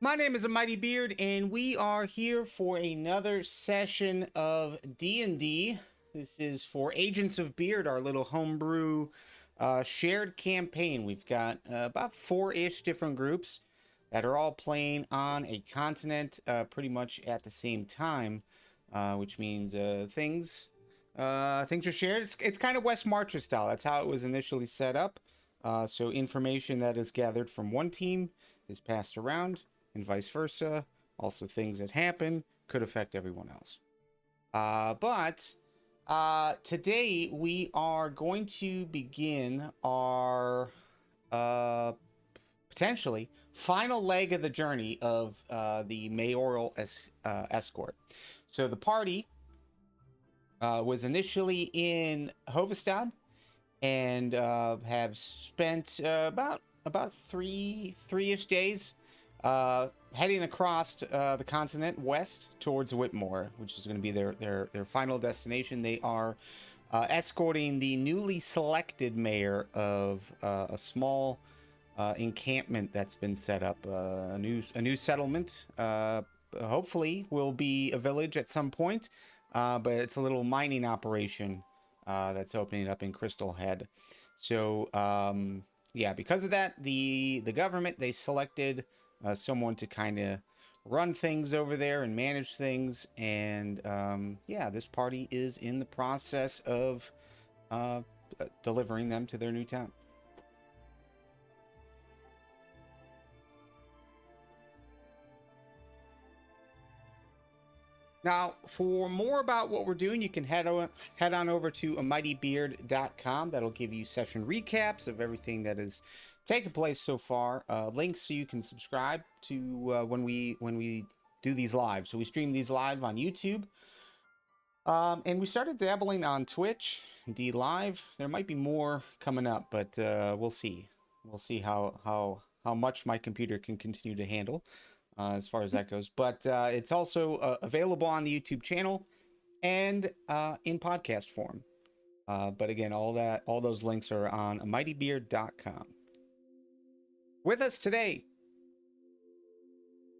My name is Mighty Beard, and we are here for another session of D&D. This is for Agents of Beard, our little homebrew shared campaign. We've got about four-ish different groups that are all playing on a continent pretty much at the same time, which means things are shared. It's kind of West Marcher style. That's how it was initially set up. So information that is gathered from one team is passed around, and vice versa. Also, things that happen could affect everyone else. But today we are going to begin our potentially final leg of the journey of the Mayoral Escort. So the party was initially in Hovedstad and have spent about three-ish days heading across the continent west towards Whitmore, which is going to be their final destination. They are escorting the newly selected mayor of a small encampment that's been set up, a new settlement. Hopefully, will be a village at some point, but it's a little mining operation that's opening up in Crystal Head. So yeah, because of that, the government, they selected someone to kind of run things over there and manage things. And yeah, this party is in the process of delivering them to their new town. Now, for more about what we're doing, you can head on over to mightybeard.com. That'll give you session recaps of everything that has taken place so far. Links so you can subscribe to when we do these live. So we stream these live on YouTube, and we started dabbling on Twitch, D Live. There might be more coming up, but we'll see. We'll see how much my computer can continue to handle. As far as that goes, but it's also available on the YouTube channel and in podcast form. But again, all those links are on mightybeard.com. With us today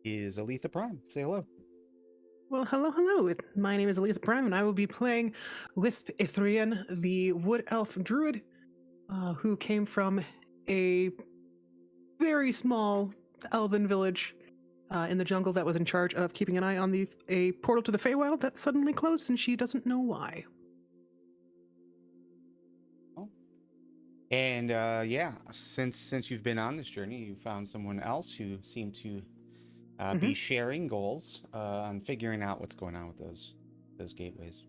is AlethaPrime. Say hello. Well, hello. My name is AlethaPrime, and I will be playing Wisp Ithrian, the wood elf druid, who came from a very small elven village in the jungle that was in charge of keeping an eye on a portal to the Feywild that suddenly closed, and she doesn't know why. Oh. And yeah, since you've been on this journey, you found someone else who seemed to be sharing goals on figuring out what's going on with those gateways.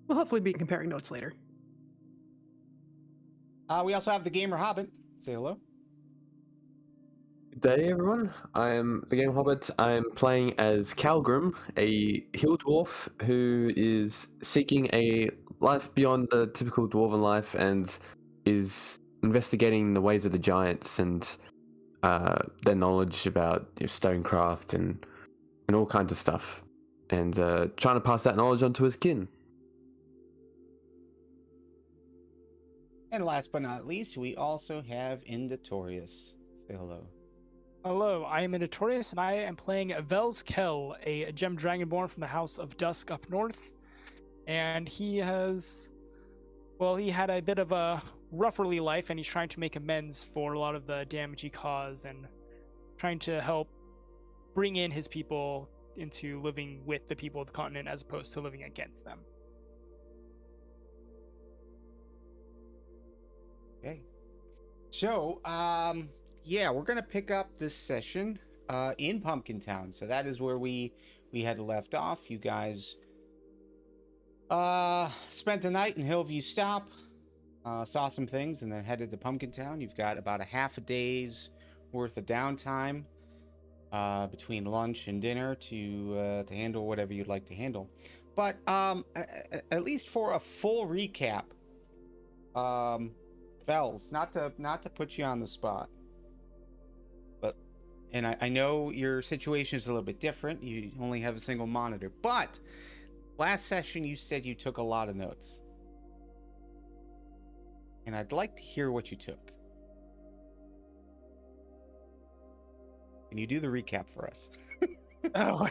We'll hopefully be comparing notes later. We also have the Gamer Hobbit. Say hello. Good day, everyone. I am the Gamer Hobbit. I am playing as Calgrim, a hill dwarf who is seeking a life beyond the typical dwarven life and is investigating the ways of the giants and their knowledge about stonecraft and all kinds of stuff, and trying to pass that knowledge on to his kin. And last but not least, we also have Inditorias. Say hello. Hello, I am Inditorias, and I am playing Velskel, a gem dragonborn from the House of Dusk up north. And he had a bit of a rough early life, and he's trying to make amends for a lot of the damage he caused, and trying to help bring in his people into living with the people of the continent as opposed to living against them. Okay. So, yeah, we're gonna pick up this session in Pumpkin Town. So that is where we had left off. You guys spent the night in Hillview Stop, saw some things, and then headed to Pumpkin Town. You've got about a half a day's worth of downtime between lunch and dinner to handle whatever you'd like to handle. But at least for a full recap, Vels, not to put you on the spot. And I know your situation is a little bit different. You only have a single monitor. But last session, you said you took a lot of notes. And I'd like to hear what you took. Can you do the recap for us? Oh.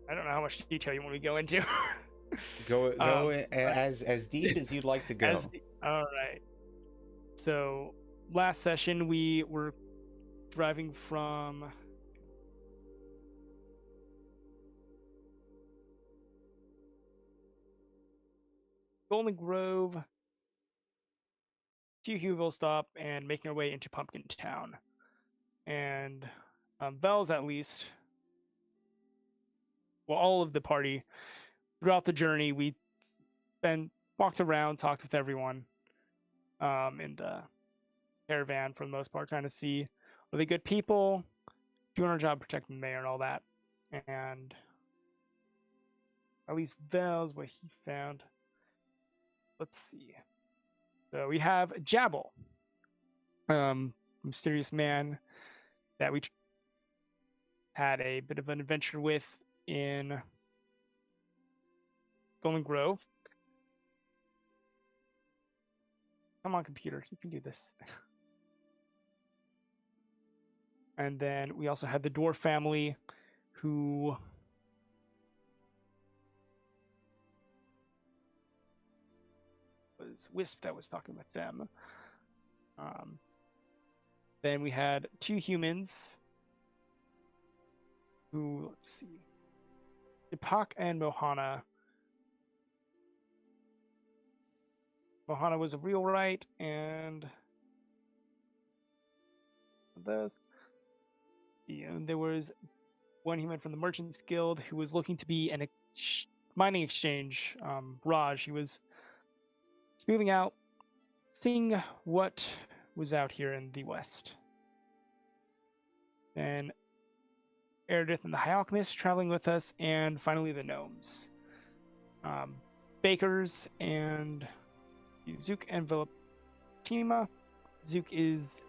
I don't know how much detail you want me to go into. Go as deep as you'd like to go. All right. So last session we were driving from Golden Grove to Hovedstad and making our way into Pumpkin Town. And Vels, at least, well, all of the party, throughout the journey, we walked around, talked with everyone in the caravan for the most part, trying to see are they good people, doing our job protecting the mayor and all that. And at least Vels, what he found. Let's see. So we have Jabal, mysterious man that we had a bit of an adventure with in Golden Grove. Come on, computer, you can do this. And then we also had the dwarf family, who was Wisp that was talking with them. Then we had two humans who, let's see, Deepak and Mohana. Mohana was a real right, and those. And there was one human from the Merchants Guild who was looking to be an mining exchange. Raj, he was moving out, seeing what was out here in the west. Then Eredith and the High Alchemist traveling with us, and finally the gnomes. Bakers and Zook and Villatima. Zook is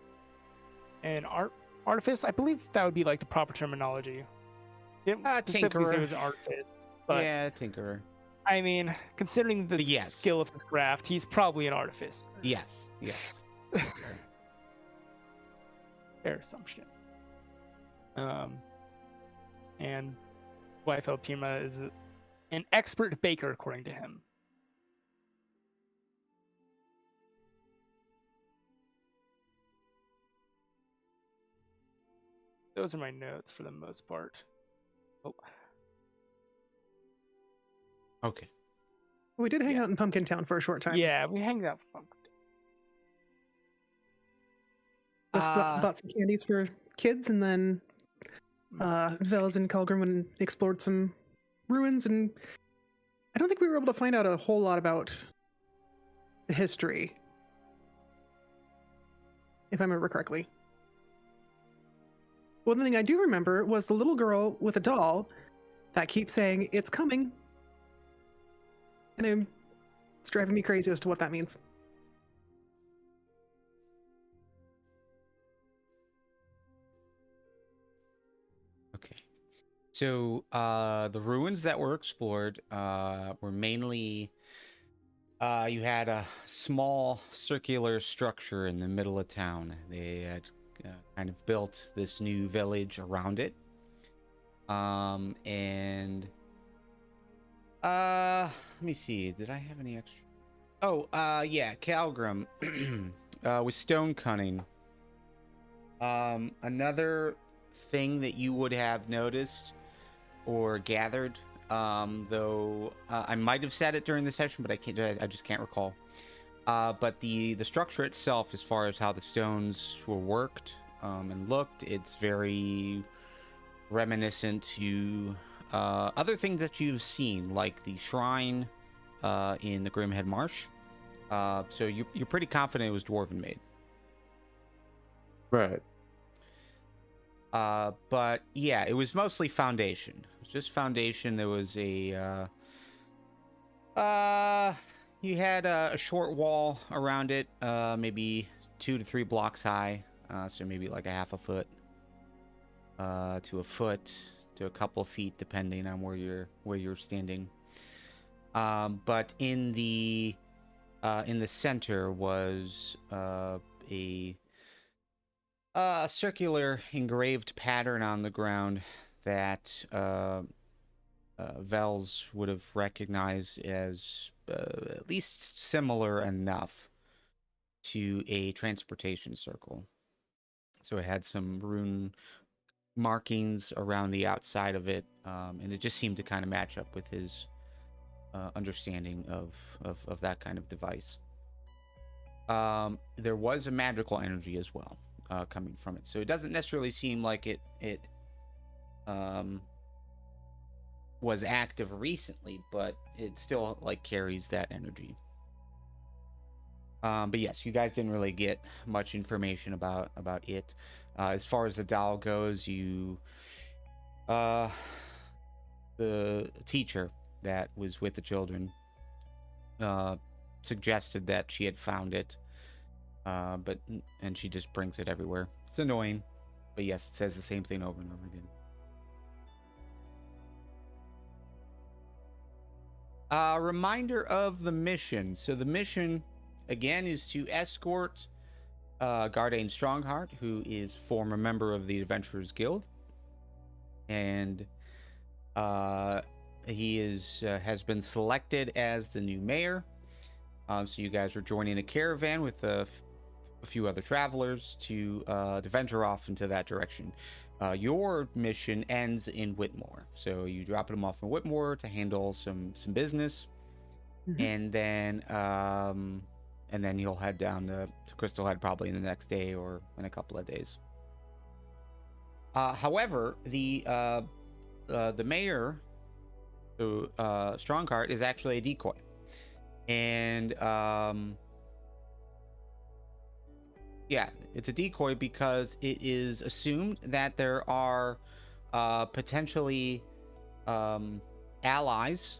an artifice. I believe that would be like the proper terminology. Specifically say it was an artifice. But, yeah, tinkerer. I mean, considering the skill of his craft, he's probably an artificer. Yes. Fair assumption. And wife Eltima is an expert baker, according to him. Those are my notes for the most part. Oh. Okay. We did hang out in Pumpkin Town for a short time. Yeah, we hanged out for Pumpkin Town. Bought some candies for kids, and then Vels and Kalgrim went and explored some ruins, and I don't think we were able to find out a whole lot about the history, if I remember correctly. One thing I do remember was the little girl with a doll that keeps saying, "It's coming." And it's driving me crazy as to what that means. Okay. So the ruins that were explored were mainly you had a small circular structure in the middle of town. They had kind of built this new village around it. And let me see, did I have any extra? Oh, yeah, Kalgrim with stone cutting. Another thing that you would have noticed or gathered, though I might have said it during the session, but I just can't recall. But the structure itself, as far as how the stones were worked and looked, it's very reminiscent to other things that you've seen, like the shrine in the Grimhead Marsh. So you're pretty confident it was dwarven made. Right. But yeah, it was mostly foundation. It was just foundation. There was a you had a short wall around it, maybe 2 to 3 blocks high, so maybe like a half a foot to a foot, to a couple of feet, depending on where you're standing. But in the center was a circular engraved pattern on the ground that Vels would have recognized as at least similar enough to a transportation circle. So it had some rune markings around the outside of it, and it just seemed to kind of match up with his understanding of that kind of device. There was a magical energy as well coming from it, so it doesn't necessarily seem like it was active recently, but it still like carries that energy. But yes, you guys didn't really get much information about it. As far as the doll goes, the teacher that was with the children suggested that she had found it, and she just brings it everywhere. It's annoying, but yes, it says the same thing over and over again. Reminder of the mission. So the mission, again, is to escort Gardain Strongheart, who is former member of the Adventurers Guild, and he has been selected as the new mayor. So you guys are joining a caravan with a few other travelers to venture off into that direction. Your mission ends in Whitmore, so you drop them off in Whitmore to handle some business, and then you'll head down to Crystal Head probably in the next day or in a couple of days. However, the mayor, Strongheart, is actually a decoy, and yeah, it's a decoy because it is assumed that there are potentially allies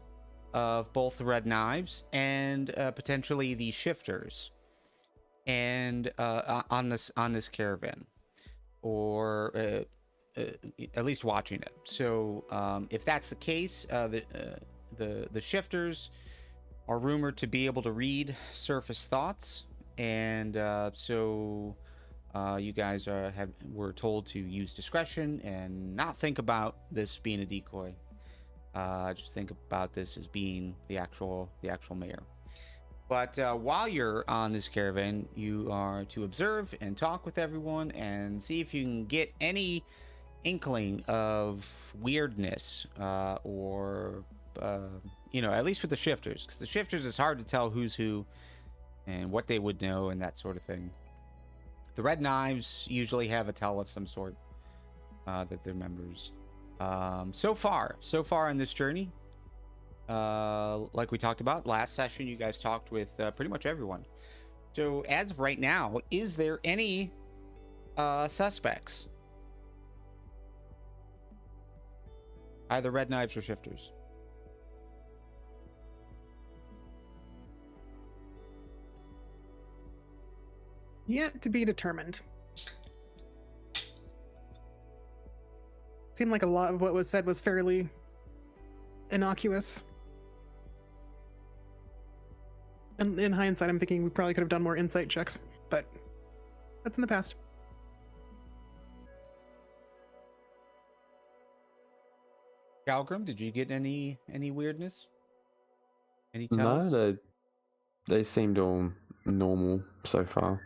of both the Red Knives and potentially the Shifters, and on this caravan, or at least watching it. So if that's the case, the Shifters are rumored to be able to read surface thoughts. And so you guys were told to use discretion and not think about this being a decoy. Just think about this as being the actual mayor. But while you're on this caravan, you are to observe and talk with everyone and see if you can get any inkling of weirdness, or at least with the Shifters, because the Shifters, it's hard to tell who's who and what they would know and that sort of thing. The Red Knives usually have a tell of some sort that they're members. So far on this journey, like we talked about last session, you guys talked with pretty much everyone. So as of right now, is there any suspects? Either Red Knives or Shifters? Yet to be determined. Seemed like a lot of what was said was fairly innocuous. And in hindsight, I'm thinking we probably could have done more insight checks, but that's in the past. Calgrim, did you get any weirdness? Any tells? No, they seemed all normal so far.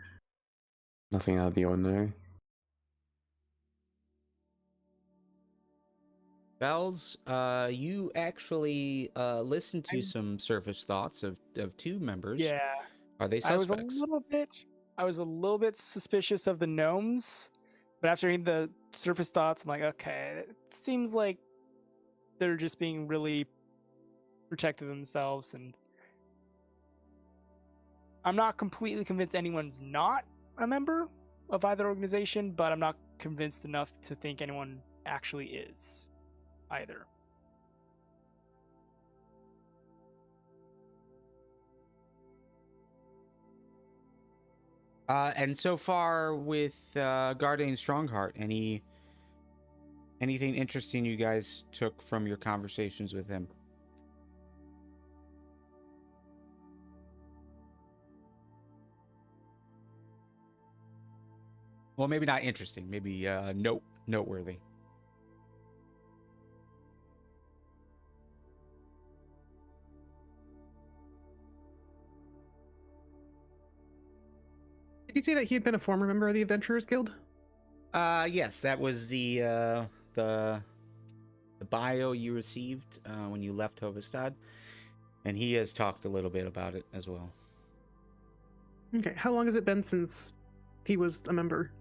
Nothing out of the ordinary. Bells, you actually listened to some surface thoughts of two members. Yeah. Are they suspects? I was a little bit suspicious of the gnomes, but after reading the surface thoughts, I'm like, okay, it seems like they're just being really protective of themselves, and I'm not completely convinced anyone's not a member of either organization, but I'm not convinced enough to think anyone actually is either. And so far with Gardain Strongheart, Anything interesting you guys took from your conversations with him? Well, maybe not interesting. Maybe noteworthy. Did you say that he had been a former member of the Adventurers Guild? Yes, that was the bio you received when you left Hovedstad, and he has talked a little bit about it as well. Okay, how long has it been since he was a member?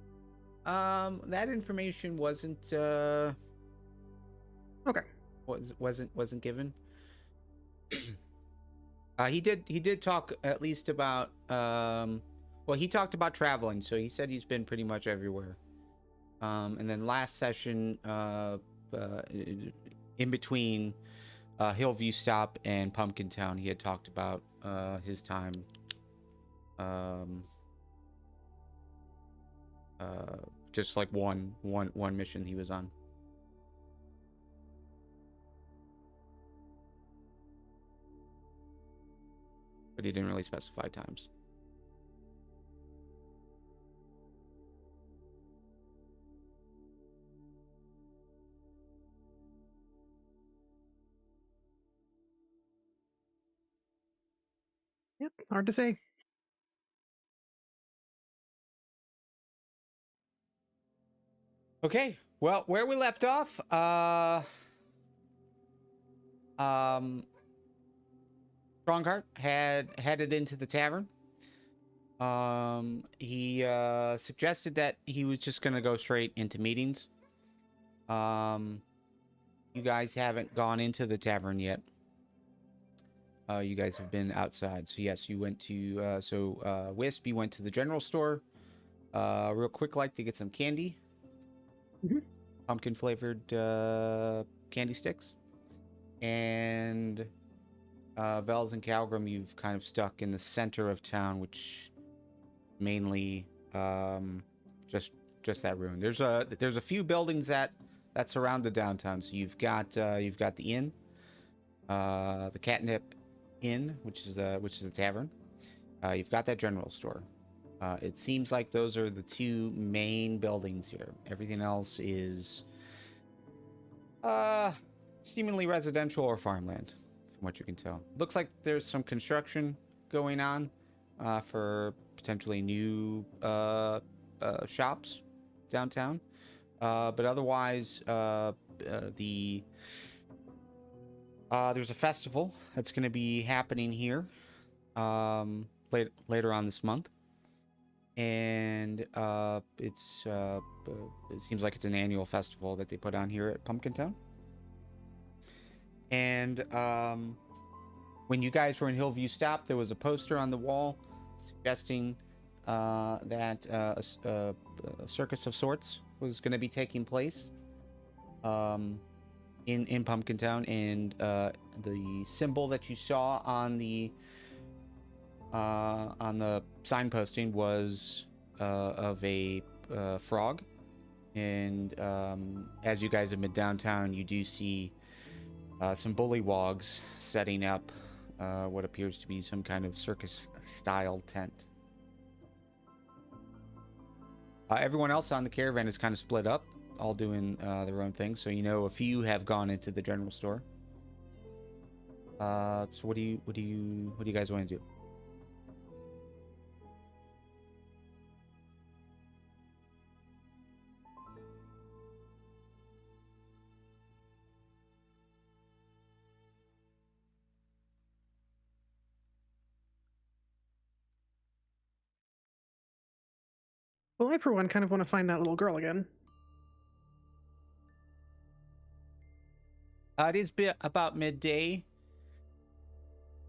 That information wasn't Okay. wasn't given. He did talk at least about well, he talked about traveling, so he said he's been pretty much everywhere. And then last session, in between Hillview Stop and Pumpkin Town, he had talked about his time just like one mission he was on. But he didn't really specify times. Yep, hard to say. Okay, well, where we left off, Strongheart had headed into the tavern. He suggested that he was just gonna go straight into meetings. You guys haven't gone into the tavern yet. You guys have been outside. So yes, you went to Wisp, you went to the general store real quick, like to get some candy. Pumpkin flavored candy sticks. And Vels and Calgrim, you've kind of stuck in the center of town, which mainly just that ruin. There's a few buildings that surround the downtown. So you've got the inn, the Catnip Inn, which is the tavern. You've got that general store. It seems like those are the two main buildings here. Everything else is seemingly residential or farmland, from what you can tell. Looks like there's some construction going on for potentially new shops downtown. But otherwise, there's a festival that's going to be happening here later on this month. And it seems like it's an annual festival that they put on here at Pumpkin Town. And when you guys were in Hillview Stop, there was a poster on the wall suggesting that a circus of sorts was going to be taking place in Pumpkin Town, and the symbol that you saw on the signposting was of a frog. And as you guys have been downtown, you do see some bullywogs setting up what appears to be some kind of circus-style tent. Everyone else on the caravan is kind of split up, all doing their own thing. So a few have gone into the general store. So what do you guys want to do? Well, I, for one, kind of want to find that little girl again. It is about midday.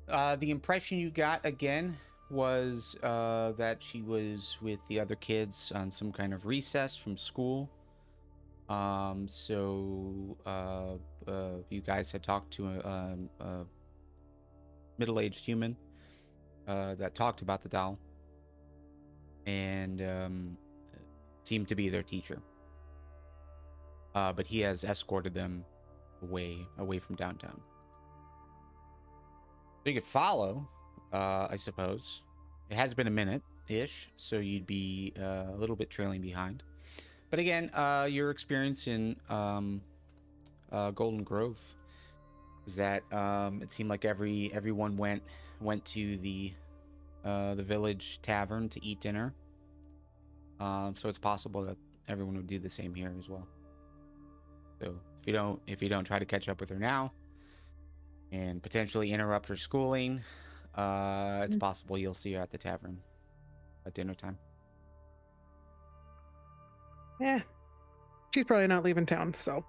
The impression you got, again, was that she was with the other kids on some kind of recess from school. So you guys had talked to a middle-aged human that talked about the doll, and seemed to be their teacher. but he has escorted them away from downtown. So you could follow, I suppose. It has been a minute-ish, so you'd be a little bit trailing behind. But again, your experience in Golden Grove is that it seemed like everyone went to the village tavern to eat dinner. So it's possible that everyone would do the same here as well. So if you don't try to catch up with her now and potentially interrupt her schooling, it's possible you'll see her at the tavern at dinner time. Yeah. She's probably not leaving town, so.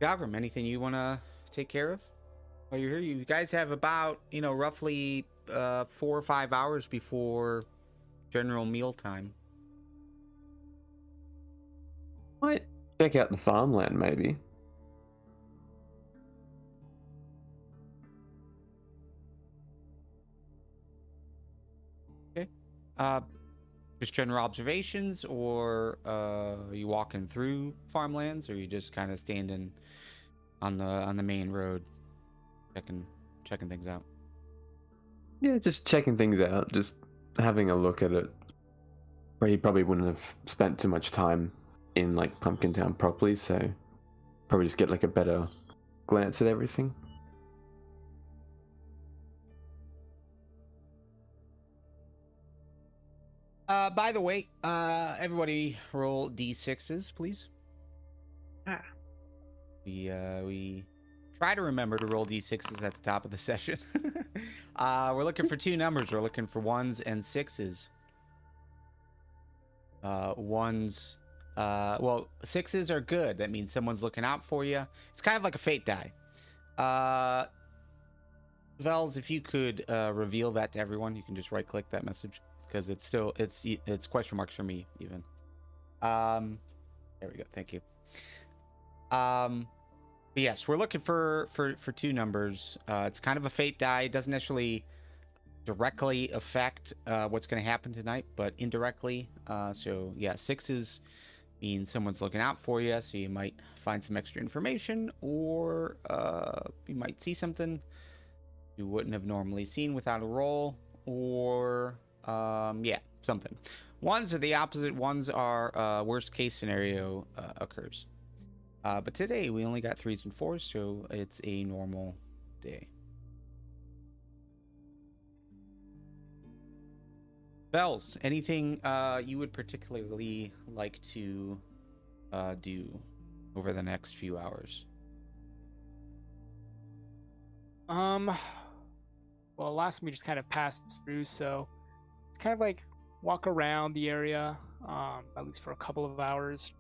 Galgrim, anything you want to take care of while you're here? You guys have about, roughly 4 or 5 hours before general meal time. Might check out the farmland, maybe. Okay. Just general observations, or are you walking through farmlands, or are you just kind of standing on the main road, checking things out? Yeah, just checking things out, just having a look at it. Where he probably wouldn't have spent too much time in like Pumpkin Town properly, so probably just get like a better glance at everything. By the way, everybody roll D6s, please. Ah. We try to remember to roll D6s at the top of the session. We're looking for 2 numbers. We're looking for 1s and 6s. 1s, well, 6s are good. That means someone's looking out for you. It's kind of like a fate die. Vels, if you could reveal that to everyone, you can just right click that message, because it's question marks for me even. There we go. Thank you. But yes, we're looking for 2 numbers. It's kind of a fate die. It doesn't necessarily directly affect what's going to happen tonight, but indirectly. So yeah, 6s means someone's looking out for you, so you might find some extra information, or you might see something you wouldn't have normally seen without a roll, or yeah, something. 1s are the opposite. 1s are worst case scenario occurs. But today we only got 3s and 4s, so it's a normal day. Bells, anything you would particularly like to do over the next few hours? Well, last we just kind of passed through, so it's kind of like walk around the area, at least for a couple of hours,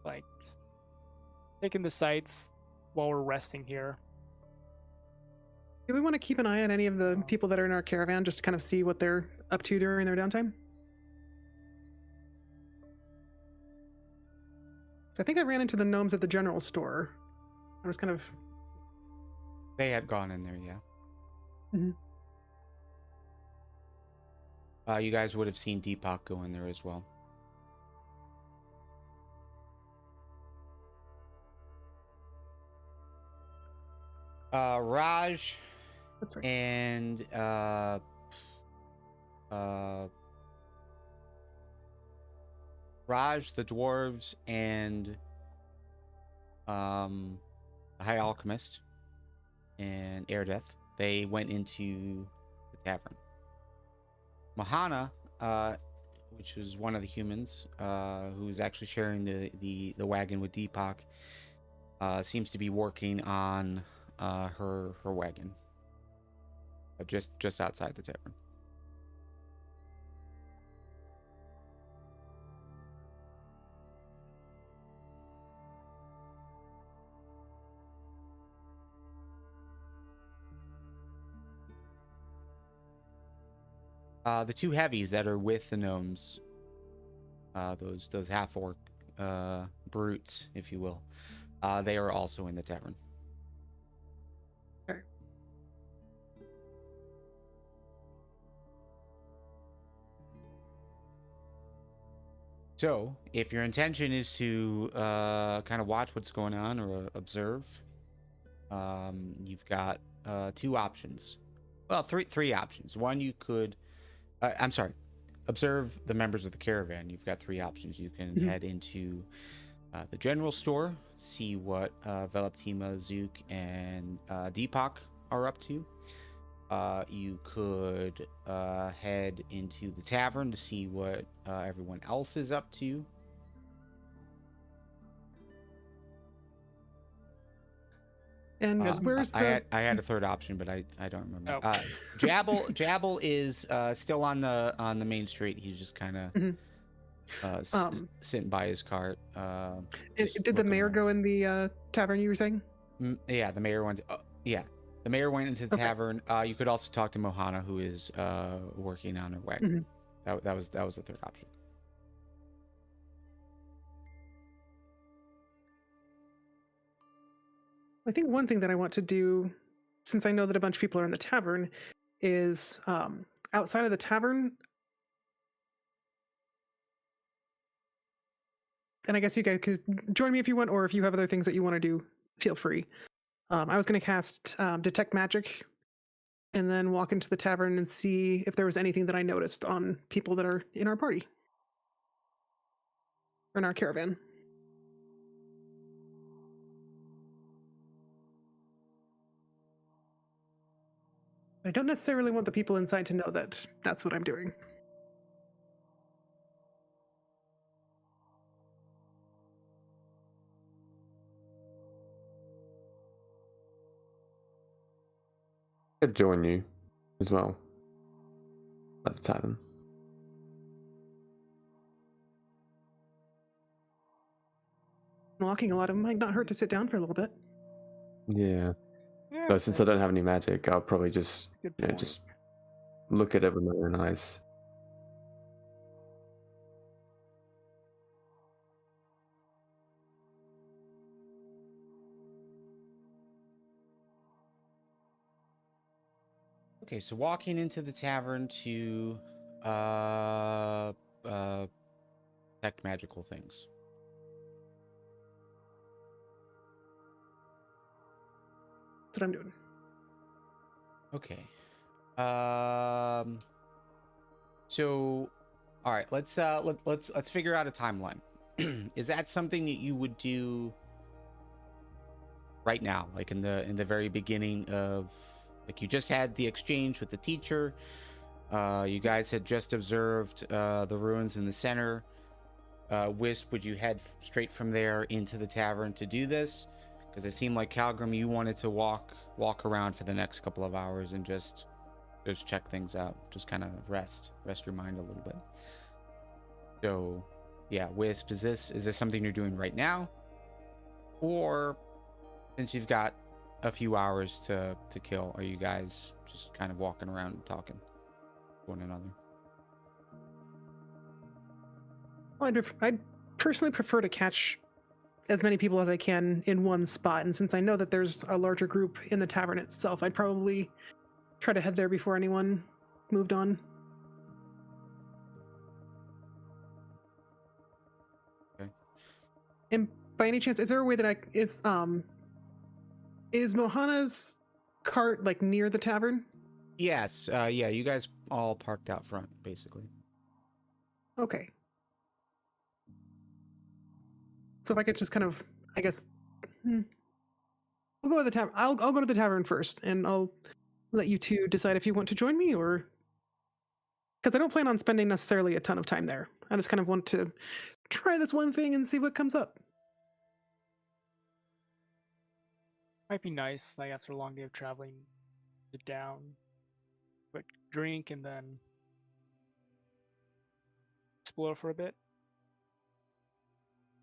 like just taking the sights while we're resting here. Do we want to keep an eye on any of the people that are in our caravan, just to kind of see what they're up to during their downtime? So I think I ran into the gnomes at the general store. I was kind of... They had gone in there, yeah. Mm-hmm. You guys would have seen Deepak go in there as well. Raj That's right. and Raj, the dwarves, and the High Alchemist and Airdeth, they went into the tavern. Mahana, which was one of the humans, who's actually sharing the wagon with Deepak, seems to be working on her wagon, just outside the tavern. The 2 heavies that are with the gnomes, those half-orc brutes, if you will, they are also in the tavern. So, if your intention is to kind of watch what's going on or observe, you've got two options. Well, three options. One, you could, I'm sorry, observe the members of the caravan. You've got three options. You can head into the general store, see what Veloptima, Zook, and Deepak are up to. You could head into the tavern to see what everyone else is up to. And where's the? I had a third option, but I don't remember. Oh. Jabble is still on the main street. He's just kind of sitting by his cart. Did the mayor go in the tavern you were saying? Yeah, the mayor went. Yeah, the mayor went into the tavern. You could also talk to Mohana, who is working on her wagon. That was the third option. I think one thing that I want to do, since I know that a bunch of people are in the tavern, is outside of the tavern. And I guess you guys could join me if you want, or if you have other things that you want to do, feel free. I was going to cast Detect Magic and then walk into the tavern and see if there was anything that I noticed on people that are in our party or in our caravan. I don't necessarily want the people inside to know that that's what I'm doing. I could join you as well at the tavern. Walking a lot of them might not hurt to sit down for a little bit. Yeah. Yeah, But since I don't have any magic, I'll probably just good you know, point. just look at it with my own eyes. Okay, so walking into the tavern to detect magical things. That's what I'm doing. Okay. So, all right. Let's figure out a timeline. Is that something that you would do right now, like in the very beginning of, like, you just had the exchange with the teacher. You guys had just observed the ruins in the center. Wisp, would you head straight from there into the tavern to do this? Because it seemed like Calgrim, you wanted to walk around for the next couple of hours and just check things out, just kind of rest your mind a little bit. So, yeah, Wisp, is this something you're doing right now, or since you've got a few hours to kill, are you guys just kind of walking around and talking to one another? Well, I'd personally prefer to catch as many people as I can in one spot, and since I know that there's a larger group in the tavern itself, I'd probably try to head there before anyone moved on. Okay. And by any chance, is there a way that is Mohana's cart like near the tavern? Yes. Yeah, you guys all parked out front, basically. Okay. So if I could just kind of, I guess, we'll go to the tavern. I'll go to the tavern first, and I'll let you two decide if you want to join me, or because I don't plan on spending necessarily a ton of time there. I just kind of want to try this one thing and see what comes up. Might be nice, like after a long day of traveling, sit down, quick drink, and then explore for a bit.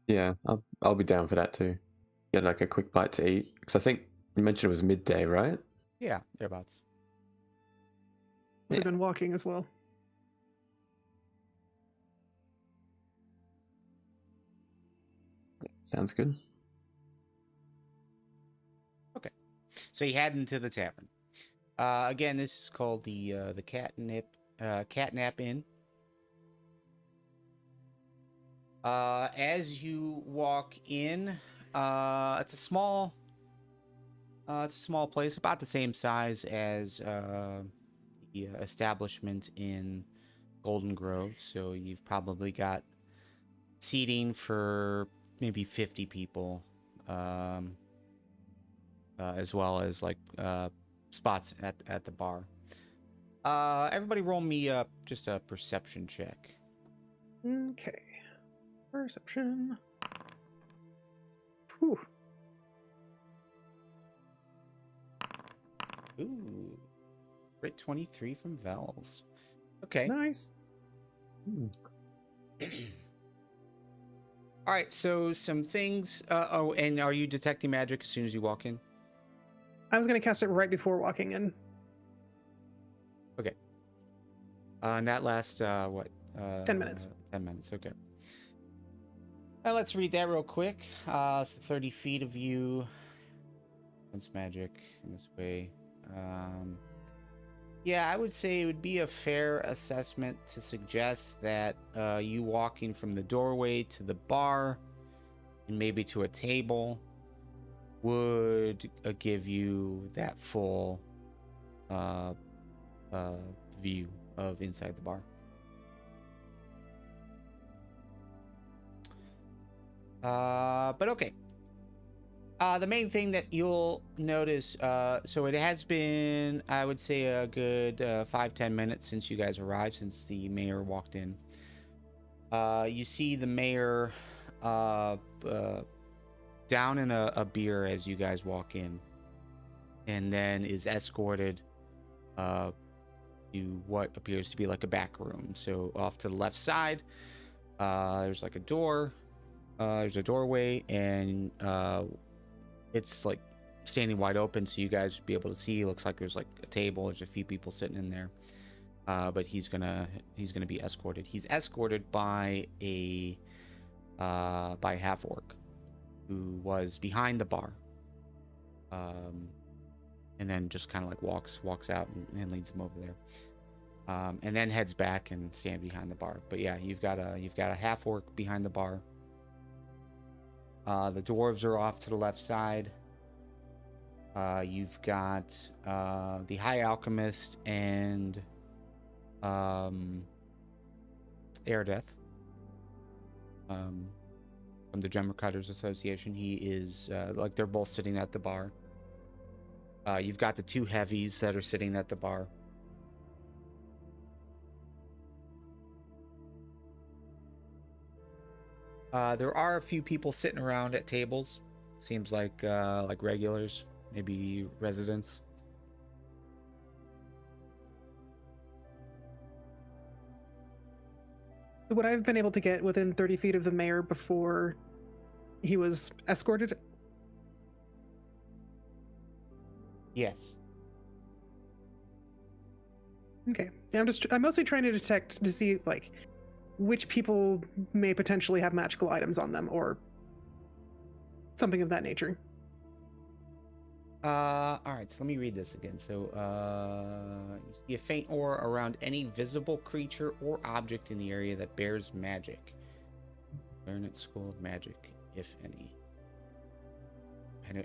Yeah, I'll be down for that too. Get like a quick bite to eat, because I think you mentioned it was midday, right? Yeah, thereabouts. So I've been walking as well. Sounds good. Okay, so you head into the tavern. Again, this is called the Catnap Inn. As you walk in, it's a small place, about the same size as the establishment in Golden Grove. So you've probably got seating for maybe 50 people, as well as like spots at the bar. Everybody roll me just a perception check. Okay. Perception. Whew. Ooh. Crit 23 from Vels. Okay. Nice. All right, so some things. Oh, and are you detecting magic as soon as you walk in? I was going to cast it right before walking in. Okay. And that lasts, what? 10 minutes. 10 minutes, okay. Let's read that real quick. So 30 feet of you. Sense magic in this way. Yeah, I would say it would be a fair assessment to suggest that you walking from the doorway to the bar and maybe to a table would give you that full view of inside the bar. But okay. The main thing that you'll notice, so it has been, I would say, a good 5-10 minutes since you guys arrived, since the mayor walked in. You see the mayor down in a beer as you guys walk in, and then is escorted to what appears to be like a back room. So off to the left side, there's like a door. There's a doorway, and it's like standing wide open, so you guys would be able to see. It looks like there's like a table. There's a few people sitting in there, but he's gonna be escorted. He's escorted by a half orc who was behind the bar, and then just kind of like walks out and leads him over there, and then heads back and stands behind the bar. But yeah, you've got a half orc behind the bar. The dwarves are off to the left side. You've got the High Alchemist and Airdeath from the Gemmer Cutters Association. He is like they're both sitting at the bar. You've got the two heavies that are sitting at the bar. There are a few people sitting around at tables. Seems like regulars, maybe residents. Would I have been able to get within 30 feet of the mayor before he was escorted? Yes. Okay. Yeah, I'm mostly trying to detect to see like which people may potentially have magical items on them or something of that nature. All right, so let me read this again. So, you see a faint aura around any visible creature or object in the area that bears magic. Learn at School of Magic, if any.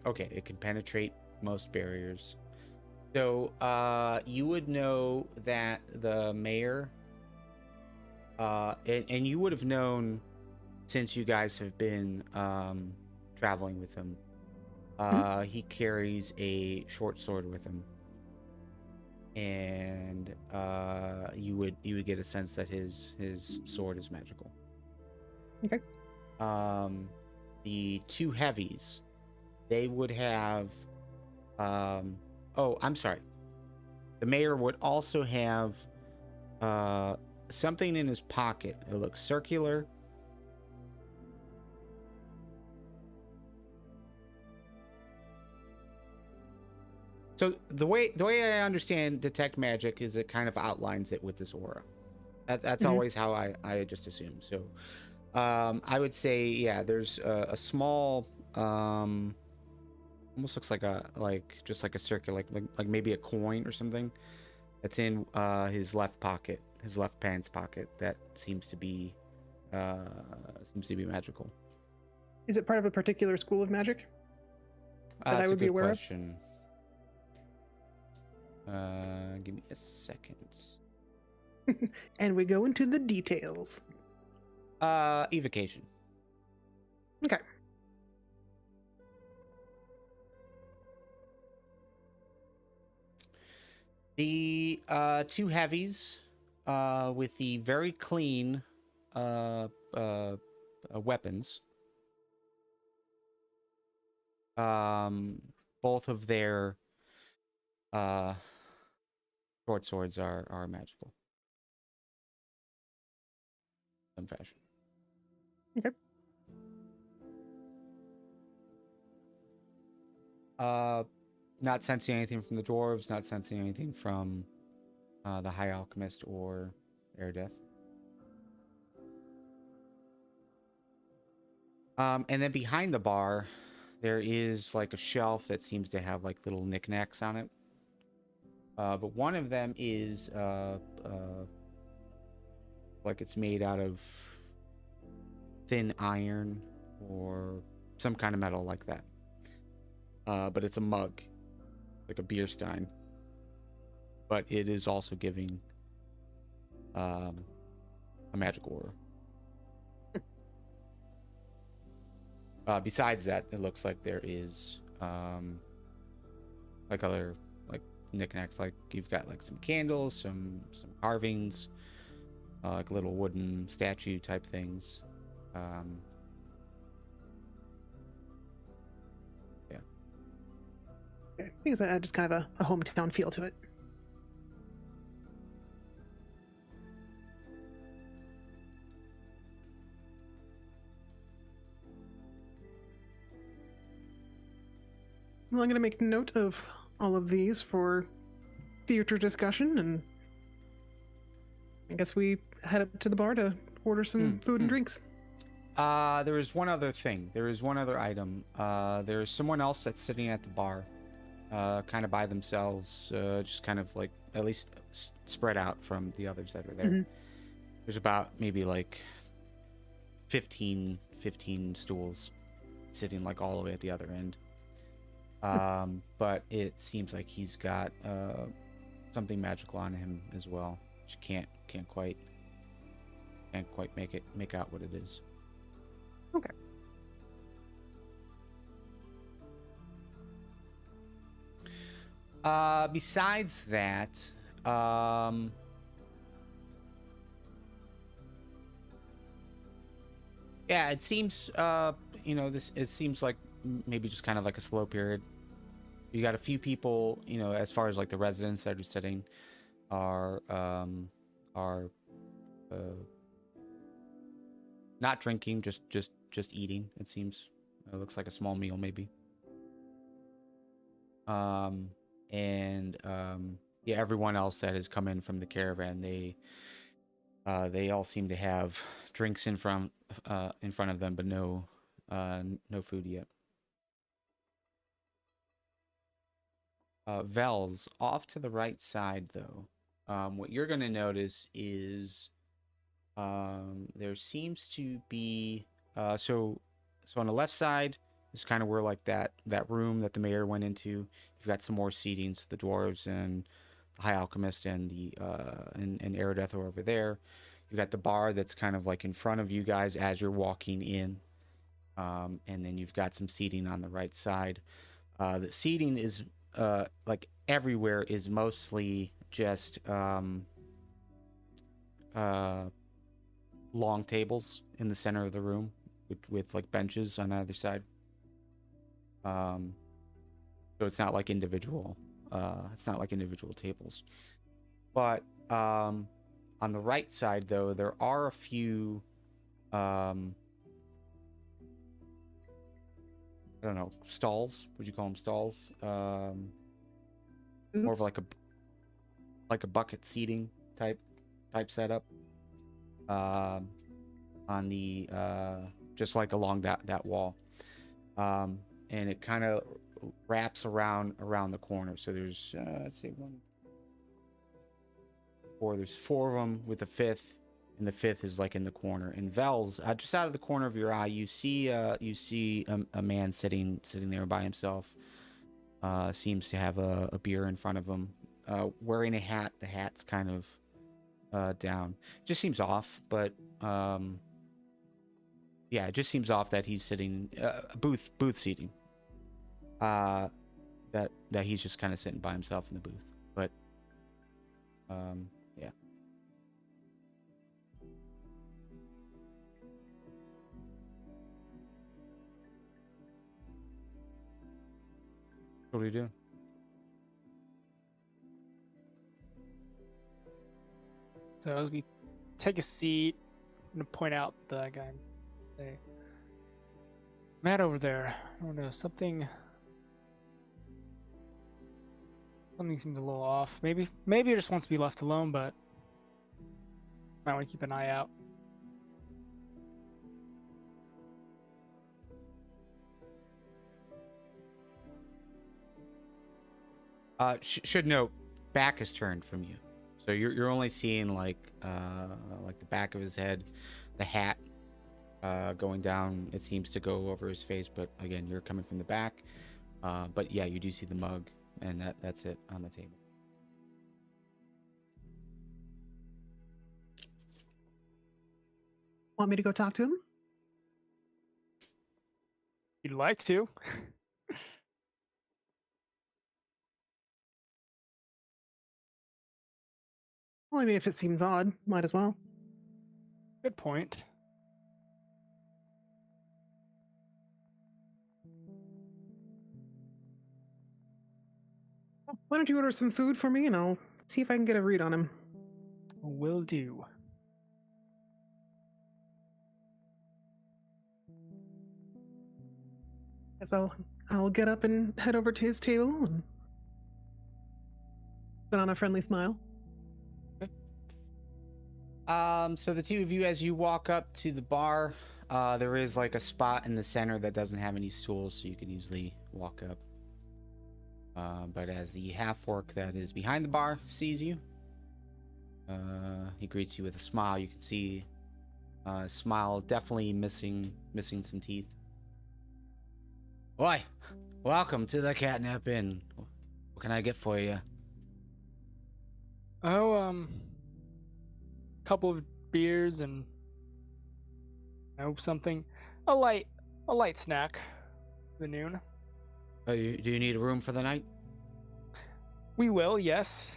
Okay, it can penetrate most barriers. So, you would know that the mayor, and you would have known since you guys have been traveling with him. He carries a short sword with him, and you would get a sense that his sword is magical. Okay. The two heavies, they would have. Oh, I'm sorry. The mayor would also have something in his pocket. It looks circular. So the way I understand detect magic is it kind of outlines it with this aura. That's always how I just assume. So I would say, yeah, there's a small almost looks like just like a circle, like maybe a coin or something that's in his left pocket, his left pants pocket, that seems to be seems to be magical. Is it part of a particular school of magic that I That's would a be good aware question. Give me a second. of? And we go into the details. Evocation. Okay. The two heavies with the very clean weapons. Both of their short swords are magical. In some fashion. Okay. Not sensing anything from the dwarves, not sensing anything from the High Alchemist or Air-Death. And then behind the bar, there is like a shelf that seems to have like little knickknacks on it. But one of them is like it's made out of thin iron or some kind of metal like that. But it's a mug, like a beer stein. But it is also giving a magic aura. Besides that, it looks like there is like other like knickknacks. Like you've got like some candles, some carvings, like little wooden statue type things. Yeah. I think it's just kind of a hometown feel to it. Well, I'm going to make note of all of these for future discussion, and I guess we head up to the bar to order some food and drinks. There is one other thing. There is one other item. There is someone else that's sitting at the bar, kind of by themselves, just kind of like at least spread out from the others that are there. Mm-hmm. There's about maybe like 15 stools sitting like all the way at the other end. But it seems like he's got something magical on him as well. Which can't quite make out what it is. Okay. Besides that, yeah, it seems it seems like maybe just kind of like a slow period. You got a few people, as far as like the residents that are sitting are not drinking, just eating. It seems it looks like a small meal maybe. Yeah, everyone else that has come in from the caravan, they all seem to have drinks in front of them, but no food yet. Vels, off to the right side though, what you're going to notice is there seems to be so on the left side is kind of where like that room that the mayor went into. You've got some more seating, so the dwarves and the High Alchemist and the and Air-Death are over there. You've got the bar that's kind of like in front of you guys as you're walking in, and then you've got some seating on the right side. The seating is like everywhere is mostly just long tables in the center of the room with like benches on either side. So it's not like individual tables. But on the right side though, there are a few I don't know, stalls. Would you call them stalls? More of like a bucket seating type setup. On the just like along that wall. And it kind of wraps around the corner. So there's let's see, there's 4 of them with a 5th, and the fifth is like in the corner. And Vels, just out of the corner of your eye, you see a man sitting there by himself. Seems to have a beer in front of him. Wearing a hat. The hat's kind of down. Just seems off, but yeah, it just seems off that he's sitting booth seating. That he's just kind of sitting by himself in the booth. But yeah. What do we do? So as we take a seat, I'm gonna point out the guy and say, Matt over there, I don't know, something seems a little off. Maybe he just wants to be left alone, but might want to keep an eye out. Should note, back is turned from you, so you're only seeing like the back of his head, the hat going down. It seems to go over his face, but again, you're coming from the back. But yeah, you do see the mug, and that's it on the table. Want me to go talk to him? You'd like to. Well, I mean, if it seems odd, might as well. Good point. Why don't you order some food for me and I'll see if I can get a read on him. Will do. Guess I'll get up and head over to his table and put on a friendly smile. So the two of you, as you walk up to the bar, there is like a spot in the center that doesn't have any stools, so you can easily walk up. But as the half-orc that is behind the bar sees you, he greets you with a smile. You can see a smile definitely missing some teeth. Oi, welcome to the Catnip Inn. What can I get for you? Oh, couple of beers and something, a light snack for the noon. Do you need a room for the night? We will, yes.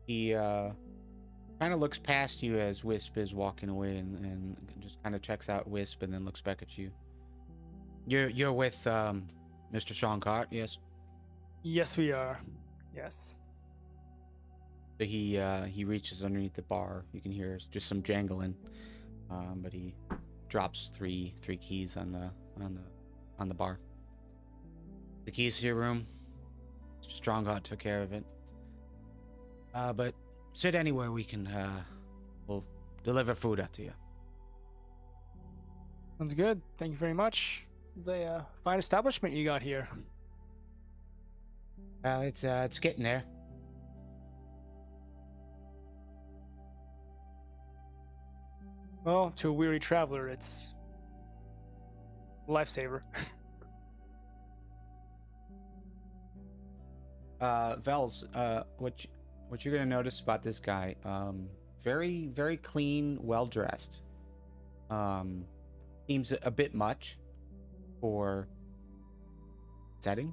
He kind of looks past you as Wisp is walking away and just kind of checks out Wisp and then looks back at you. You're with Mr. Sean Cart, yes? Yes, we are. Yes. So he reaches underneath the bar. You can hear just some jangling, but he drops three keys on the bar. The keys to your room. Mr. Strongheart took care of it. But sit anywhere we can. We'll deliver food out to you. Sounds good. Thank you very much. This is a fine establishment you got here. It's getting there. Well, to a weary traveler, it's a lifesaver. Vels, what you're gonna notice about this guy, very, very clean, well dressed. Seems a bit much for setting.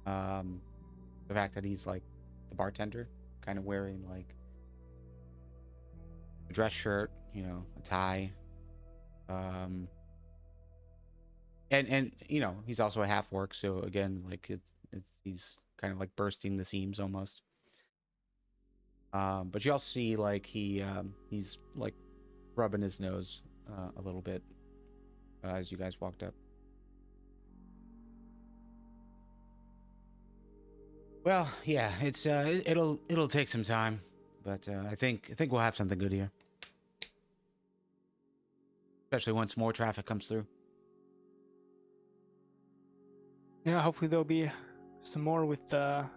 The fact that he's like the bartender, kind of wearing like a dress shirt, a tie, and he's also a half orc, so again, like he's kind of like bursting the seams almost. But you also see like he's like rubbing his nose a little bit as you guys walked up. Well, yeah, it's it'll take some time, but I think we'll have something good here. Especially once more traffic comes through. Yeah, hopefully there'll be some more with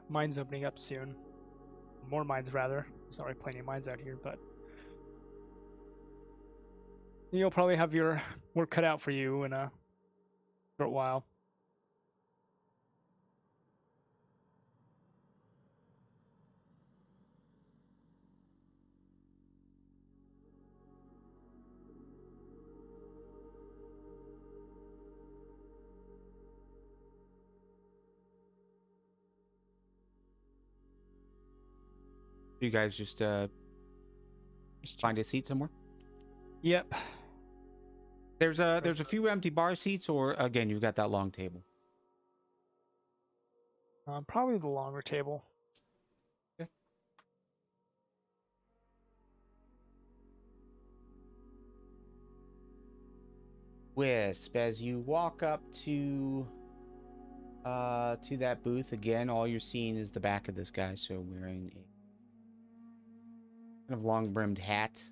mines opening up soon. more mines rather. There's not really plenty of mines out here, but you'll probably have your work cut out for you in a short while. You guys just find a seat somewhere. Yep. There's a few empty bar seats, or again, you've got that long table. Probably the longer table. Okay. Wisp, as you walk up to that booth again, all you're seeing is the back of this guy. So wearing a kind of long-brimmed hat.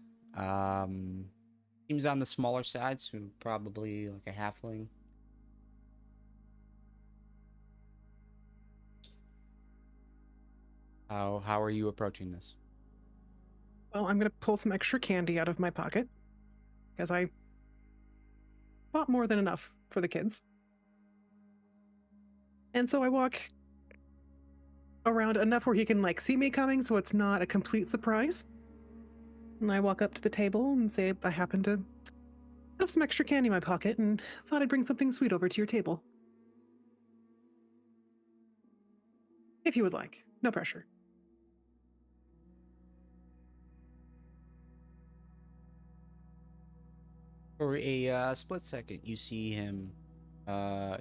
Seems on the smaller side, so probably like a halfling. How are you approaching this? Well, I'm going to pull some extra candy out of my pocket, because I bought more than enough for the kids. And so I walk around enough where he can, like, see me coming, so it's not a complete surprise. And I walk up to the table and say I happen to have some extra candy in my pocket and thought I'd bring something sweet over to your table. If you would like. No pressure. For a split second, you see him.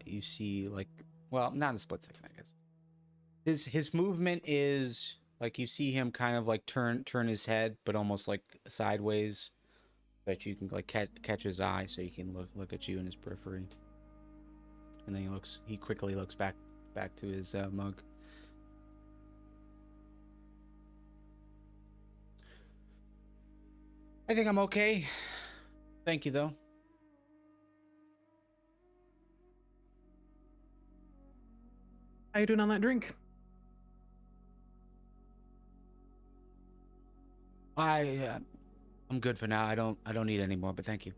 You see, like, well, not a split second, I guess. His movement is like you see him kind of like turn his head, but almost like sideways, so that you can like catch his eye, so you can look at you in his periphery. And then he quickly looks back to his mug. I think I'm okay. Thank you, though. How you doing on that drink? I'm good for now. I don't need any more, but thank you.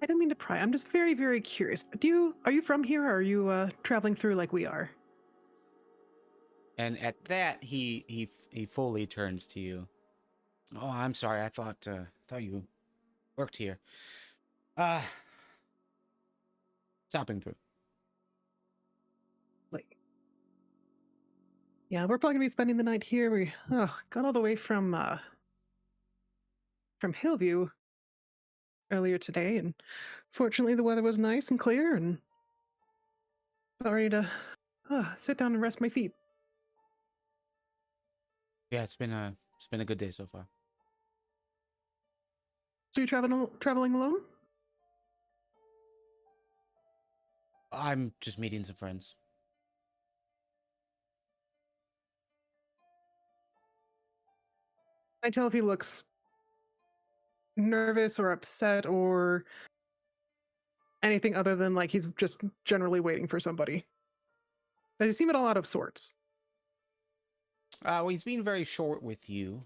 I didn't mean to pry. I'm just very, very curious. Are you from here, or are you traveling through like we are? And at that, he fully turns to you. Oh, I'm sorry. I thought you worked here. Stopping through. Like, yeah, we're probably gonna be spending the night here. We got all the way from Hillview earlier today, and fortunately the weather was nice and clear, and about ready to sit down and rest my feet. Yeah, it's been a good day so far. So you're traveling alone? I'm just meeting some friends. I tell if he looks nervous or upset or anything other than like he's just generally waiting for somebody. Does he seem at all out of sorts? Well, he's being very short with you.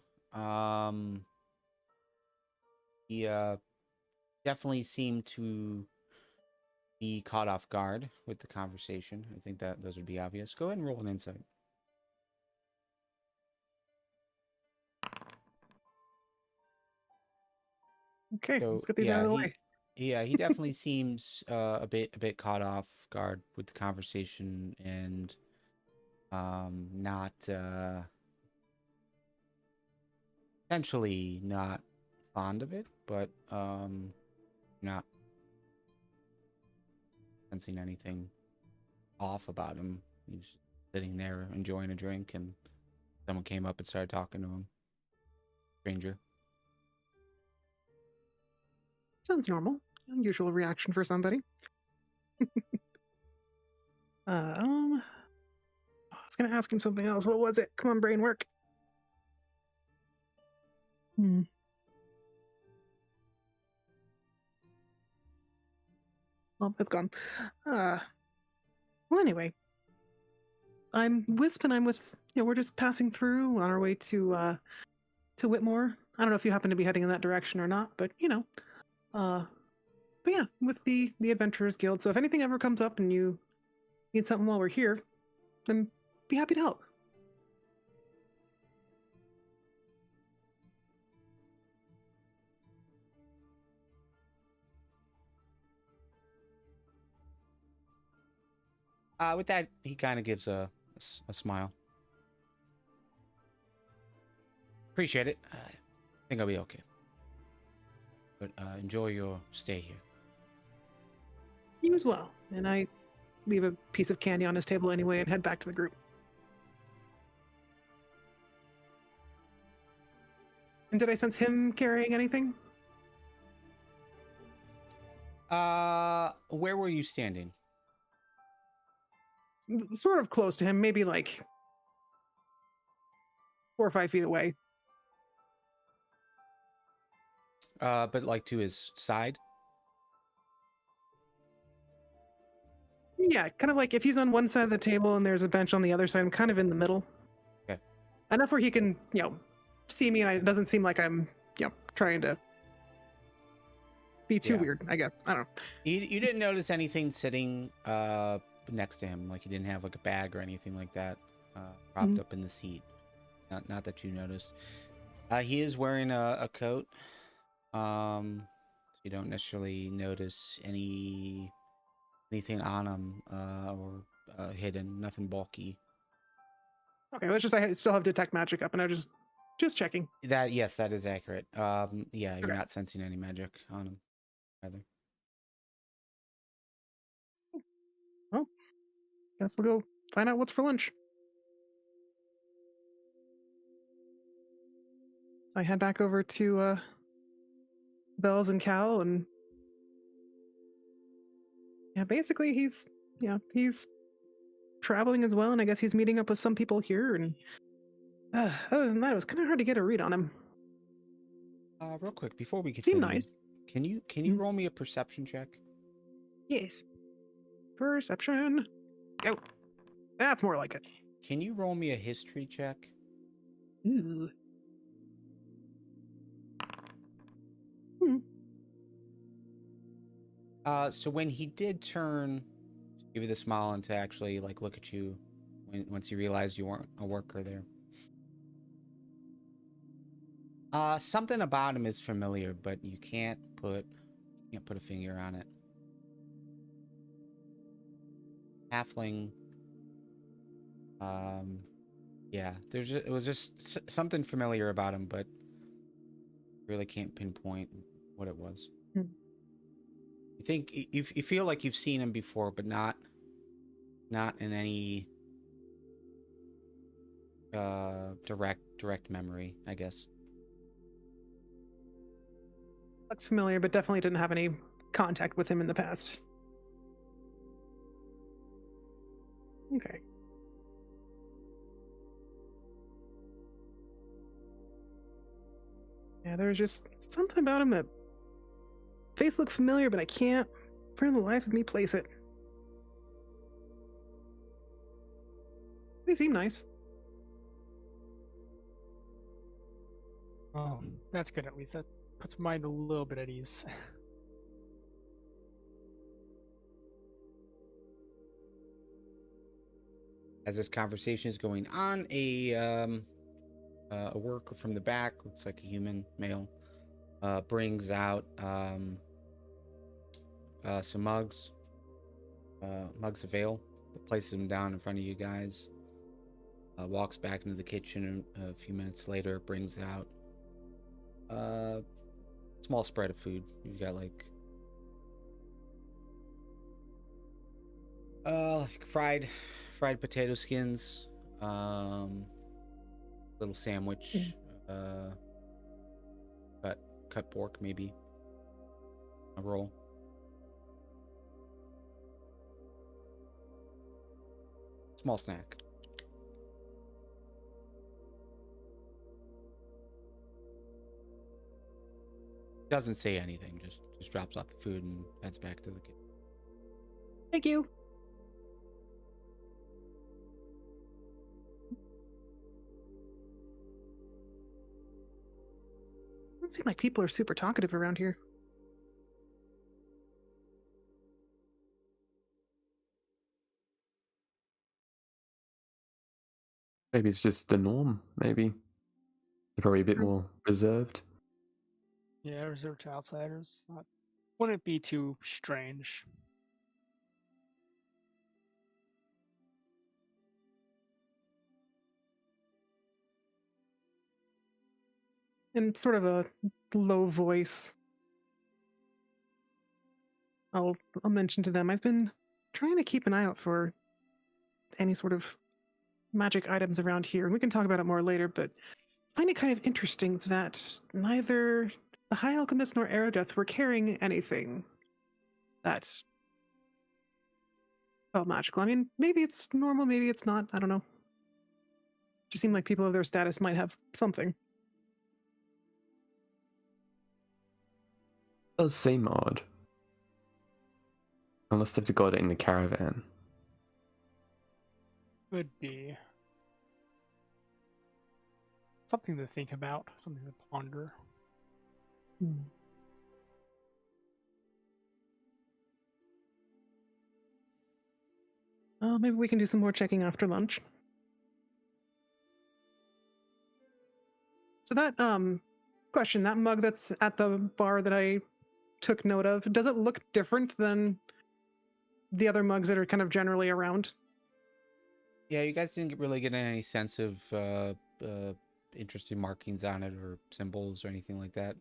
He definitely seemed to be caught off guard with the conversation. I think that those would be obvious. Go ahead and roll an insight. Okay, So, let's get these out of the way. Yeah, he definitely seems a bit caught off guard with the conversation, and not potentially not fond of it, but not sensing anything off about him. He's sitting there enjoying a drink, and someone came up and started talking to him. Stranger. Sounds normal. Unusual reaction for somebody. I was gonna ask him something else. What was it? Come on, brain work. Well, it's gone. Well, anyway, I'm Wisp, and I'm with. We're just passing through on our way to Whitmore. I don't know if you happen to be heading in that direction or not, but uh, but yeah, with the Adventurers Guild. So if anything ever comes up and you need something while we're here, then be happy to help. With that, he kind of gives a smile. Appreciate it. I think I'll be okay. But enjoy your stay here. You as well. And I leave a piece of candy on his table anyway and head back to the group. And did I sense him carrying anything? Where were you standing? Sort of close to him, maybe like 4 or 5 feet away. But like to his side? Yeah, kind of like if he's on one side of the table and there's a bench on the other side, I'm kind of in the middle. Okay. Enough where he can, see me and it doesn't seem like I'm, trying to be too weird, I guess. I don't know. You didn't notice anything sitting next to him, like he didn't have like a bag or anything like that propped up in the seat. Not that you noticed. He is wearing a coat. So you don't necessarily notice anything on him or hidden, nothing bulky. Okay, let's just I still have detect magic up, and I'm just checking. Yes, that is accurate. Yeah, you're Okay. not sensing any magic on him either. Well, guess we'll go find out what's for lunch. So I head back over to Bells and Cal, and yeah, basically he's traveling as well, and I guess he's meeting up with some people here. And other than that, it was kind of hard to get a read on him. Real quick before we Seemed continue, nice. can you roll me a perception check? Yes. Perception. Go. That's more like it. Can you roll me a history check? Ooh. So when he did turn to give you the smile and to actually like look at you once he realized you weren't a worker there. Something about him is familiar, but you can't put a finger on it. Halfling. Yeah, it was just something familiar about him, but really can't pinpoint what it was. You think you feel like you've seen him before, but not in any direct memory, I guess. Looks familiar, but definitely didn't have any contact with him in the past. Okay. Yeah, there's just something about him that face looked familiar, but I can't, for the life of me, place it. He seemed nice. Oh, that's good. At least that puts my mind a little bit at ease. As this conversation is going on, a worker from the back, looks like a human male, brings out some mugs of ale, places them down in front of you guys. Walks back into the kitchen a few minutes later, brings out a small spread of food. You've got like fried potato skins, little sandwich, cut pork, maybe a roll. Small snack. Doesn't say anything, just drops off the food and heads back to the kitchen. Thank you. Doesn't seem like people are super talkative around here. Maybe it's just the norm. Maybe they're probably a bit more reserved. Yeah, reserved to outsiders. That wouldn't be too strange. In sort of a low voice, I'll mention to them, I've been trying to keep an eye out for any sort of magic items around here, and we can talk about it more later, but I find it kind of interesting that neither the High Alchemist nor Aerodeth were carrying anything that felt magical. I mean, maybe it's normal, maybe it's not, I don't know. Just seemed like people of their status might have something. Does seem odd. Unless they've got it in the caravan. Could be something to think about, something to ponder. Maybe we can do some more checking after lunch. So that question, that mug that's at the bar that I took note of, does it look different than the other mugs that are kind of generally around? Yeah, you guys didn't really get any sense of interesting markings on it or symbols or anything like that.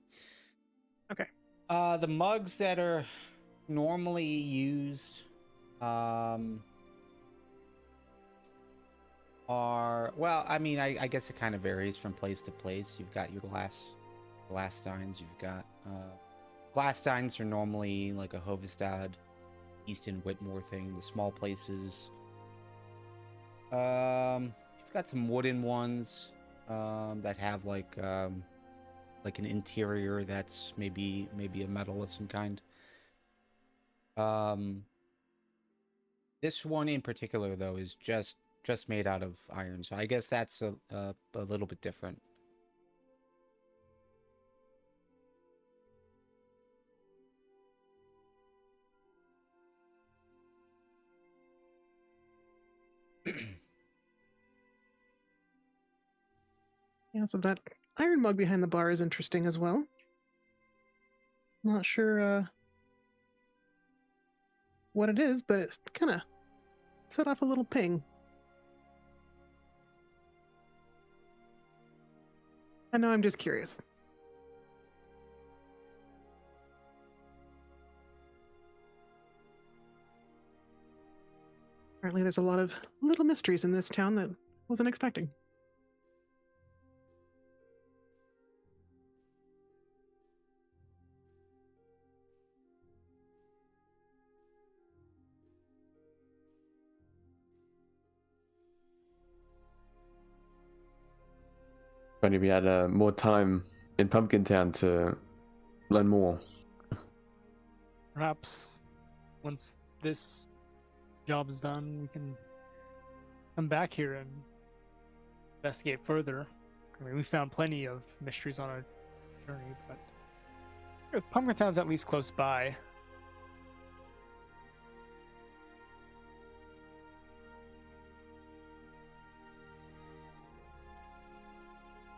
Okay. The mugs that are normally used are, well, I mean, I guess it kind of varies from place to place. You've got your glass steins. You've got glass steins are normally like a Hovedstad, Easton Whitmore thing. The small places. You've got some wooden ones that have like an interior that's maybe a metal of some kind. This one in particular though is just made out of iron, so I guess that's a little bit different. Yeah, so that iron mug behind the bar is interesting as well. Not sure what it is, but it kind of set off a little ping. I know, I'm just curious. Apparently there's a lot of little mysteries in this town that I wasn't expecting. If only we had more time in Pumpkin Town to learn more. Perhaps once this job is done, we can come back here and investigate further. I mean, we found plenty of mysteries on our journey, but Pumpkin Town's at least close by.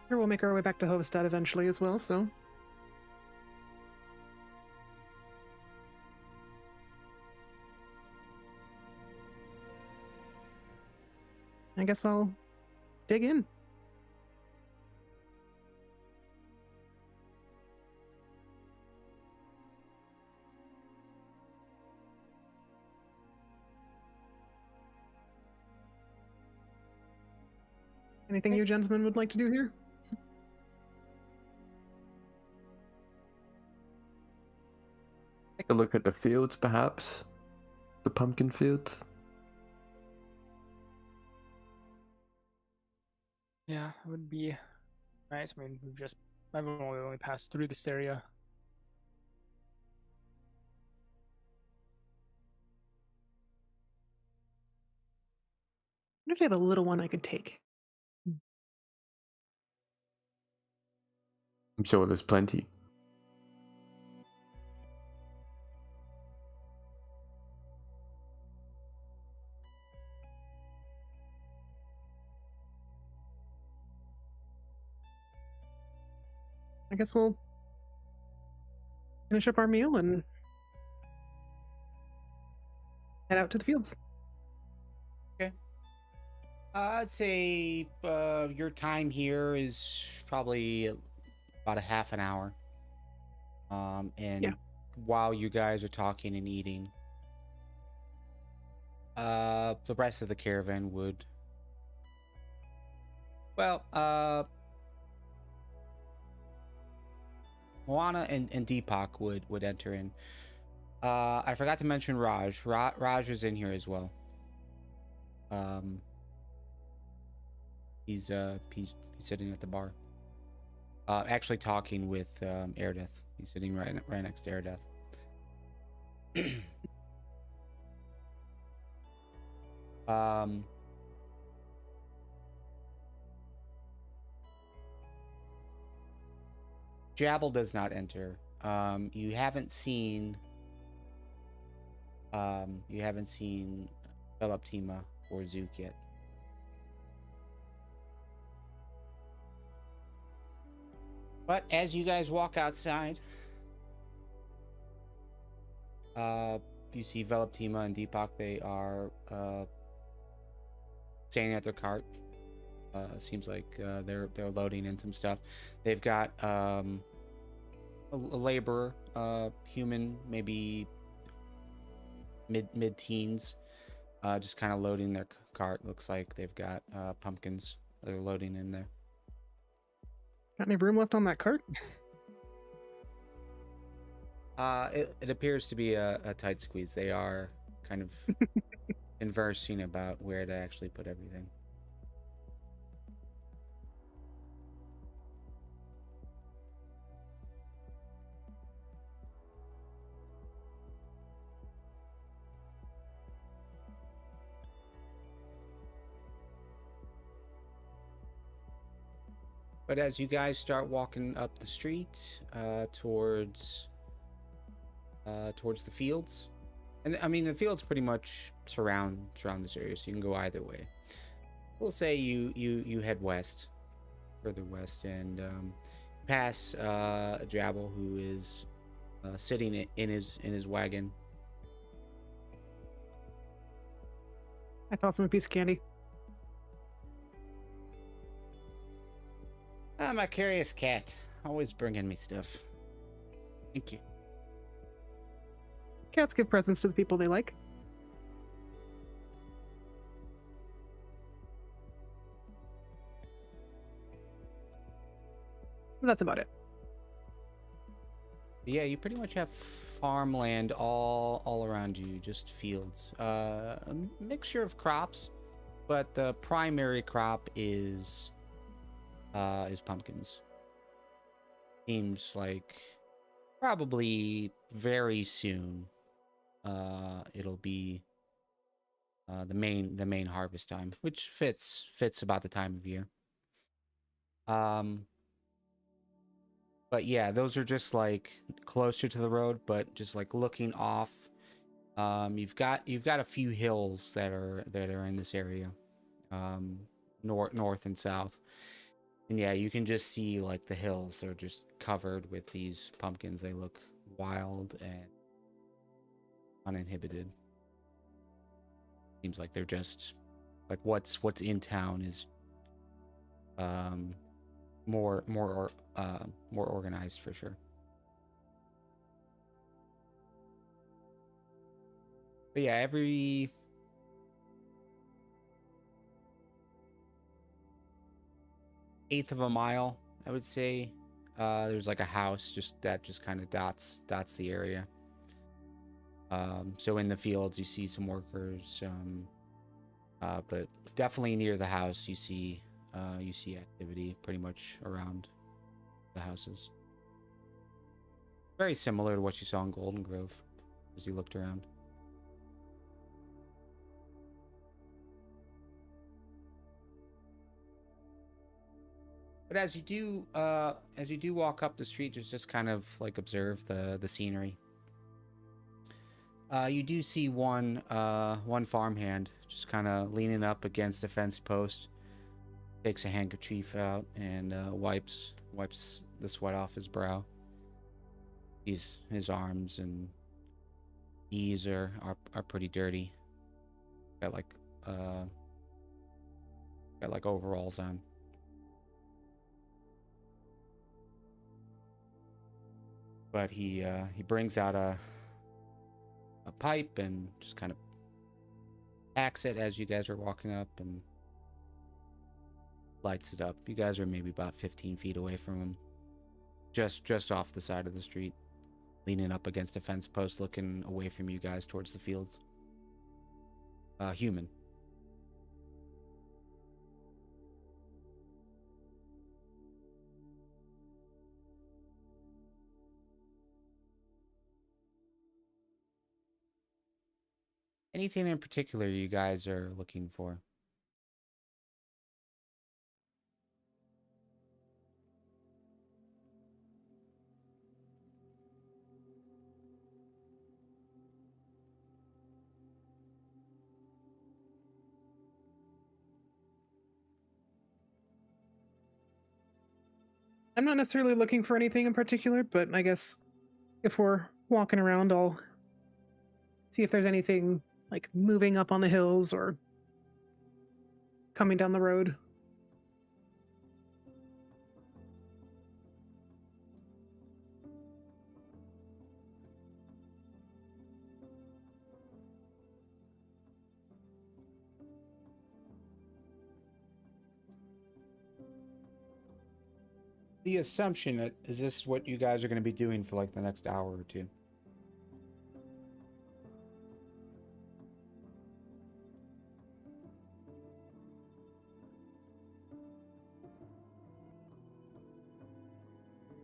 Sure, we'll make our way back to Hovedstad eventually as well, so. I guess I'll dig in. Anything you gentlemen would like to do here? Take a look at the fields, perhaps. The pumpkin fields. Yeah, it would be nice. I mean, I've only passed through this area. actually have a little one I could take. I'm sure there's plenty. I guess we'll finish up our meal and head out to the fields. I'd say your time here is probably about a half an hour. And Yeah. while you guys are talking and eating, the rest of the caravan would, well, Moana and Deepak would enter in. I forgot to mention Raj. Raj is in here as well. He's sitting at the bar. Actually talking with Airdeth. He's sitting right next to Airdeth. Jabal does not enter. You haven't seen Veloptima or Zook yet. But as you guys walk outside, you see Veloptima and Deepak. They are standing at their cart. Seems like they're loading in some stuff. They've got a laborer, human, maybe mid-teens, just kind of loading their cart. Looks like they've got pumpkins they're loading in there. Got any room left on that cart? It appears to be a tight squeeze. They are kind of conversing about where to actually put everything. But as you guys start walking up the street towards the fields, and I mean the fields pretty much surround this area, so you can go either way. We'll say you head west, further west, and pass Jabal, who is sitting in his wagon. I toss him a piece of candy. My curious cat, always bringing me stuff. Thank you. Cats give presents to the people they like. And that's about it. Yeah, you pretty much have farmland all around you, just fields. A mixture of crops, but the primary crop is pumpkins. Seems like probably very soon it'll be the main harvest time, which fits about the time of year. But yeah, those are just like closer to the road, but just like looking off. You've got a few hills that are in this area, north and south. And yeah, you can just see like the hills. They're just covered with these pumpkins. They look wild and uninhibited. Seems like they're just like what's in town is more organized for sure. But yeah, every eighth of a mile, I would say, there's like a house that kind of dots the area. So in the fields you see some workers, but definitely near the house you see activity pretty much around the houses. Very similar to what you saw in Golden Grove as you looked around. But as you do walk up the street, just kind of like observe the scenery. You do see one farmhand just kind of leaning up against a fence post, takes a handkerchief out and wipes the sweat off his brow. His arms and knees are pretty dirty. Got like overalls on. But he brings out a pipe and just kind of packs it as you guys are walking up and lights it up. You guys are maybe about 15 feet away from him, just off the side of the street, leaning up against a fence post, looking away from you guys towards the fields. Human. Anything in particular you guys are looking for? I'm not necessarily looking for anything in particular, but I guess if we're walking around, I'll see if there's anything like moving up on the hills or coming down the road. The assumption that is this what you guys are going to be doing for like the next hour or two?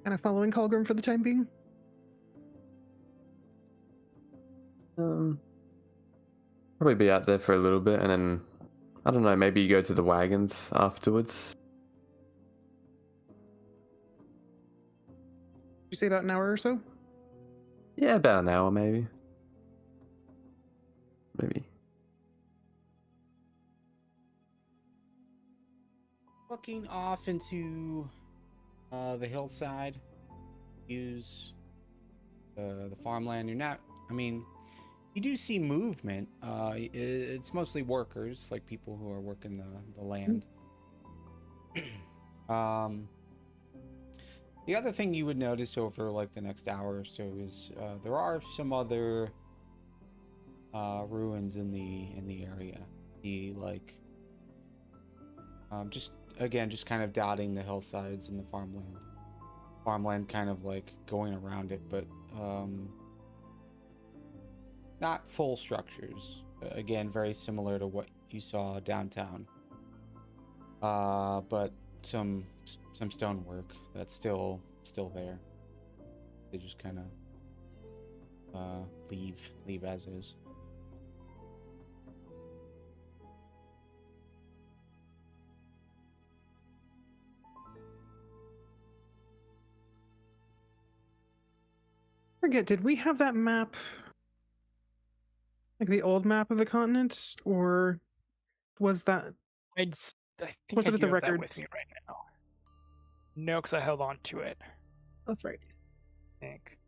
Kind of following Colgrim for the time being. Probably be out there for a little bit, and then I don't know. Maybe you go to the wagons afterwards. You say about an hour or so? Yeah, about an hour, maybe. Looking off into the hillside, use the farmland. You're not. I mean, you do see movement. It's mostly workers, like people who are working the land. The other thing you would notice over like the next hour or so is there are some other ruins in the area. Just kind of dotting the hillsides and the farmland kind of like going around it, but not full structures. Again, very similar to what you saw downtown, but some stonework that's still there. They just kind of leave as is. Forget, did we have that map, like the old map of the continent, or was that? I think Was I it at do the have that with records? me right now. No, because I held on to it. That's right. I think.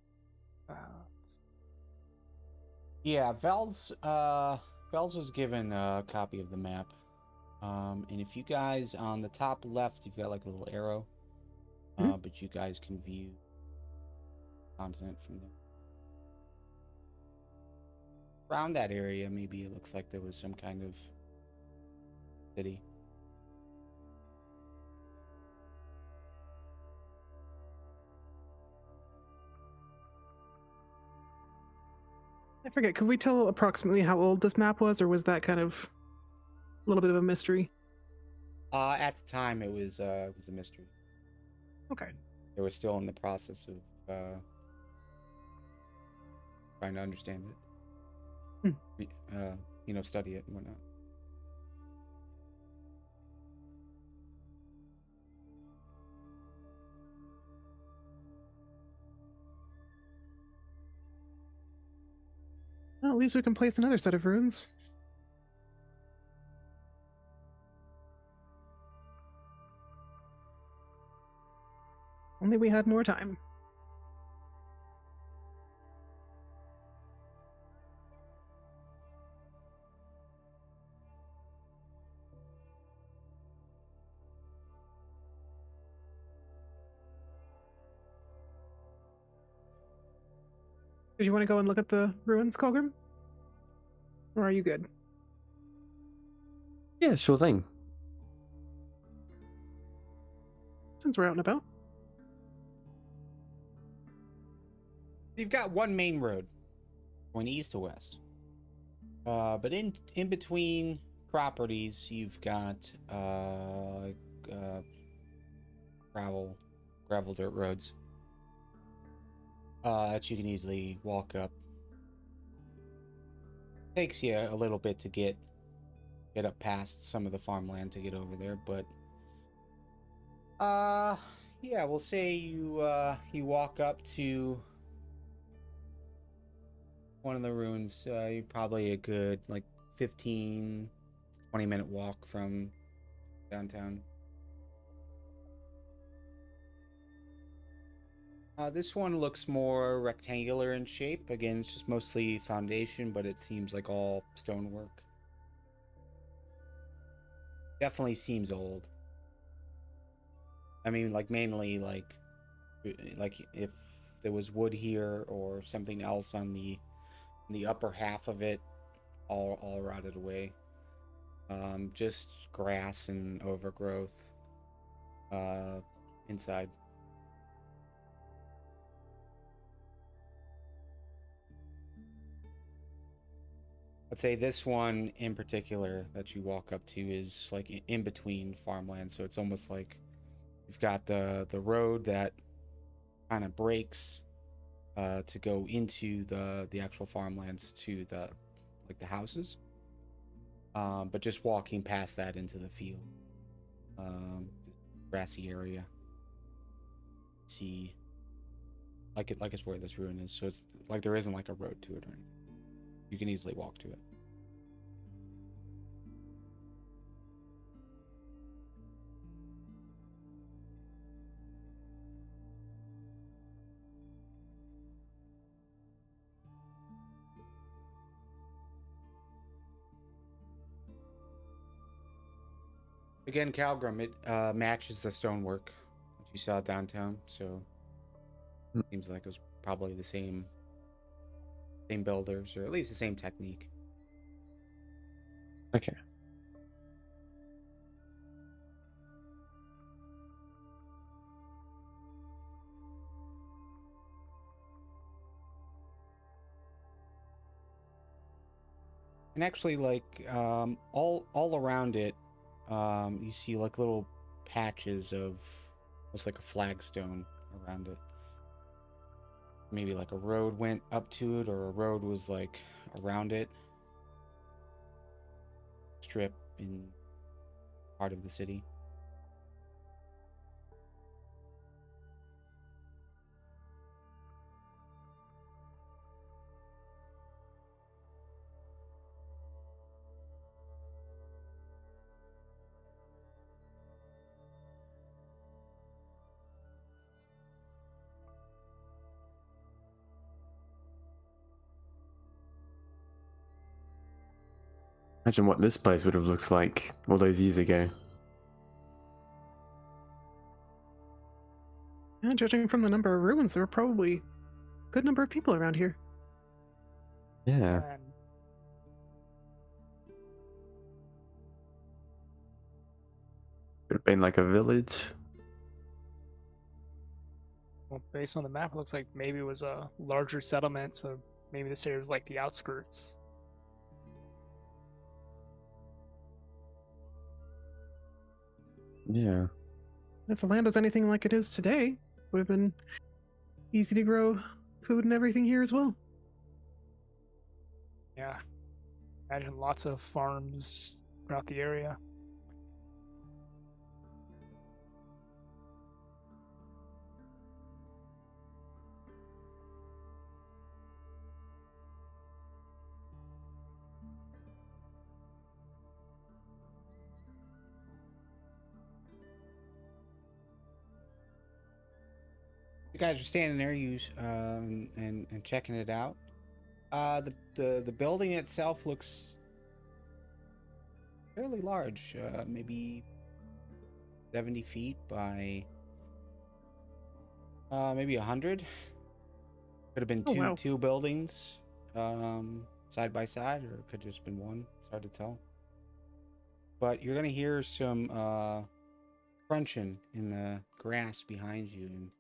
Yeah, Vel's was given a copy of the map. And if you guys on the top left, you've got like a little arrow, but you guys can view the continent from there. Around that area, maybe it looks like there was some kind of city. I forget, could we tell approximately how old this map was, or was that kind of a little bit of a mystery? At the time, it was a mystery. Okay. They were still in the process of trying to understand it, study it and whatnot. at least we can place another set of runes. Only we had more time. Did you want to go and look at the ruins, Colgrim? Or are you good? Yeah, sure thing. Since we're out and about. You've got one main road going east to west. But in between properties, you've got gravel dirt roads that you can easily walk up. Takes you a little bit to get up past some of the farmland to get over there, but yeah, we'll say you walk up to one of the ruins. You're probably a good 15-20 minute walk from downtown. This one looks more rectangular in shape. Again, it's just mostly foundation, but it seems like all stonework. Definitely seems old. I mean, mainly if there was wood here or something else on the upper half of it, all rotted away. Just grass and overgrowth inside. I'd say this one in particular that you walk up to is in between farmland, so it's almost like you've got the road that kind of breaks to go into the actual farmlands to the houses, but just walking past that into the field, grassy area. See, it's where this ruin is, so it's there isn't a road to it or anything. You can easily walk to it. Again, Calgrim, it matches the stonework that you saw downtown, so seems like it was probably the same builders, or at least the same technique. Okay. And actually, all around it, you see little patches of almost like a flagstone around it. Maybe a road went up to it, or a road was around it. Strip in part of the city. Imagine what this place would have looked like all those years ago. Yeah, judging from the number of ruins, there were probably a good number of people around here. Yeah. And Could have been like a village. well, based on the map, it looks like maybe it was a larger settlement, so maybe this area was the outskirts. Yeah. If the land was anything like it is today, it would have been easy to grow food and everything here as well. Yeah. Imagine lots of farms throughout the area. You guys are standing there, and checking it out. The building itself looks fairly large, maybe 70 feet by maybe 100. Could have been Oh, wow. two buildings side by side, or it could have just been one. It's hard to tell. But you're gonna hear some crunching in the grass behind you, and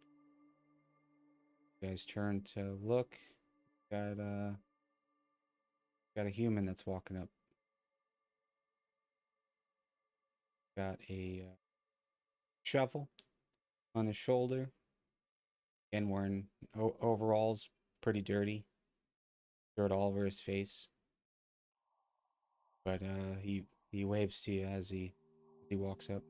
you guys turn to look. Got a human that's walking up. Got a shovel on his shoulder, and wearing overalls, pretty dirty, dirt all over his face. But he waves to you as he walks up.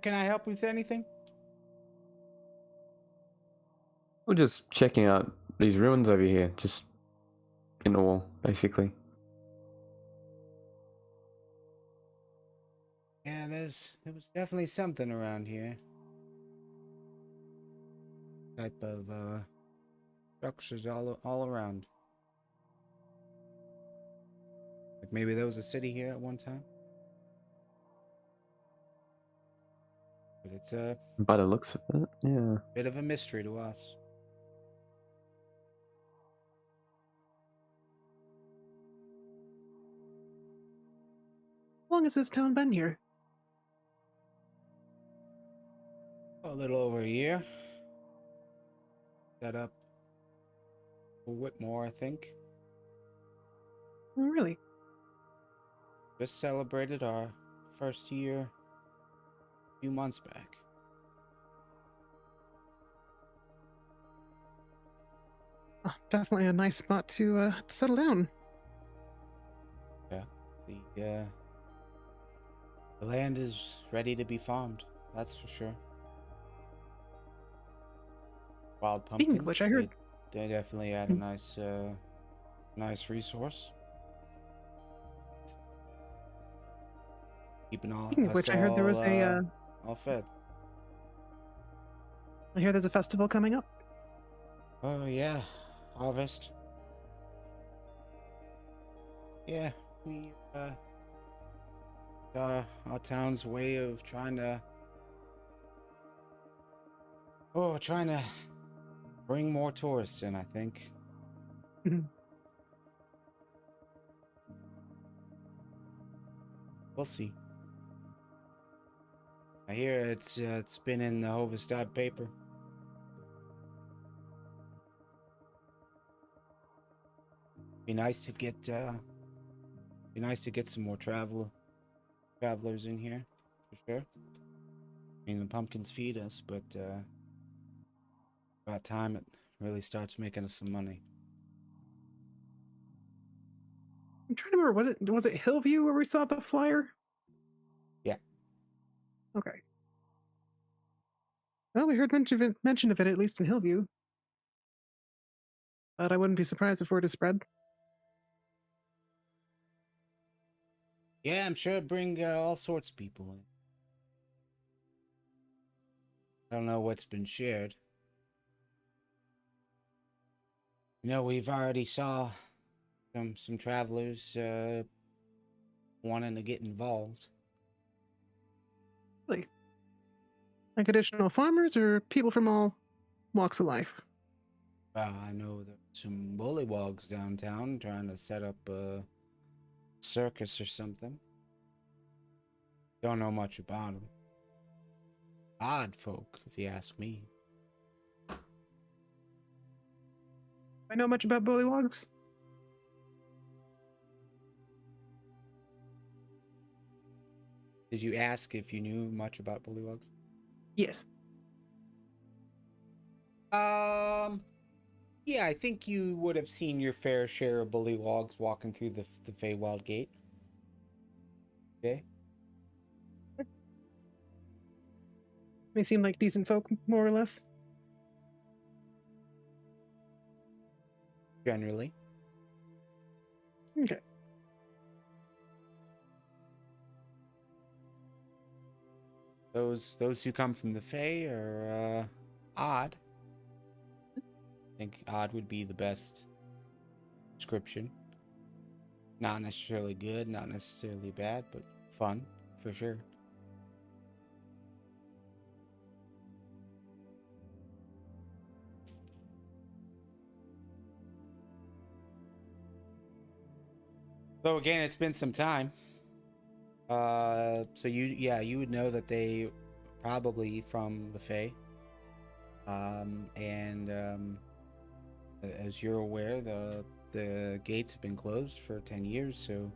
Can I help with anything? We're just checking out these ruins over here, just in awe, basically. Yeah, there was definitely something around here. Type of structures all around. Like maybe there was a city here at one time. But it's a By the looks of it, yeah. bit of a mystery to us. How long has this town been here? A little over a year. Set up for Whitmore, I think. Oh, really? Just celebrated our first year a few months back. Oh, definitely a nice spot to settle down. Yeah. The land is ready to be farmed, that's for sure. Wild Speaking pumpkins, of which, I heard. they definitely add a nice resource. Keeping Speaking of which, I heard there was all fed. I hear there's a festival coming up. Oh yeah, harvest. Yeah, we our town's way of trying to bring more tourists in, I think. Mhm. We'll see. I hear it's been in the Hovedstad paper. Be nice to get some more travelers in here, for sure. I mean, the pumpkins feed us, but about time it really starts making us some money. I'm trying to remember. Was it Hillview where we saw the flyer? Yeah. Okay. Well, we heard mention of it at least in Hillview. But I wouldn't be surprised if word is spread. Yeah, I'm sure it'd bring all sorts of people in. I don't know what's been shared. You know, we've already saw some travelers wanting to get involved. Really? Like additional farmers or people from all walks of life? I know there's some bullywogs downtown trying to set up a circus or something. Don't know much about them. Odd folk, if you ask me. I know much about bullywogs. Did you ask if you knew much about bullywogs? Yes. Yeah, I think you would have seen your fair share of bullywogs walking through the Feywild Gate. Okay. They seem like decent folk, more or less. Generally. Okay. Those who come from the Fae are odd. I think odd would be the best description. Not necessarily good, not necessarily bad, but fun for sure. Though again, it's been some time. So you would know that they probably from the Fae. As you're aware, the gates have been closed for 10 years, so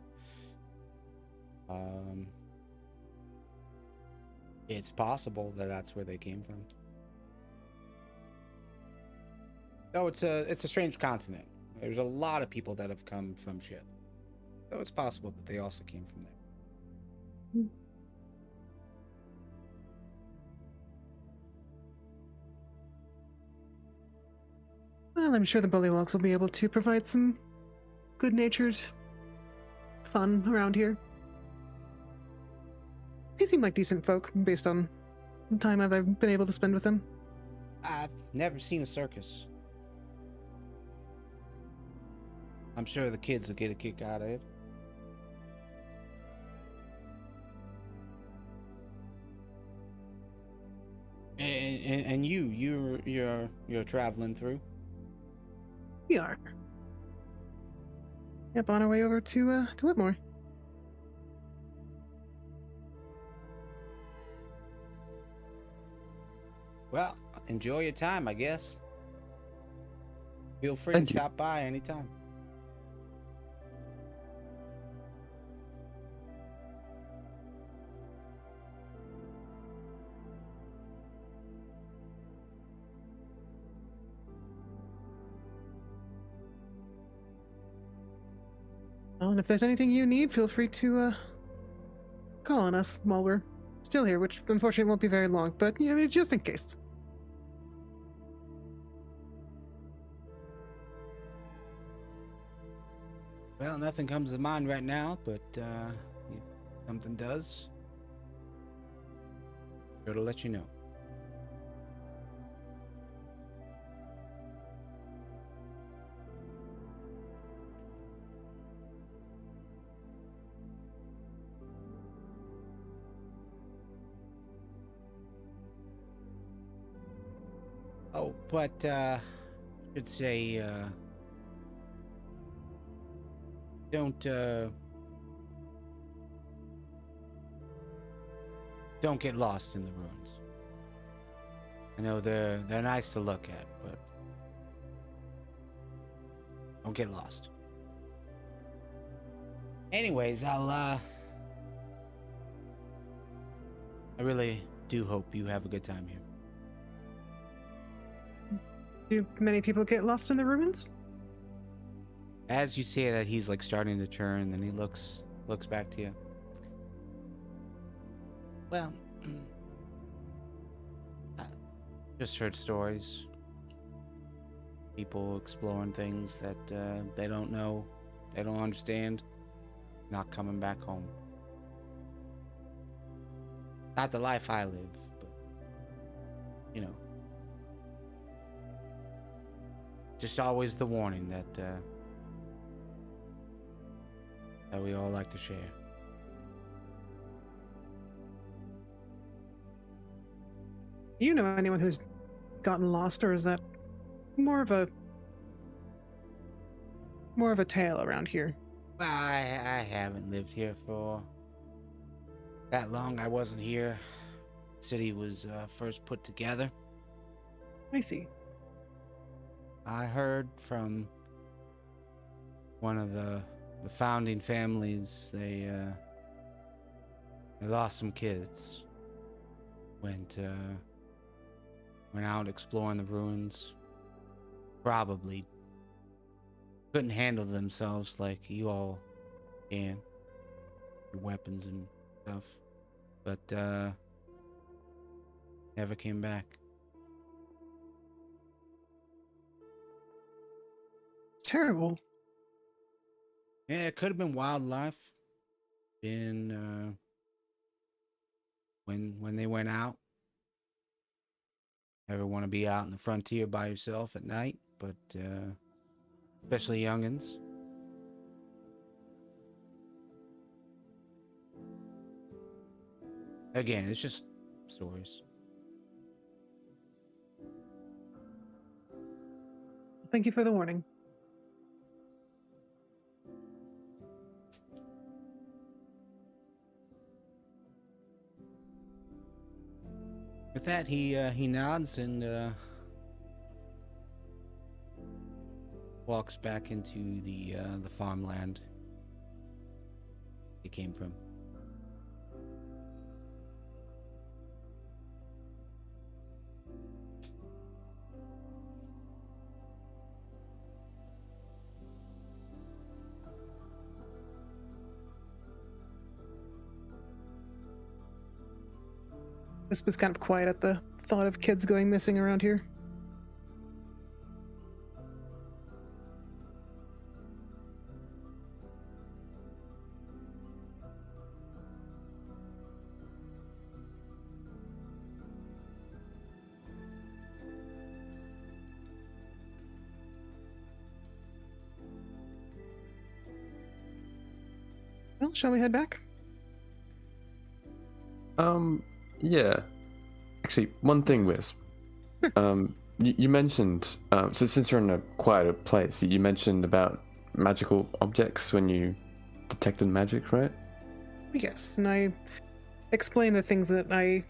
it's possible that that's where they came from. Though it's a strange continent. There's a lot of people that have come from ship. So it's possible that they also came from there. Well, I'm sure the Bullywugs will be able to provide some good-natured fun around here. They seem like decent folk based on the time I've been able to spend with them. I've never seen a circus. I'm sure the kids will get a kick out of it. And you're traveling through. We are. Yep, on our way over to Whitmore. Well, enjoy your time, I guess. Feel free Thank to you. stop by anytime. Oh, and if there's anything you need, feel free to call on us while we're still here, which unfortunately won't be very long, but you know, just in case. Well, nothing comes to mind right now, but if something does, sure to let you know. Oh, but I should say, don't get lost in the ruins. I know they're nice to look at, but don't get lost. Anyways, I really do hope you have a good time here. Do many people get lost in the ruins? As you say that, he's like starting to turn, then he looks back to you. Well, I just heard stories. People exploring things that they don't know, they don't understand, not coming back home. Not the life I live, but you know, just always the warning that we all like to share. You know anyone who's gotten lost, or is that more of a tale around here? I haven't lived here for that long. I wasn't here. The city was first put together. I see. I heard from one of the founding families. They lost some kids. Went out exploring the ruins. Probably couldn't handle themselves like you all can. Your weapons and stuff. But never came back. It's terrible. Yeah, it could have been wildlife. Been when they went out. Never want to be out in the frontier by yourself at night, but especially youngins. Again, it's just stories. Thank you for the warning. With that, he nods and walks back into the farmland he came from. Wisp is kind of quiet at the thought of kids going missing around here. Well, shall we head back? Yeah. Actually, one thing, Wisp. You mentioned, so since you're in a quieter place, you mentioned about magical objects when you detected magic, right? Yes, and I explained the things that I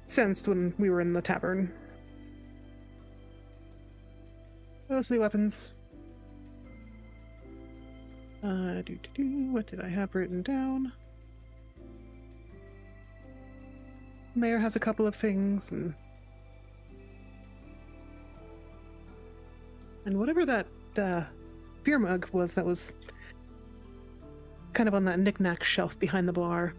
sensed when we were in the tavern. Mostly weapons. What did I have written down? Mayor has a couple of things, and whatever that beer mug was that was kind of on that knick-knack shelf behind the bar.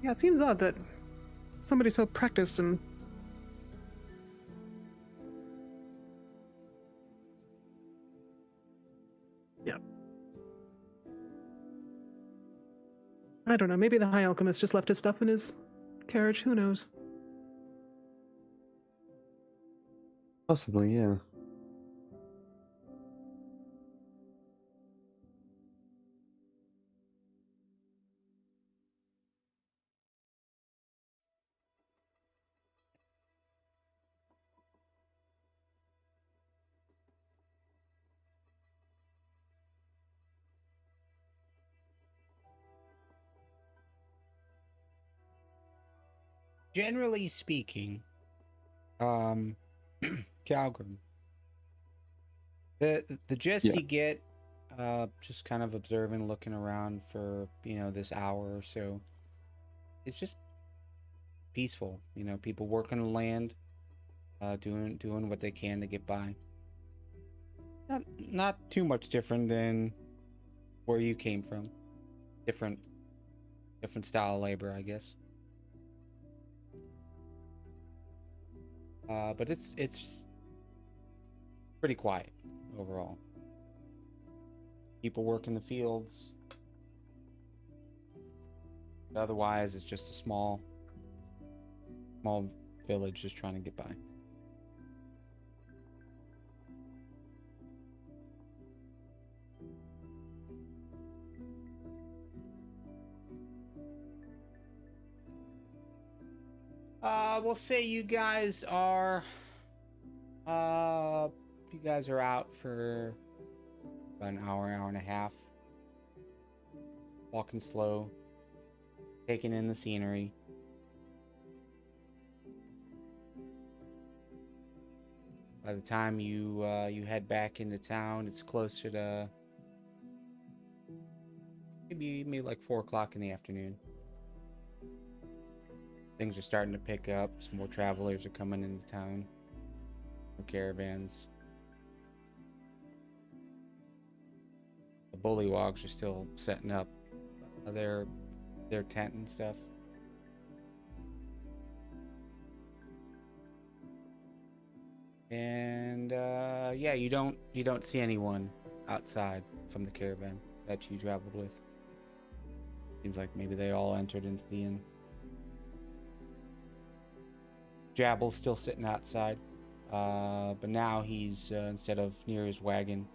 Yeah, it seems odd that somebody so practiced and I don't know, maybe the High Alchemist just left his stuff in his carriage, who knows? Possibly, yeah. Generally speaking, Calgrim, the gist Yeah. you get, just kind of observing, looking around for this hour or so, it's just peaceful. People working the land, doing what they can to get by. Not too much different than where you came from. Different style of labor, I guess. But it's pretty quiet overall. People work in the fields. But otherwise, it's just a small village just trying to get by. We'll say you guys are out for about an hour and a half. Walking slow, taking in the scenery. By the time you head back into town, it's closer to maybe like 4 o'clock in the afternoon. Things are starting to pick up. Some more travelers are coming into town. More caravans. The bullywogs are still setting up their tent and stuff. And And yeah, you don't see anyone outside from the caravan that you traveled with. Seems like maybe they all entered into the inn. Jabble's still sitting outside, but now he's instead of near his wagon,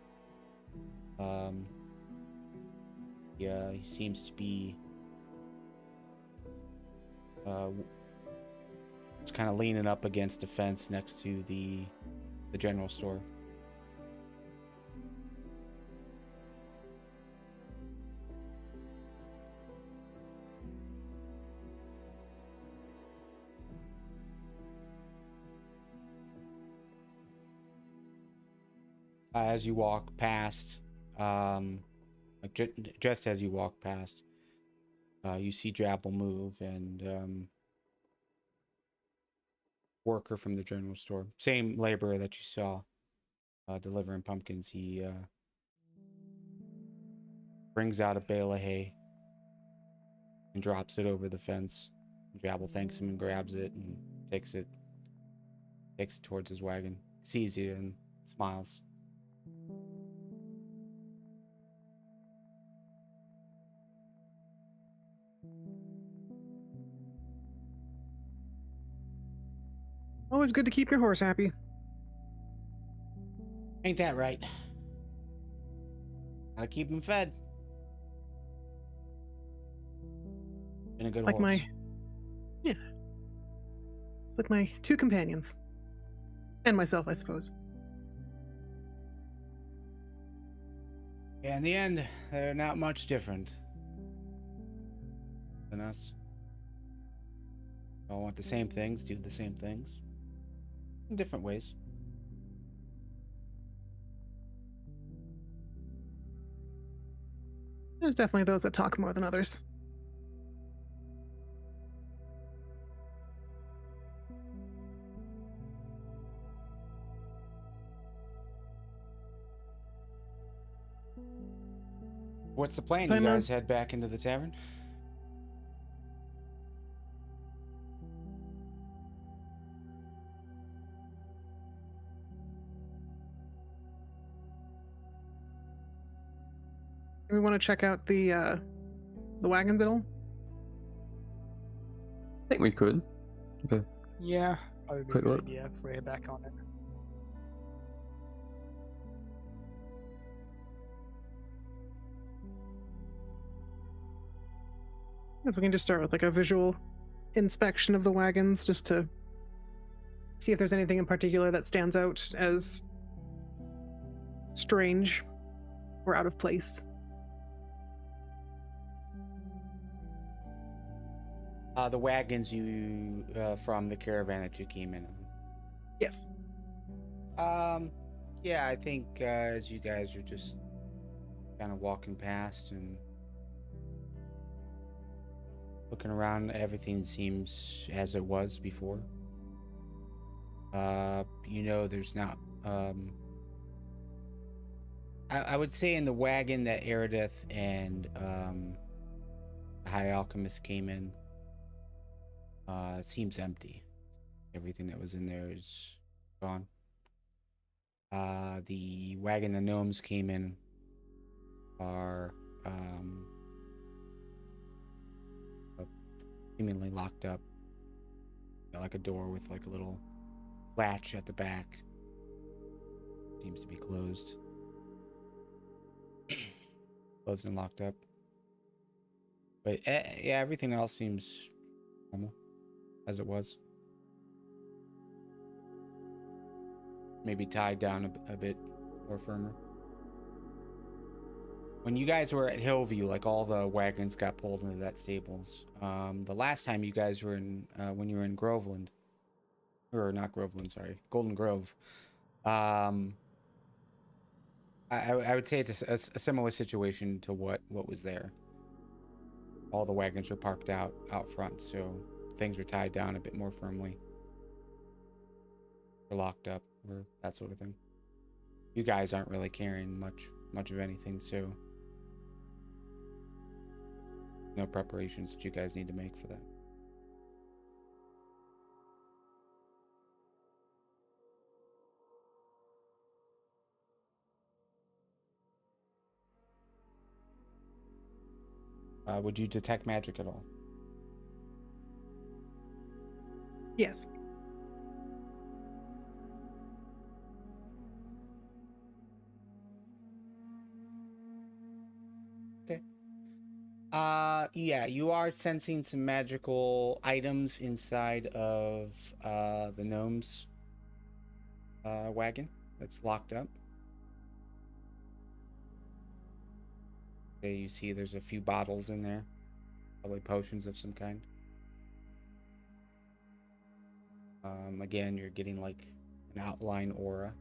yeah, he seems to be just kind of leaning up against the fence next to the general store. As you walk past, just as you walk past, you see Jabble move, and worker from the general store, same laborer that you saw delivering pumpkins, he brings out a bale of hay and drops it over the fence. Jabble thanks him and grabs it and takes it towards his wagon, sees you and smiles. Always good to keep your horse happy. Ain't that right? Gotta keep him fed. And a good Like horse. It's like my two companions. And myself, I suppose. Yeah, in the end, they're not much different than us. All want the same things, do the same things. In different ways. There's definitely those that talk more than others. What's the plan? You guys head back into the tavern? Do we want to check out the wagons at all? I think we could. Okay. Yeah, probably be a Quick good look. idea if we're back on it. I guess we can just start with like a visual inspection of the wagons just to see if there's anything in particular that stands out as strange or out of place. The wagons you from the caravan that you came in Yes. on. Yeah, I think as you guys are just kind of walking past and looking around, everything seems as it was before. You know, there's not. I would say in the wagon that Erideth and the High Alchemist came in, it seems empty. Everything that was in there is gone. The wagon the gnomes came in are seemingly locked up. Got like a door with like a little latch at the back. Seems to be closed. Closed and locked up. But yeah, everything else seems normal as it was. Maybe tied down a bit more firmer. When you guys were at Hillview, like all the wagons got pulled into that stables. The last time you guys were in, when you were in Groveland, or not Groveland, sorry, Golden Grove. I would say it's a similar situation to what was there. All the wagons were parked out front, so things were tied down a bit more firmly, or locked up, or that sort of thing. You guys aren't really carrying much of anything, so no preparations that you guys need to make for that. Would you detect magic at all? Yes. Okay. Yeah, you are sensing some magical items inside of the gnome's wagon that's locked up. Okay, you see there's a few bottles in there, probably potions of some kind. Again, you're getting like an outline aura.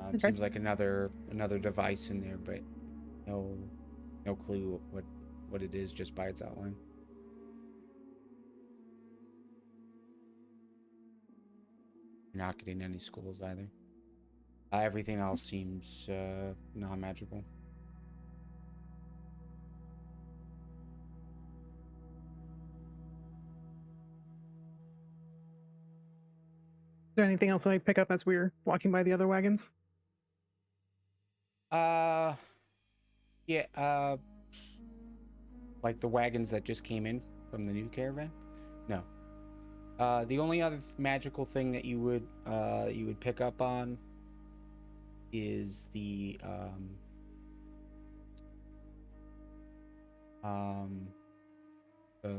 Okay. Seems like another device in there, but no clue what it is just by its outline. You're not getting any schools either. Everything else seems non-magical. Is there anything else I pick up as we're walking by the other wagons? Yeah, like the wagons that just came in from the new caravan? No. The only other magical thing that you would pick up on is the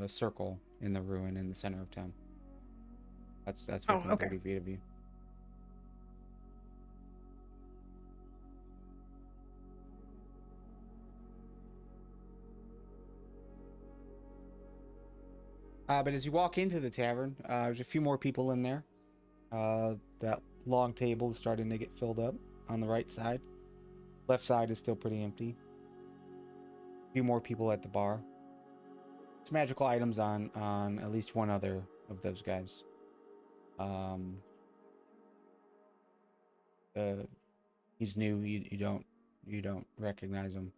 circle in the ruin in the center of town. That's Oh, within okay. 30 feet of you. But as you walk into the tavern, there's a few more people in there. That long table is starting to get filled up on the right side. Left side is still pretty empty. A few more people at the bar. Some magical items on at least one other of those guys. He's new. You don't recognize him.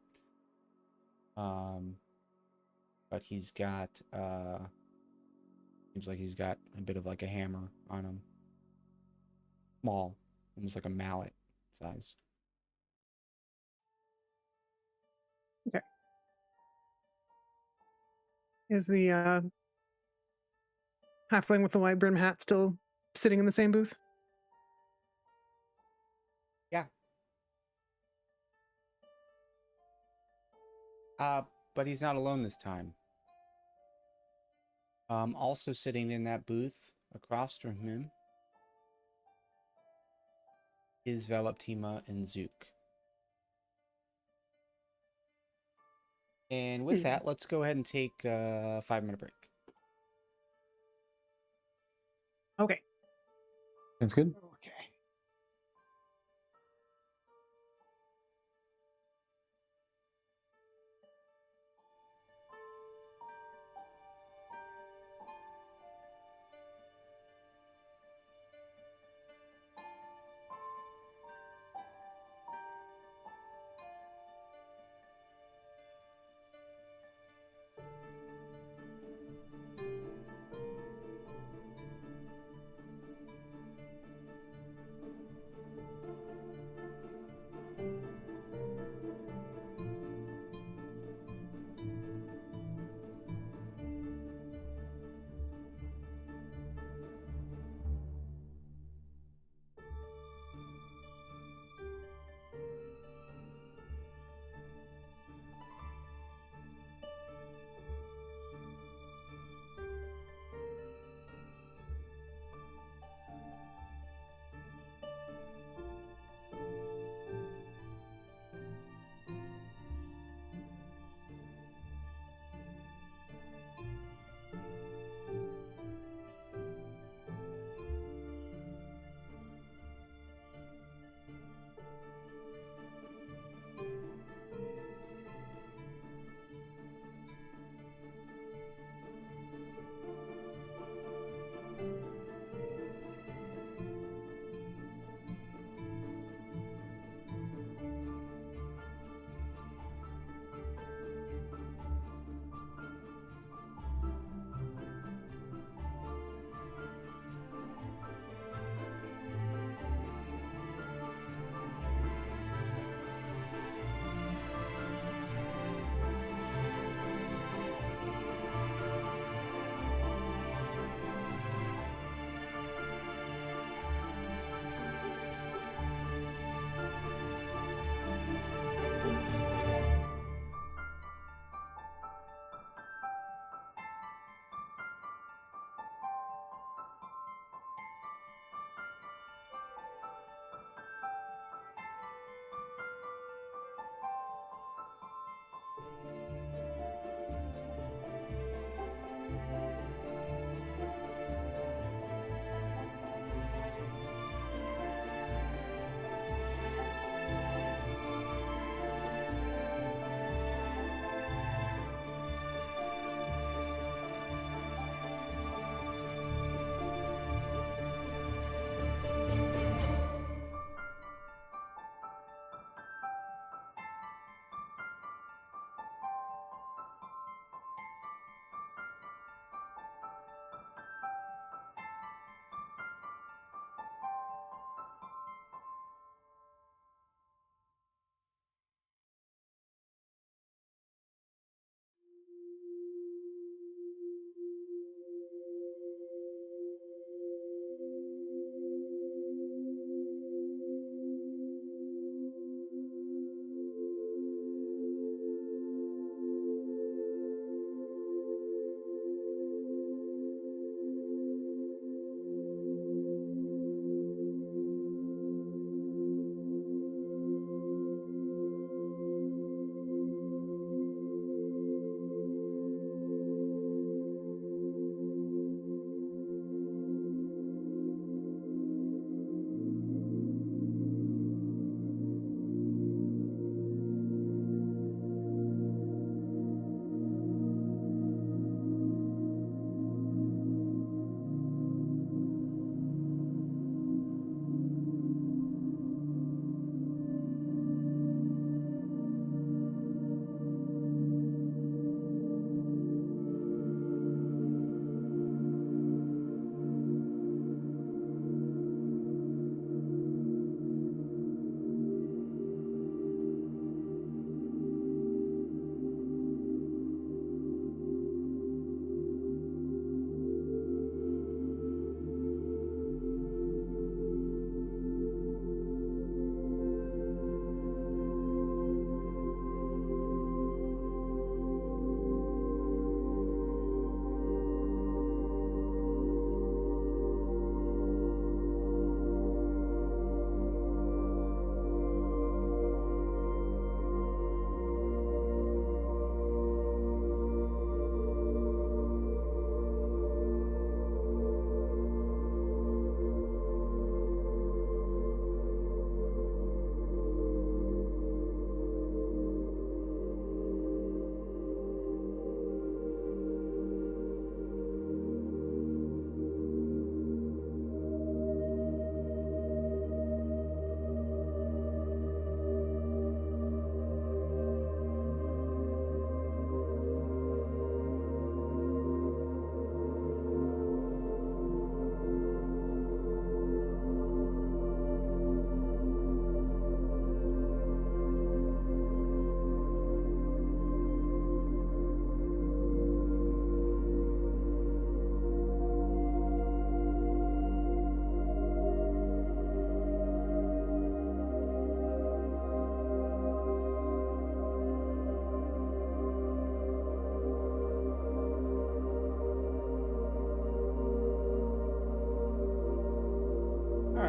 But he's got seems like he's got a bit of like a hammer on him. Small, almost like a mallet size. Okay. Is the halfling with the wide brim hat still sitting in the same booth? Yeah. But he's not alone this time. Also sitting in that booth across from him is Veloptima and Zook. And with that, let's go ahead and take a 5-minute break. Okay. Sounds good. Okay.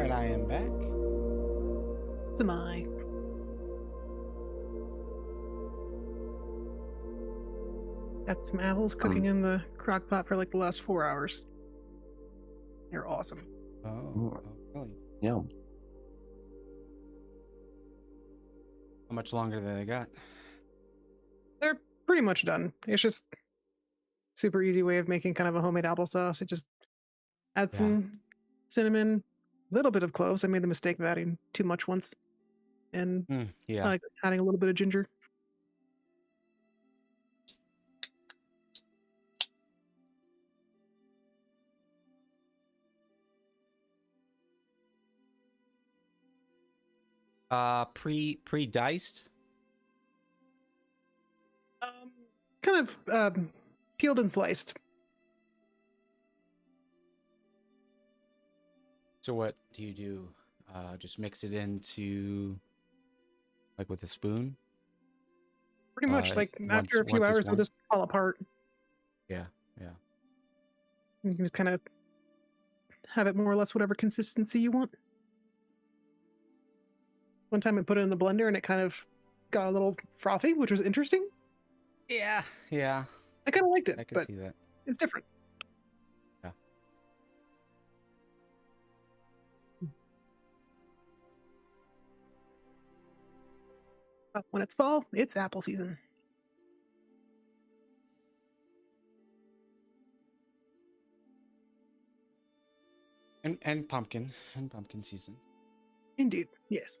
right, I am back. It's am I. Got some apples cooking in the crock pot for like the last 4 hours. They're awesome. Oh, really? Yeah. How much longer do they got? They're pretty much done. It's just super easy way of making kind of a homemade applesauce. It just add Yeah. some cinnamon, a little bit of cloves. I made the mistake of adding too much once, and Yeah. I like adding a little bit of ginger. Pre-diced? Kind of peeled and sliced. So what do you do? Just mix it into, like, with a spoon? Pretty much, like after a few once it's hours, they'll warm? just fall apart. Yeah. You can just kind of have it more or less whatever consistency you want. One time I put it in the blender and it kind of got a little frothy, which was interesting. Yeah. I kind of liked I it, can but see that. it's different. Yeah. But when it's fall, it's apple season. And pumpkin season. Indeed, yes.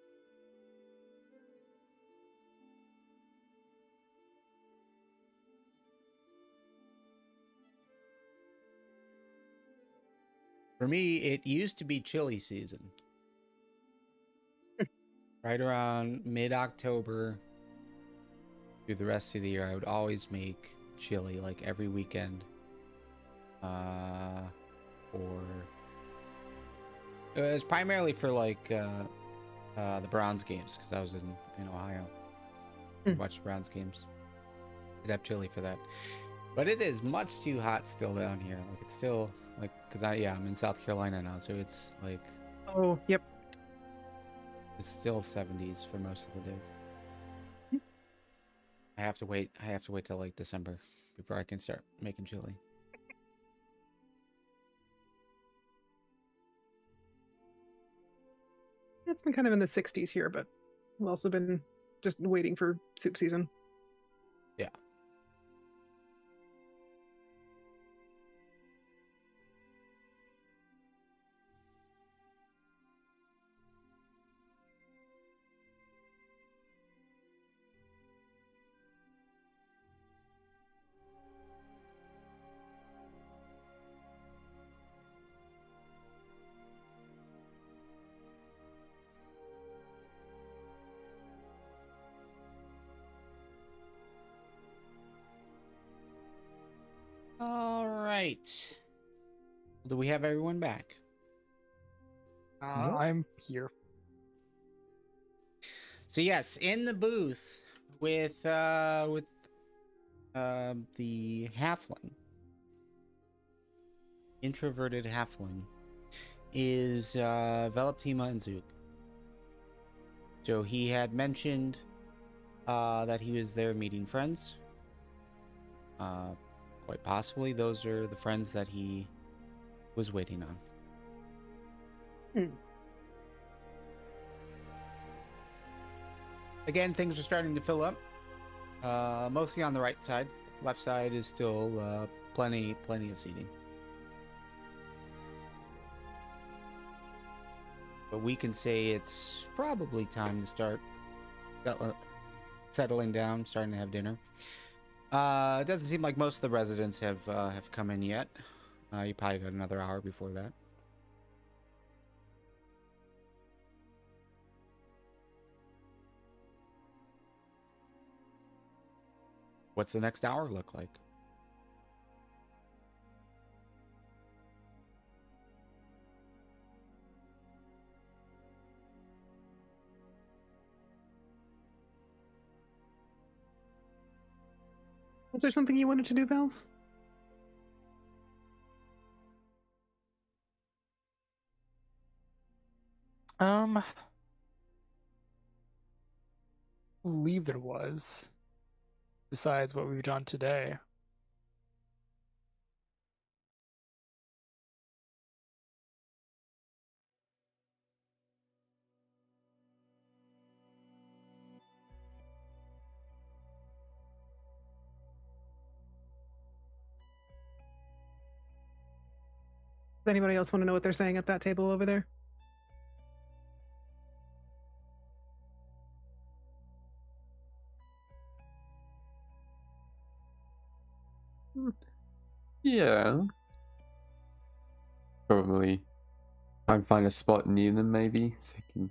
For me, it used to be chili season. Right around mid-October through the rest of the year, I would always make chili, like every weekend. Or it was primarily for like the Browns games, because I was in Ohio. Watch the Browns games. I'd have chili for that. But it is much too hot still down here. Like, it's still like, because I'm in South Carolina now, so it's like, Oh, yep. it's still 70s for most of the days. I have to wait till like December before I can start making chili. It's been kind of in the 60s here, but we've also been just waiting for soup season. Yeah. All right. Do we have everyone back? I'm here. So yes, in the booth with the halfling, introverted halfling, is Veloptima and Zook. So he had mentioned that he was there meeting friends. Quite possibly those are the friends that he was waiting on. Again, things are starting to fill up. Mostly on the right side. Left side is still plenty of seating. But we can say it's probably time to start settling down, starting to have dinner. It doesn't seem like most of the residents have come in yet. You probably got another hour before that. What's the next hour look like? Was there something you wanted to do, Vels? I believe there was, besides what we've done today. Does anybody else want to know what they're saying at that table over there? Yeah. Probably try and find a spot near them, maybe, so you can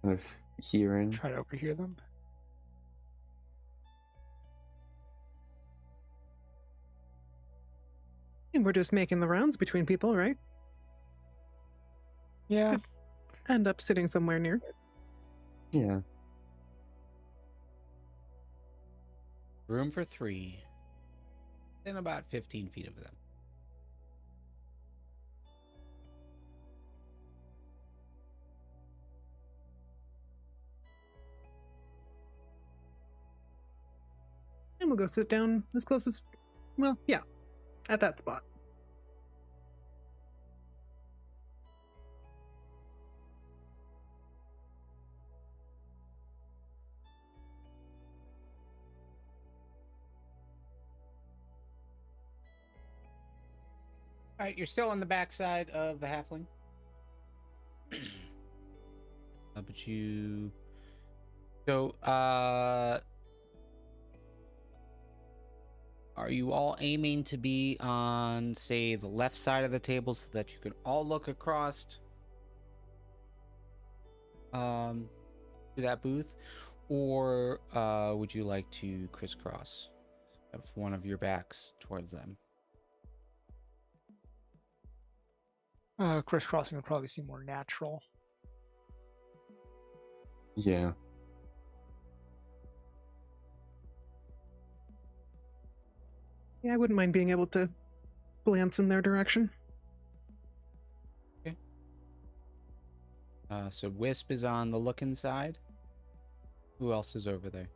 kind of hear in. Try to overhear them. And we're just making the rounds between people, right? Yeah. Could end up sitting somewhere near. Yeah. Room for 3. Then about 15 feet of them. And we'll go sit down as close as, well, yeah, at that spot. All right, you're still on the backside of the halfling. But you... So, are you all aiming to be on, say, the left side of the table so that you can all look across to that booth? Or would you like to crisscross? Have one of your backs towards them. Crisscrossing would probably seem more natural. Yeah. Yeah, I wouldn't mind being able to glance in their direction. Okay. So Wisp is on the looking side. Who else is over there?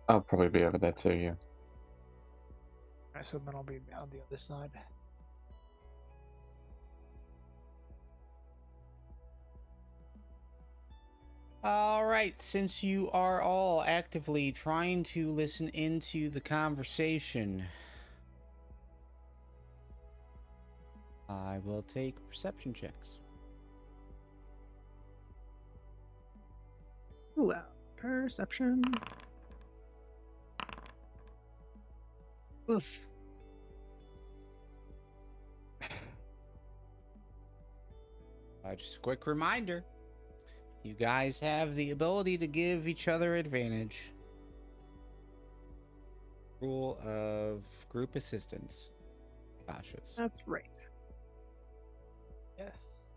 I'll probably be over there too, yeah. Alright, so then I'll be on the other side. All right, since you are all actively trying to listen into the conversation, I will take perception checks. Well, perception. Oof. Just a quick reminder, you guys have the ability to give each other advantage. Rule of group assistance. Cautious. That's right. Yes.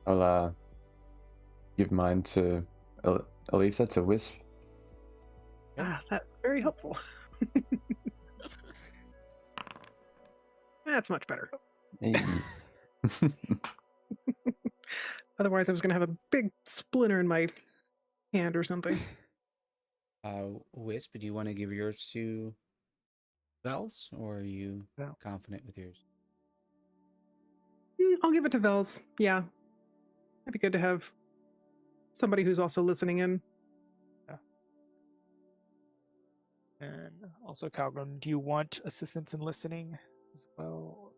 I'll give mine to Aletha to Wisp. Ah, that's very helpful. That's much better. Hey. Otherwise, I was going to have a big splinter in my hand or something. Wisp, do you want to give yours to Bells, or are you No. confident with yours? I'll give it to Vels. Yeah. It'd be good to have somebody who's also listening in. And also, Calgrim, do you want assistance in listening as well?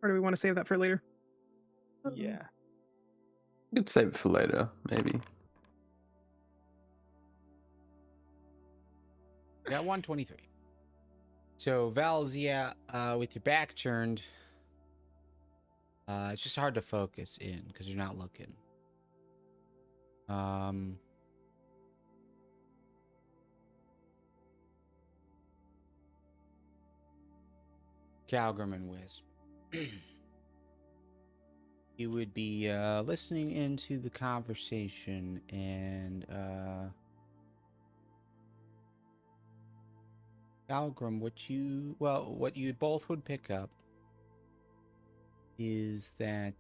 Or do we want to save that for later? Yeah. You could save it for later, maybe. Got 123. So Val's, yeah, with your back turned, it's just hard to focus in because you're not looking. Calgrim and Wisp. You would be listening into the conversation, and Algrim, what you both would pick up is that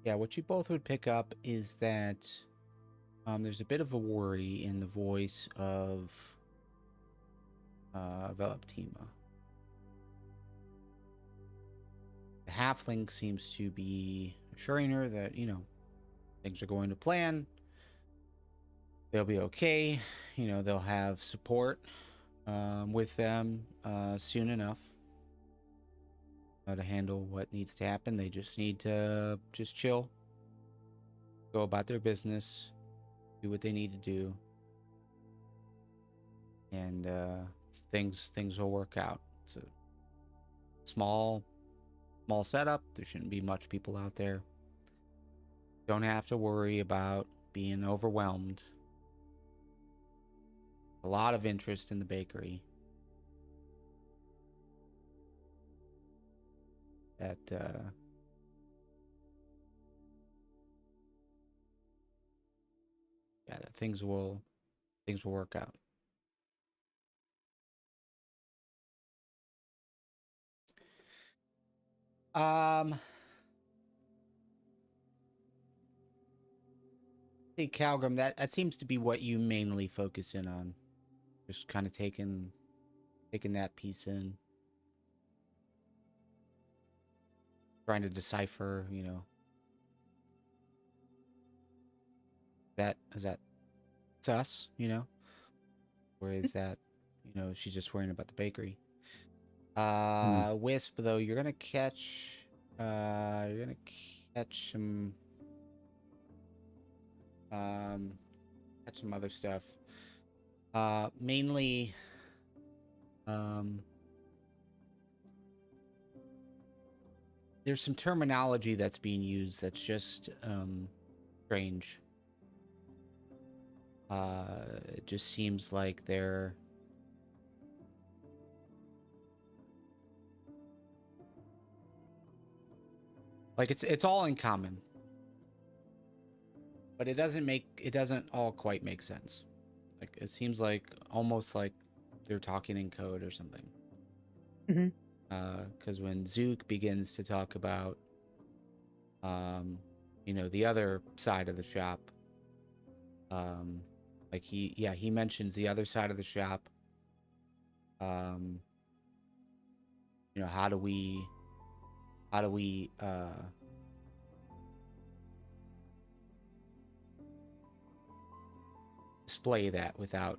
yeah, what you both would pick up is that there's a bit of a worry in the voice of Veloptima. The halfling seems to be assuring her that, things are going to plan. They'll be okay. They'll have support with them soon enough to handle what needs to happen. They just need to just chill, go about their business, do what they need to do, and things will work out. It's a small setup. There shouldn't be much people out there. Don't have to worry about being overwhelmed. A lot of interest in the bakery. That that things will work out. I think Calgrim, that seems to be what you mainly focus in on. Just kind of taking that piece in. Trying to decipher, is that sus, or is that, she's just worrying about the bakery. Wisp, though, you're gonna catch some other stuff. Mainly there's some terminology that's being used that's just strange. It just seems like they're like it's all in common, but it doesn't all quite make sense. Like it seems like almost like they're talking in code or something. Mm-hmm. Because when Zook begins to talk about the other side of the shop, like he mentions the other side of the shop. How do we display that without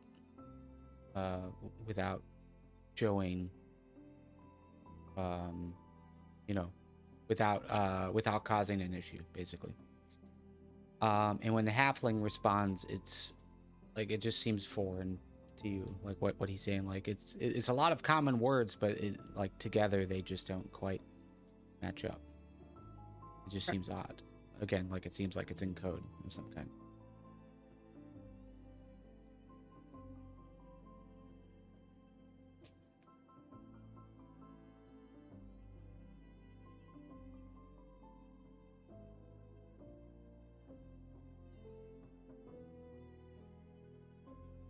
showing without causing an issue, basically. And when the halfling responds, it's like it just seems foreign to you, like what he's saying. Like it's a lot of common words, but like together they just don't quite match up. It just seems odd. Again, like it seems like it's in code of some kind.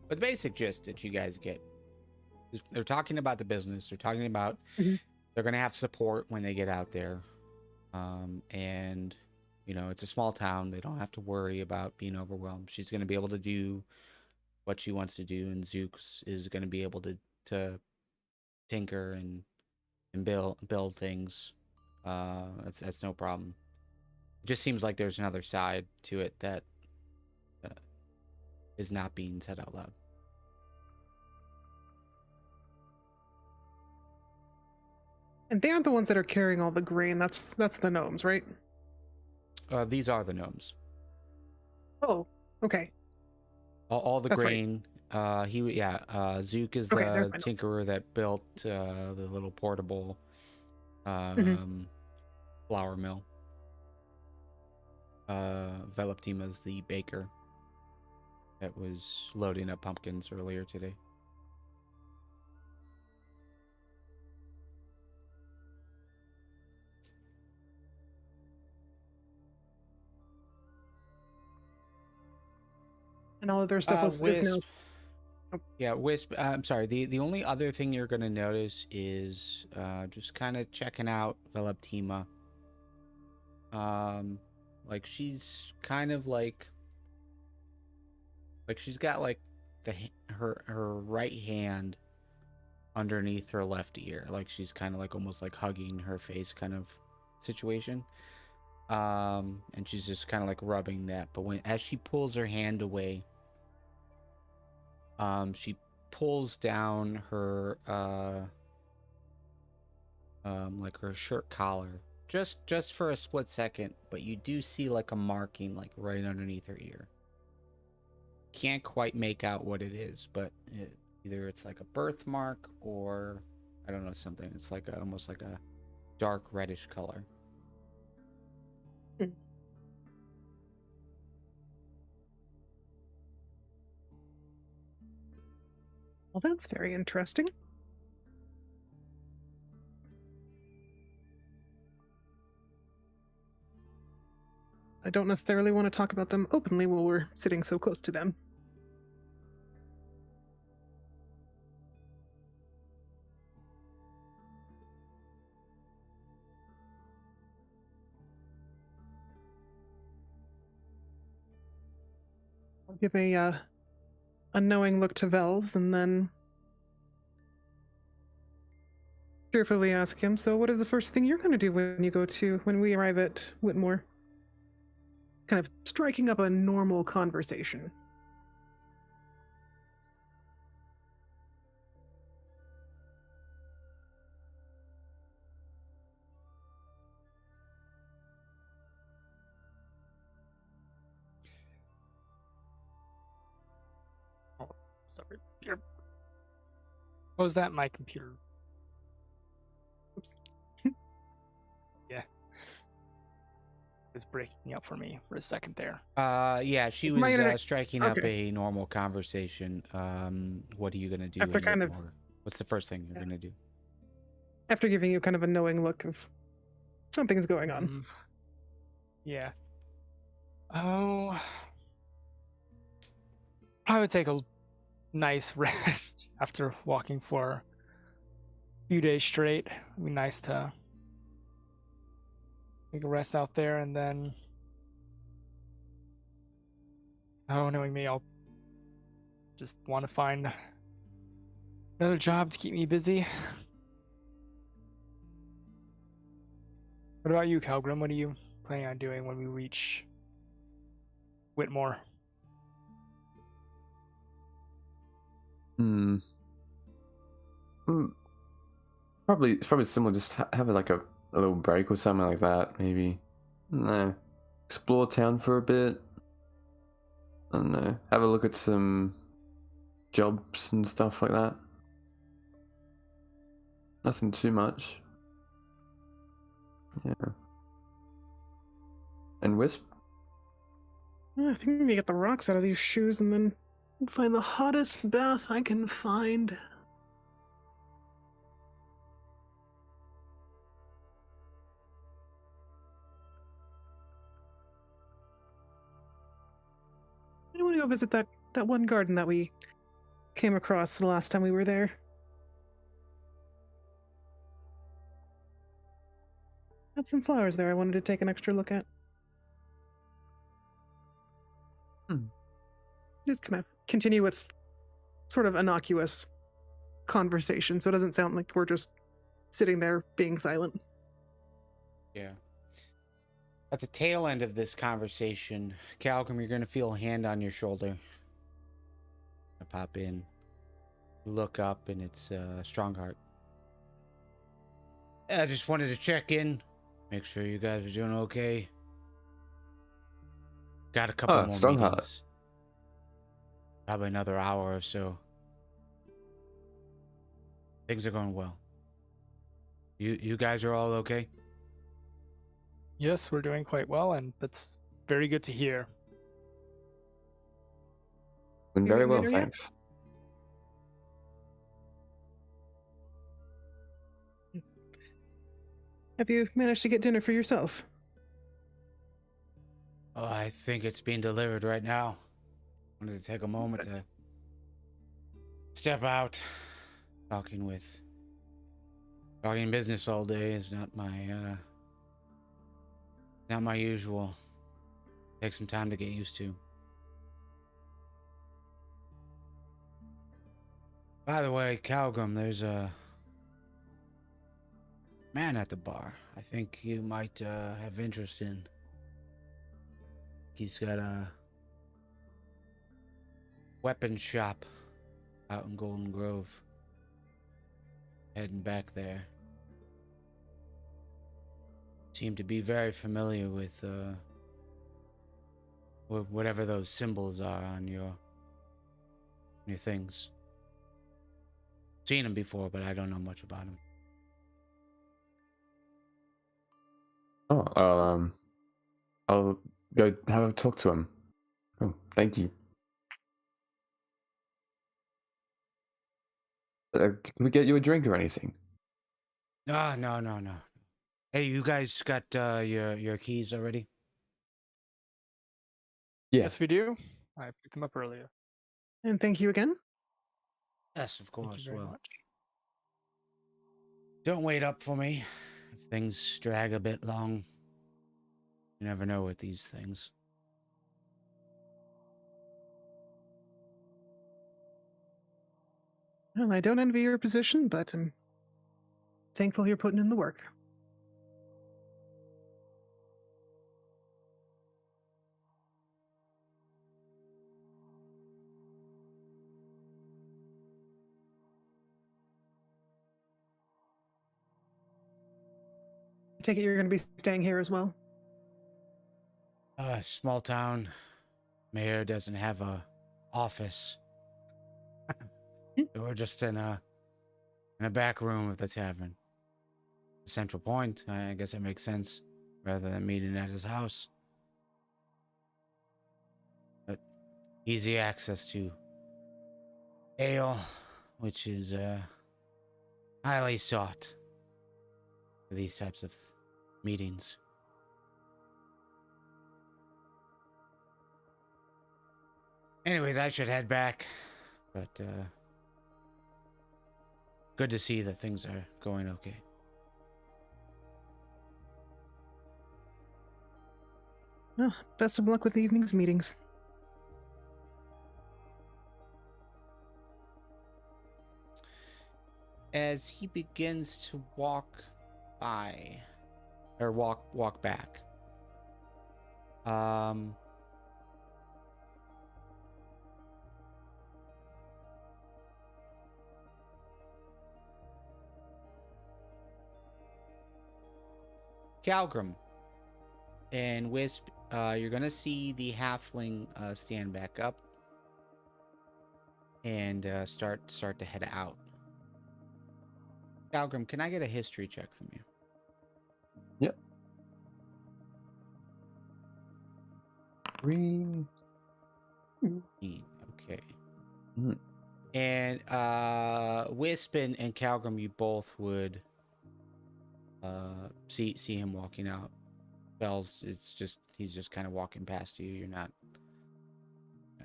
But the basic gist that you guys get is they're talking about the business. They're talking about they're going to have support when they get out there. And, it's a small town. They don't have to worry about being overwhelmed. She's going to be able to do what she wants to do. And Zooks is going to be able to tinker and build things. That's no problem. It just seems like there's another side to it that is not being said out loud. And they aren't the ones that are carrying all the grain. That's the gnomes, right? These are the gnomes. Oh, okay. All the That's grain. Right. Zook is Okay, the tinkerer that built the little portable flour mill. Veloptima is the baker that was loading up pumpkins earlier today. And all of their stuff is now. Wisp. Yeah, Wisp. I'm sorry. The only other thing you're gonna notice is just kind of checking out Veloptima. Like she's kind of like she's got like her right hand underneath her left ear, like she's kind of like almost like hugging her face kind of situation. And she's just kind of like rubbing that, but as she pulls her hand away, she pulls down her like her shirt collar just for a split second, but you do see like a marking like right underneath her ear. Can't quite make out what it is, but either it's like a birthmark or I don't know, something. It's like almost like a dark reddish color. Well, that's very interesting. I don't necessarily want to talk about them openly while we're sitting so close to them. I'll give a knowing look to Vels and then cheerfully ask him, so what is the first thing you're going to do when we arrive at Whitmore? Kind of striking up a normal conversation. Oh, sorry. Here. What was that? My computer. Oops. Yeah. It was breaking up for me for a second there. Yeah, she My was internet- striking up okay. a normal conversation. What are you gonna do? After in kind of- Whitmore? What's the first thing you're gonna do? After giving you kind of a knowing look of something's going on. Yeah. Oh. I would take a nice rest after walking for a few days straight. It'd be nice to take a rest out there, and then, knowing me, I'll just want to find another job to keep me busy. What about you, Calgrim? What are you planning on doing when we reach Whitmore? Probably it's probably similar. Just have like a little break or something like that. Maybe. No. Explore town for a bit. I don't know. Have a look at some jobs and stuff like that. Nothing too much. Yeah. And Wisp? I think I'm gonna get the rocks out of these shoes and then find the hottest bath I can find. I want to go visit that one garden that we came across the last time we were there. Had some flowers there I wanted to take an extra look at. Just kind of continue with sort of innocuous conversation, so it doesn't sound like we're just sitting there being silent. Yeah. At the tail end of this conversation, Calgrim, you're gonna feel a hand on your shoulder. I pop in, look up, and it's Strongheart. I just wanted to check in, make sure you guys are doing okay. Got a couple more Strongheart. meetings. Probably another hour or so. Things are going well. You guys are all okay? Yes, we're doing quite well, and that's very good to hear. Been You very eating well, dinner yet? thanks. Have you managed to get dinner for yourself? Oh, I think it's being delivered right now. Wanted to take a moment to step out. Talking business all day is not my usual. Take some time to get used to. By the way, Calgrim, there's a man at the bar. I think you might have interest in. He's got a weapon shop out in Golden Grove. Heading back there. Seem to be very familiar with whatever those symbols are on your things. Seen him before, but I don't know much about him. Oh, I'll go have a talk to him. Oh, thank you. Can we get you a drink or anything? No. Hey, you guys got your keys already? Yeah. Yes, we do. I picked them up earlier. And thank you again. Yes, of Thank you course. very Well, much. don't wait up for me if things drag a bit long. You never know with these things. Well, I don't envy your position, but I'm thankful you're putting in the work. I take it you're going to be staying here as well? Small town. Mayor doesn't have a office. So we're just in a back room of the tavern. Central point. I guess it makes sense rather than meeting at his house. But easy access to ale, which is highly sought for these types of meetings. Anyways, I should head back, but good to see that things are going okay. Well, best of luck with the evening's meetings. As he begins to walk by, or walk back, Calgrim and Wisp, you're gonna see the halfling stand back up and start to head out. Calgrim, can I get a history check from you? Yep. 3. Okay. Mm. And Wisp and Calgrim, you both would see him walking out. Bells, he's just kind of walking past you. You're not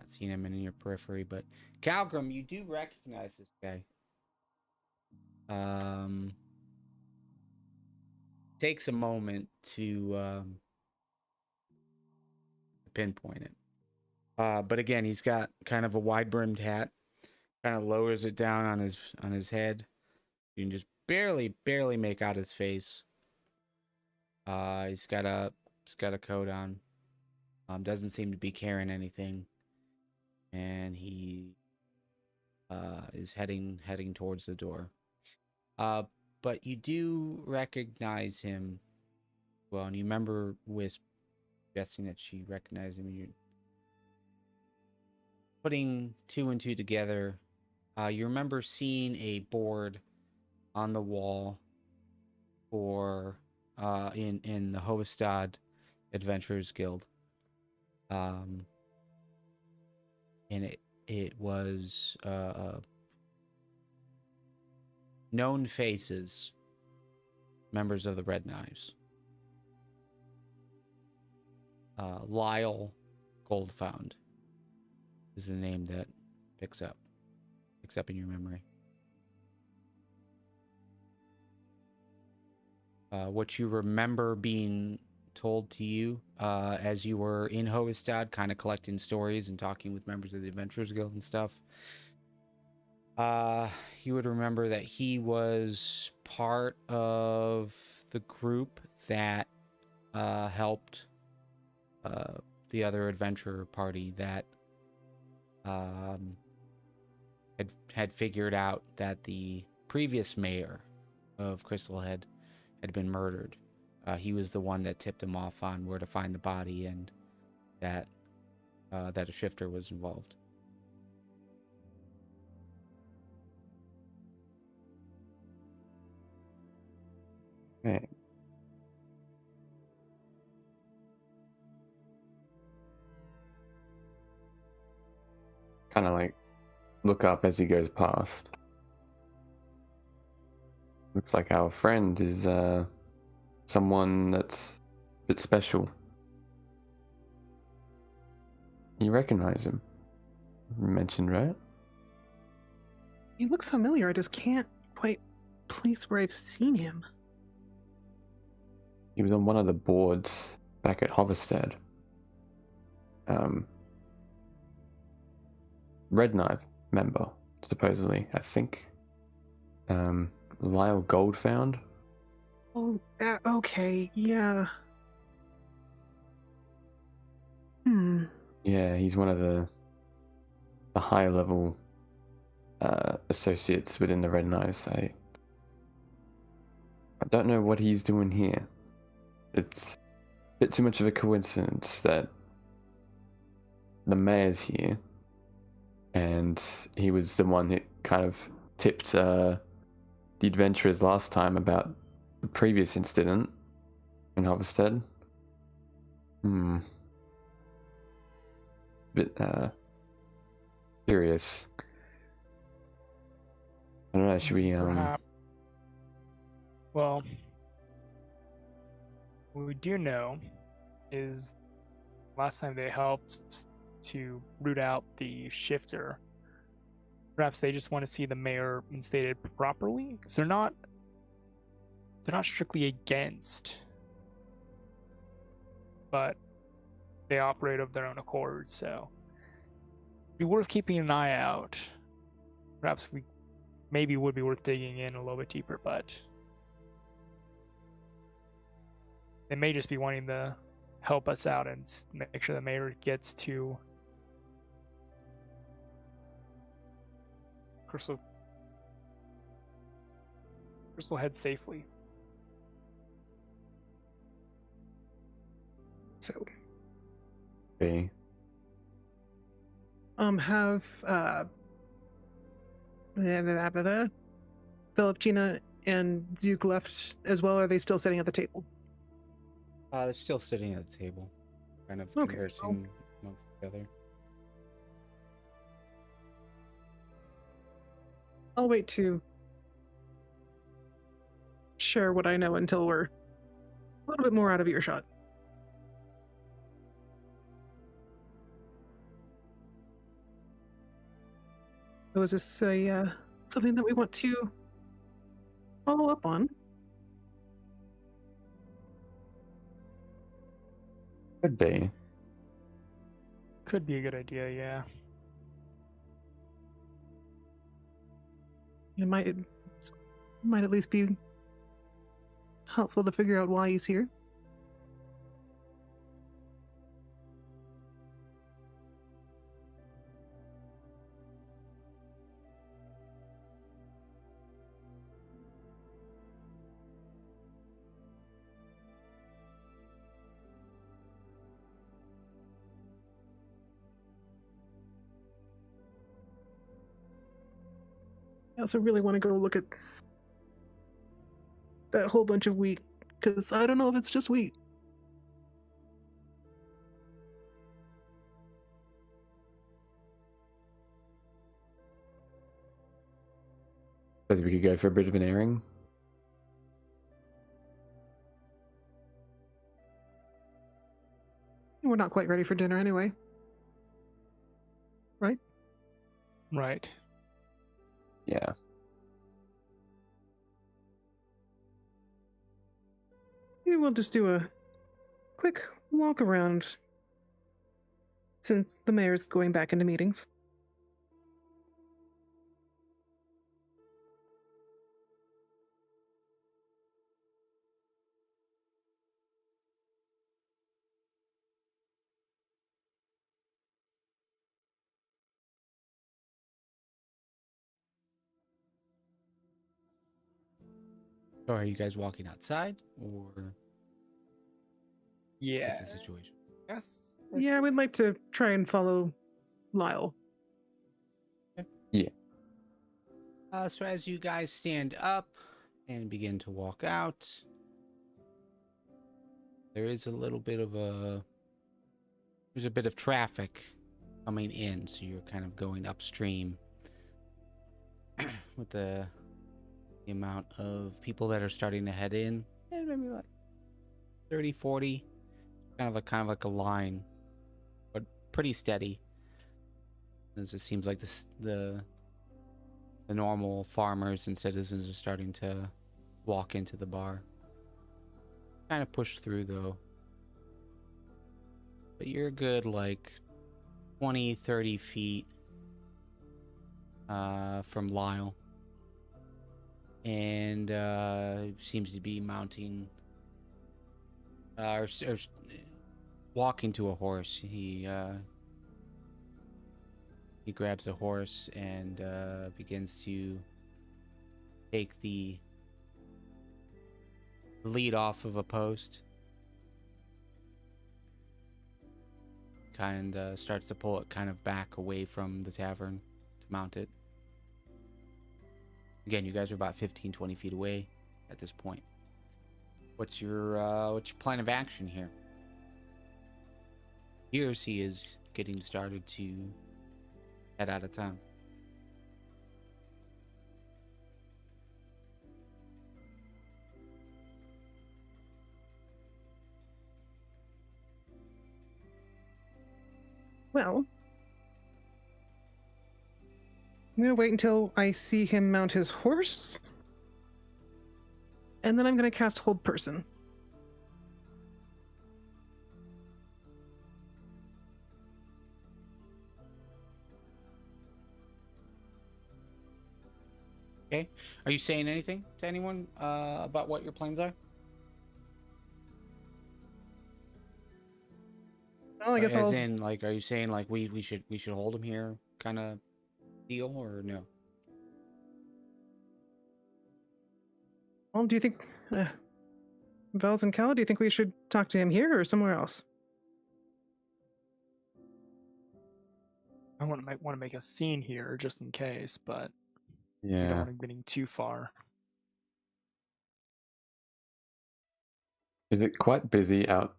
seeing him in your periphery, but Calgrim, you do recognize this guy. Takes a moment to pinpoint it. But again, he's got kind of a wide-brimmed hat. Kind of lowers it down on his head. You can just barely make out his face. He's got a coat on. Doesn't seem to be carrying anything, and he is heading towards the door. But you do recognize him well, and you remember Wisp suggesting that she recognized him. You're putting two and two together. You remember seeing a board on the wall for in the Hovedstad Adventurers Guild. And it was known faces, members of the Red Knives. Lyle Goldfound, is the name that picks up in your memory. What you remember being told to you as you were in Hovedstad, kind of collecting stories and talking with members of the Adventurers Guild and stuff. You would remember that he was part of the group that helped the other adventurer party that had figured out that the previous mayor of Crystalhead had been murdered. He was the one that tipped him off on where to find the body, and that a shifter was involved. Okay. Kind of like look up as he goes past. Looks like our friend is someone that's a bit special. You recognize him? You mentioned, right? He looks familiar. I just can't quite place where I've seen him. He was on one of the boards back at Hovedstad. Red Knife member, supposedly, I think. Lyle Goldfound. Oh, okay, yeah. Yeah, he's one of the high level associates within the Red Knives. I don't know what he's doing here. It's a bit too much of a coincidence that the mayor's here, and he was the one who kind of tipped the adventurers last time about the previous incident in Hovedstad. Bit curious. I don't know, should we Perhaps. Well, what we do know is last time they helped to root out the shifter. Perhaps they just want to see the mayor instated properly, because they're not strictly against, but they operate of their own accord, so it'd be worth keeping an eye out. Perhaps maybe would be worth digging in a little bit deeper, but they may just be wanting to help us out and make sure the mayor gets to Crystal Head safely. So, okay. Have Philip, Gina, and Zook left as well? Or are they still sitting at the table? They're still sitting at the table, kind of Okay, conversing amongst each other. I'll wait to share what I know until we're a little bit more out of earshot. So is this something that we want to follow up on? Could be. Could be a good idea, yeah. It might at least be helpful to figure out why he's here. I also really want to go look at that whole bunch of wheat, because I don't know if it's just wheat. Suppose we could go for a bit of an airing. We're not quite ready for dinner anyway. Right? Right. Yeah. Yeah, we'll just do a quick walk around since the mayor's going back into meetings. So are you guys walking outside, or Yeah. what's the situation? Yes. Yeah, we'd like to try and follow Lyle. Yeah. So as you guys stand up and begin to walk out, there is a little bit of there's a bit of traffic coming in, so you're kind of going upstream with the amount of people that are starting to head in, and maybe like 30, 40, kind of like a line, but pretty steady. As it seems like the normal farmers and citizens are starting to walk into the bar. Kind of push through though. But you're good like 20, 30 feet from Lyle. And seems to be mounting or walking to a horse. He grabs a horse and begins to take the lead off of a post. Kind of starts to pull it kind of back away from the tavern to mount it. Again, you guys are about 15, 20 feet away at this point. What's your plan of action here? Here's he is getting started to head out of town. Well, I'm gonna wait until I see him mount his horse, and then I'm gonna cast Hold Person. Okay. Are you saying anything to anyone about what your plans are? Well, I guess As I'll. in, like, are you saying like we should hold him here, kind of deal, or no? Well, do you think, Vels and Cal? Do you think we should talk to him here or somewhere else? I want to make a scene here just in case, but we don't Yeah. want to be getting too far. Is it quite busy out,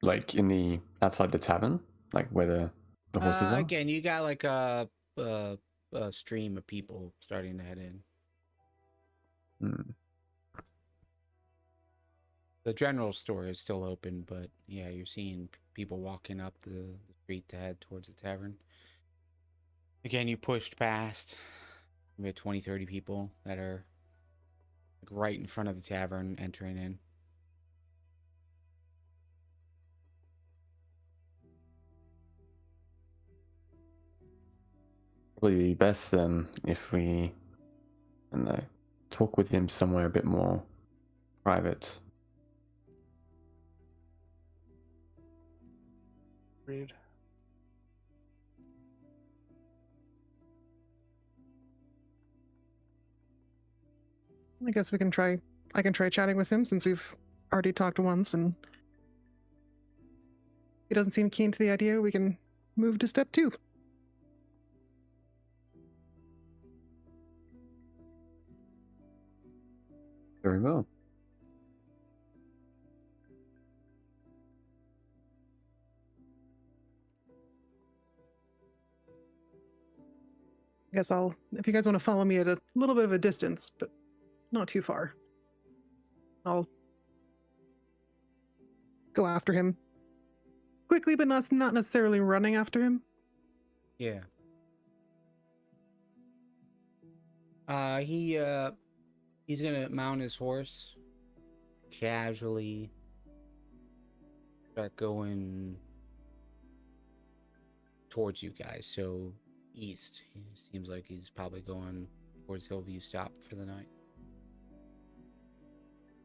like in the outside the tavern, like where the horses are? Again, you got like a stream of people starting to head in. Hmm. The general store is still open, but yeah, you're seeing people walking up the street to head towards the tavern. Again, you pushed past maybe 20, 30 people that are like right in front of the tavern entering in. Probably be best then if we, I don't know, talk with him somewhere a bit more private. Agreed. I guess we can try. I can try chatting with him since we've already talked once, and he doesn't seem keen to the idea. We can move to step 2. Very well. I guess I'll. If you guys want to follow me at a little bit of a distance, but not too far, I'll go after him quickly, but not necessarily running after him. Yeah. He's gonna mount his horse, casually start going towards you guys. So east. He seems like he's probably going towards Hillview Stop for the night.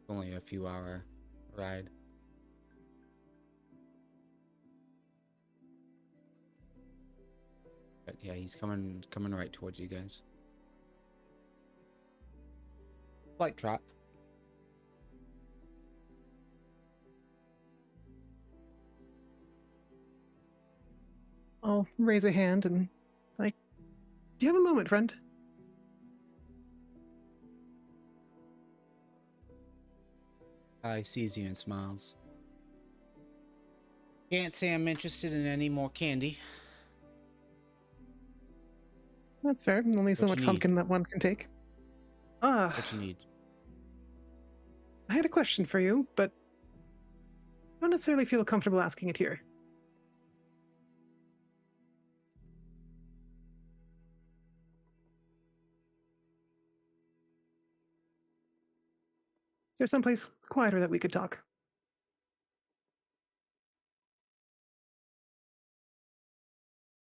Only a few hour ride. But yeah, he's coming right towards you guys. Light trot. I'll raise a hand and like, do you have a moment, friend? He sees you and smiles. Can't say I'm interested in any more candy. That's fair. Only so What much you pumpkin that one can take. What you need? I had a question for you, but I don't necessarily feel comfortable asking it here. Is there someplace quieter that we could talk?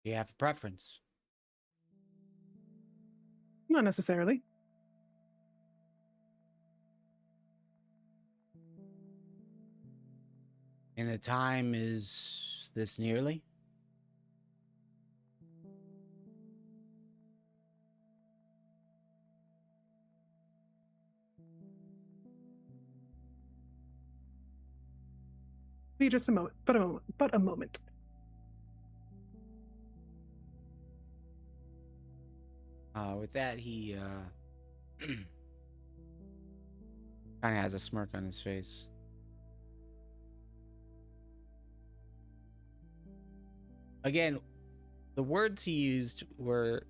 Do you have a preference? Not necessarily. And the time is this nearly? Be just a moment, but a moment. With that, he kind of has a smirk on his face. Again, the words he used were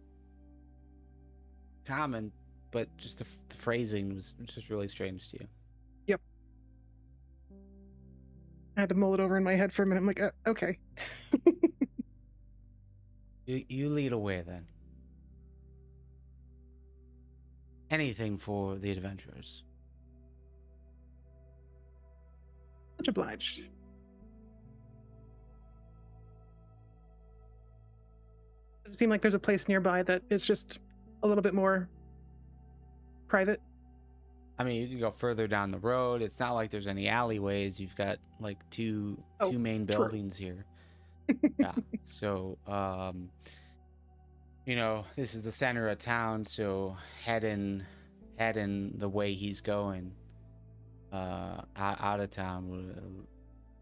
common, but just the phrasing was just really strange to you. Yep. I had to mull it over in my head for a minute. I'm like, okay. You lead away then. Anything for the adventurers. Much obliged. Does it seem like there's a place nearby that is just a little bit more private? I mean, you can go further down the road. It's not like there's any alleyways. You've got like two main buildings here. Yeah. So, you know, this is the center of town, so heading the way he's going, out of town,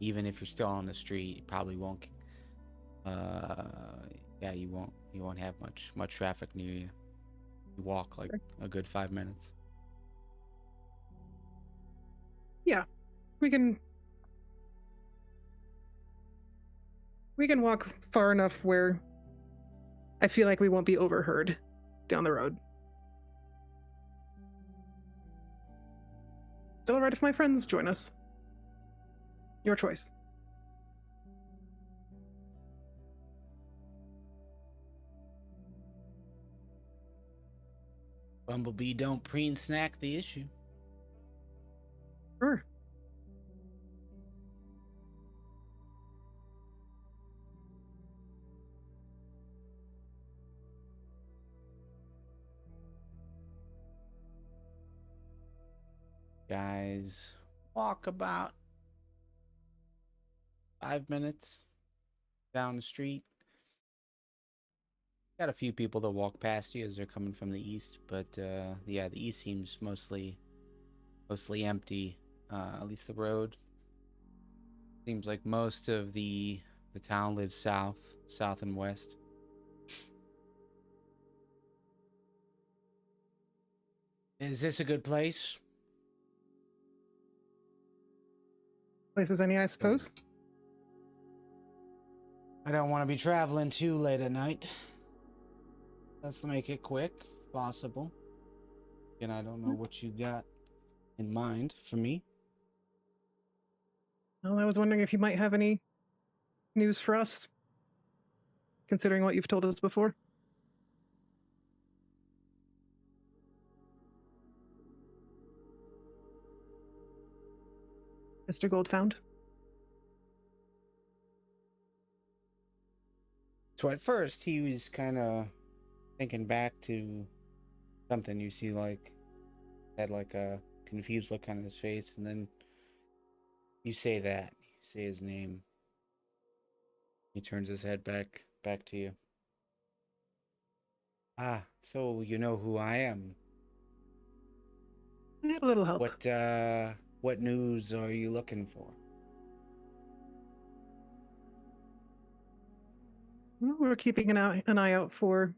even if you're still on the street, you probably won't. Yeah, you won't have much traffic near you. You walk like a good 5 minutes. Yeah, we can walk far enough where I feel like we won't be overheard down the road. Is it all right if my friends join us? Your choice. Bumblebee don't preen snack the issue. Sure. Guys, walk about 5 minutes down the street. Got a few people that walk past you as they're coming from the east, but yeah, the east seems mostly empty. At least the road. Seems like most of the town lives south and west. Is this a good place? Place as any, I suppose. I don't want to be traveling too late at night. Let's make it quick, if possible. And I don't know what you got in mind for me. Well, I was wondering if you might have any news for us, considering what you've told us before. Mr. Goldfound. So at first he was kind of thinking back to something. You see, like, had like a confused look on his face, and then you say that. You say his name. He turns his head back to you. Ah, so you know who I am. I need a little help. What news are you looking for? Well, we're keeping an eye out for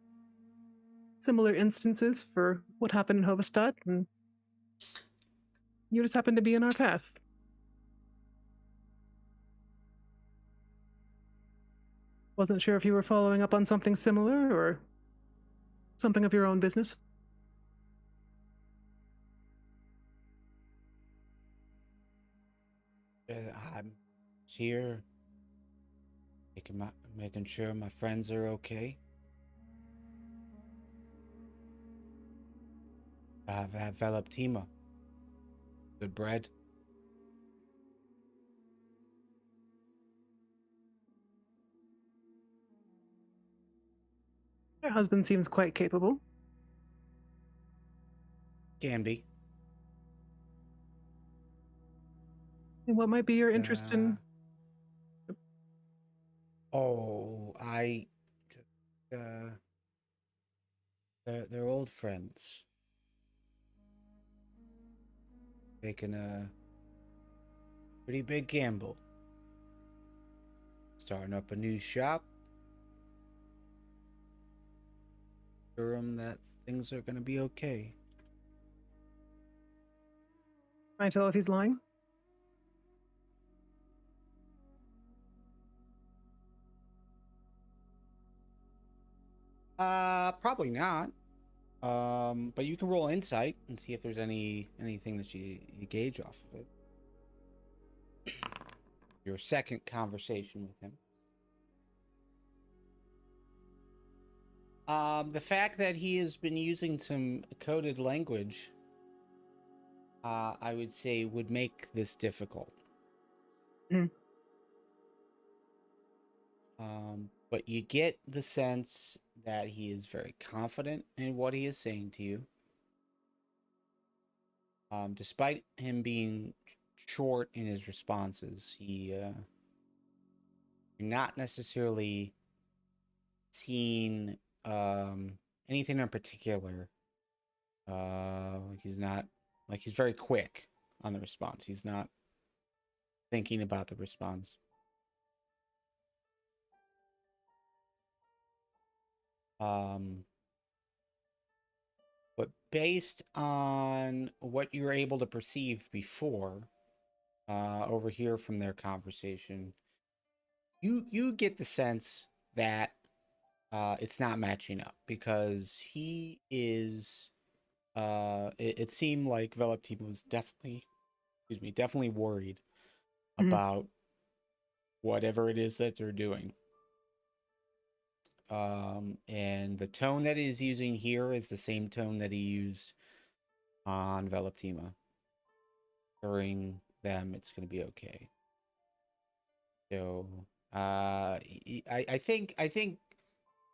similar instances for what happened in Hovedstad, and you just happen to be in our path. Wasn't sure if you were following up on something similar or something of your own business. I'm here, making sure my friends are okay. I've AlethaPrime. Good bread. Your husband seems quite capable. Can be. And what might be your interest in? Oh, they're old friends. Taking a pretty big gamble. Starting up a new shop. Sure him that things are gonna be okay. Can I tell if he's lying? Probably not. But you can roll insight and see if there's anything that you gauge off of it. Your second conversation with him. The fact that he has been using some coded language, I would say would make this difficult. Mm. But you get the sense that he is very confident in what he is saying to you. Despite him being short in his responses, you're not necessarily seeing anything in particular. He's very quick on the response. He's not thinking about the response. But based on what you were able to perceive before, over here from their conversation, you get the sense that it's not matching up because he is. It seemed like AlethaPrime was definitely worried about whatever it is that they're doing. And the tone that he's using here is the same tone that he used on AlethaPrime. Assuring them it's going to be okay. So, I think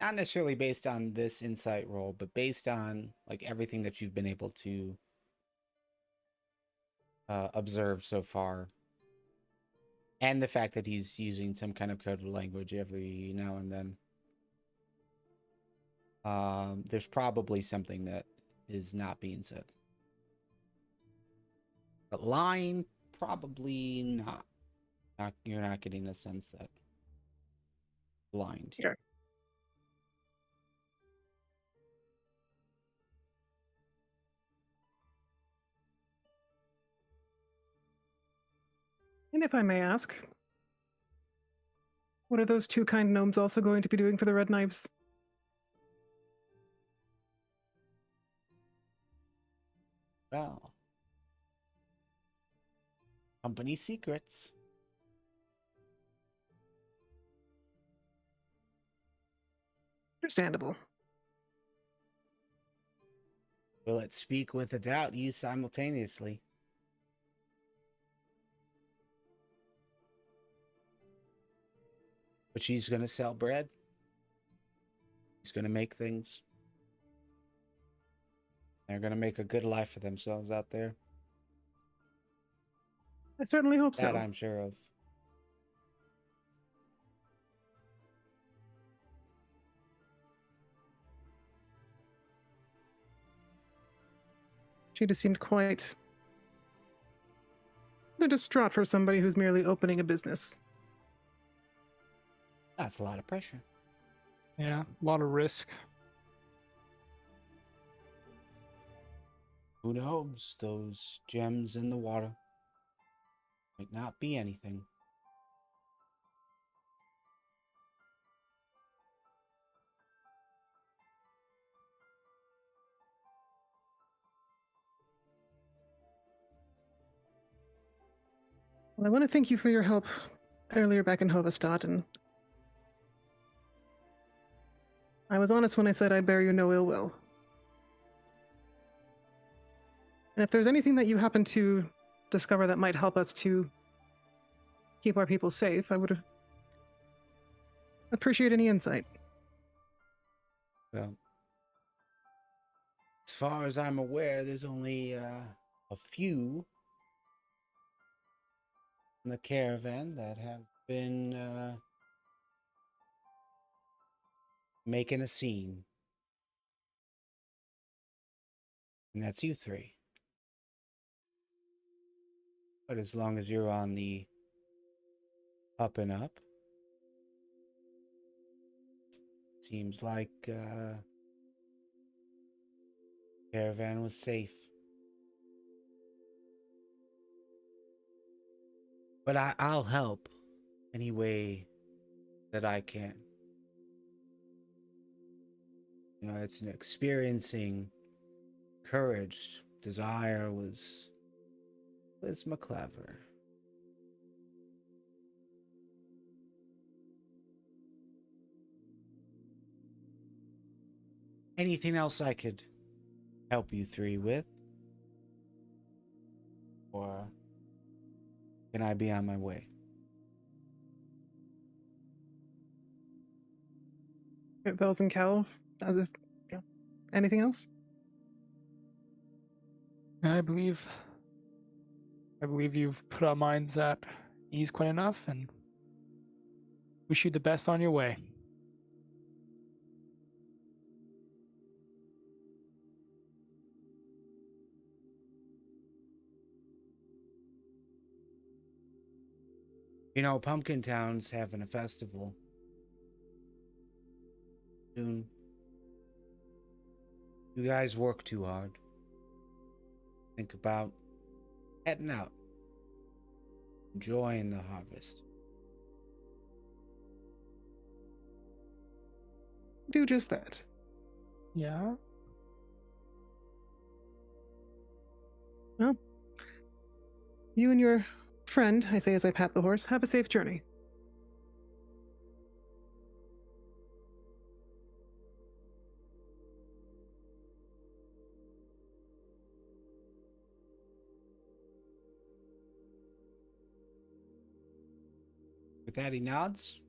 not necessarily based on this insight roll, but based on like everything that you've been able to observe so far, and the fact that he's using some kind of coded language every now and then. There's probably something that is not being said. But lying, probably not. You're not getting the sense that lying to you. Sure. And if I may ask, what are those two kind gnomes also going to be doing for the Red Knives? Well, company secrets. Understandable. Will it speak with a doubt used simultaneously? But she's going to sell bread. She's going to make things. They're going to make a good life for themselves out there. I certainly hope so. That I'm sure of. She just seemed quite distraught for somebody who's merely opening a business. That's a lot of pressure. Yeah, a lot of risk. Who knows? Those gems in the water might not be anything. Well, I want to thank you for your help earlier back in Hovedstad, and I was honest when I said I bear you no ill will. And if there's anything that you happen to discover that might help us to keep our people safe, I would appreciate any insight. Well, as far as I'm aware, there's only a few in the caravan that have been making a scene. And that's you three. But as long as you're on the up and up, seems like caravan was safe. But I'll help any way that I can. You know, it's an experiencing courage, desire was McClever. Anything else I could help you three with? Or can I be on my way? Bells and Cal, as if, yeah. Anything else? I believe you've put our minds at ease quite enough, and wish you the best on your way. You know, Pumpkin Town's having a festival soon. You guys work too hard. Think about heading out, enjoying the harvest. Do just that. Yeah? Well, you and your friend, I say as I pat the horse, have a safe journey. With that, he nods,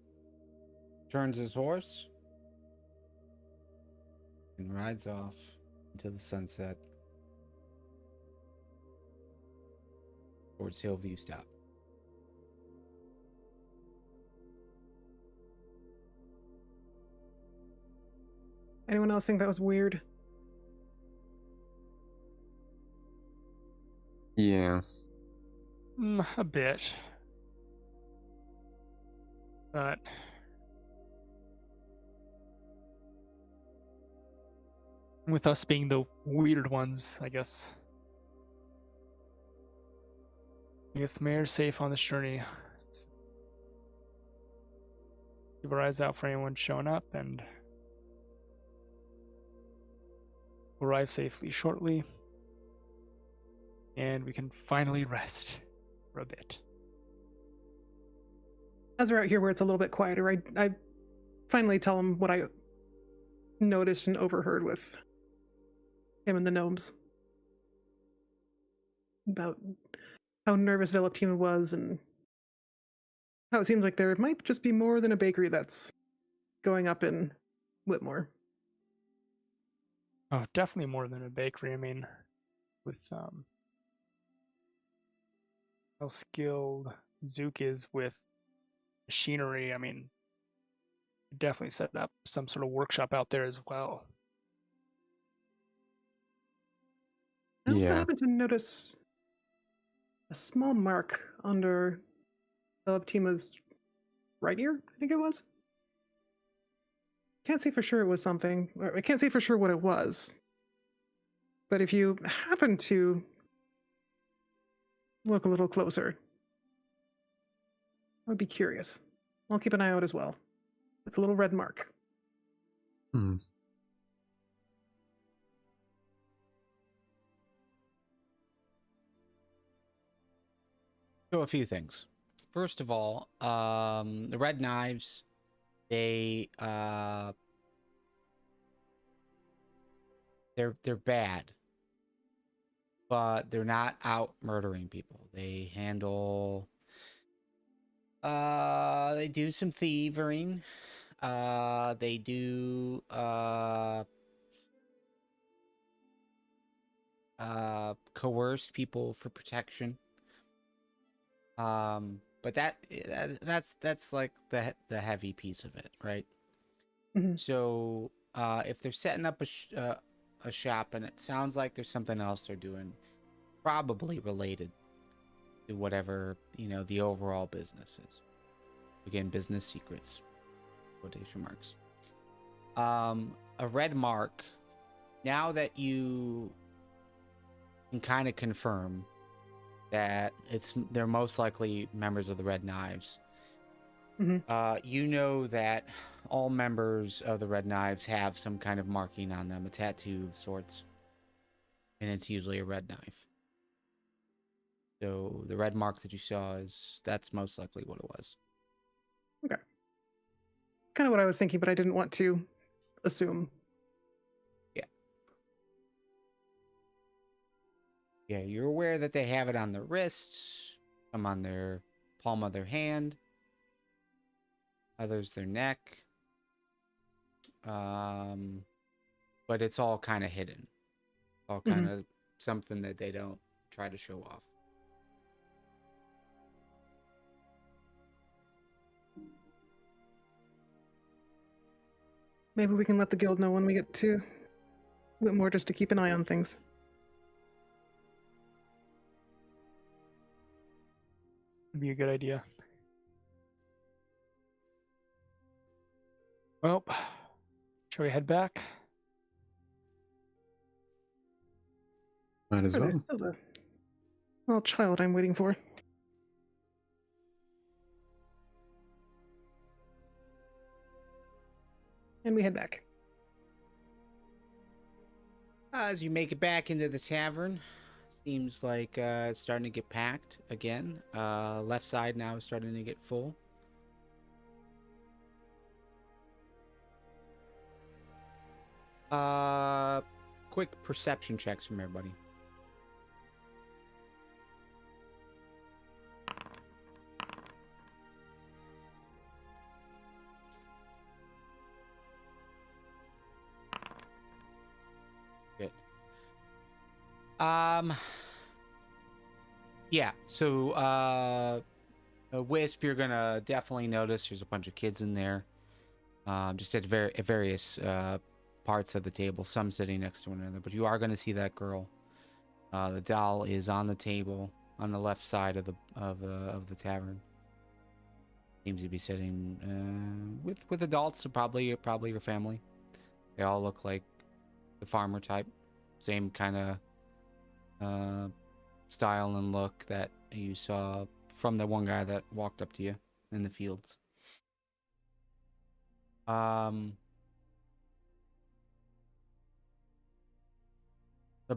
turns his horse, and rides off into the sunset towards Hillview Stop. Anyone else think that was weird? Yeah. A bit. But with us being the weird ones, I guess the mayor's safe on this journey. Keep our eyes out for anyone showing up, and arrive safely shortly, and we can finally rest for a bit. As we're out here where it's a little bit quieter, I finally tell him what I noticed and overheard with him and the gnomes about how nervous Veloptima was and how it seems like there might just be more than a bakery that's going up in Whitmore. Oh, definitely more than a bakery. I mean, with how skilled Zook is with machinery, I mean, definitely set up some sort of workshop out there as well. I also Yeah. happened to notice a small mark under Tima's right ear, I think it was. Can't say for sure it was something, or I can't say for sure what it was. But if you happen to look a little closer, I would be curious. I'll keep an eye out as well. It's a little red mark. Hmm. So a few things. First of all, the red knives, they're bad, but they're not out murdering people. They handle they do some thieving. They do coerce people for protection. But that's like the heavy piece of it, right? Mm-hmm. So if they're setting up a shop and it sounds like there's something else they're doing, probably related to whatever the overall business is. Again, business secrets, quotation marks. A red mark. Now that you can kind of confirm that they're most likely members of the Red Knives. Mm-hmm. You know that all members of the Red Knives have some kind of marking on them, a tattoo of sorts, and it's usually a red knife. So the red mark that you saw that's most likely what it was. Okay. It's kind of what I was thinking, but I didn't want to assume. Yeah, you're aware that they have it on their wrist, some on their palm of their hand, others their neck. But it's all kind of hidden. All kind of something that they don't try to show off. Maybe we can let the guild know when we get to Whitmore just to keep an eye on things. Would be a good idea. Well, shall we head back? Might as well. There's still a little child I'm waiting for. And we head back. As you make it back into the tavern, seems like it's starting to get packed again. Left side now is starting to get full. Quick perception checks from everybody. Good. Yeah, so Wisp, you're gonna definitely notice there's a bunch of kids in there. Just at various parts of the table, some sitting next to one another, but you are gonna see that girl. The doll is on the table on the left side of the tavern. Seems to be sitting with adults, so probably your family. They all look like the farmer type, same kind of style and look that you saw from the one guy that walked up to you in the fields. The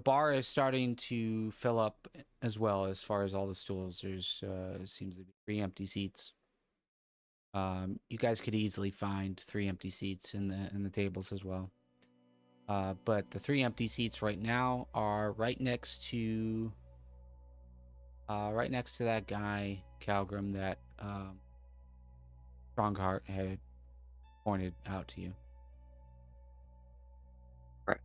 bar is starting to fill up as well as far as all the stools. There's seems to be 3 empty seats. You guys could easily find 3 empty seats in the tables as well. But the 3 empty seats right now are right next to that guy, Calgrim, that Strongheart had pointed out to you. Right.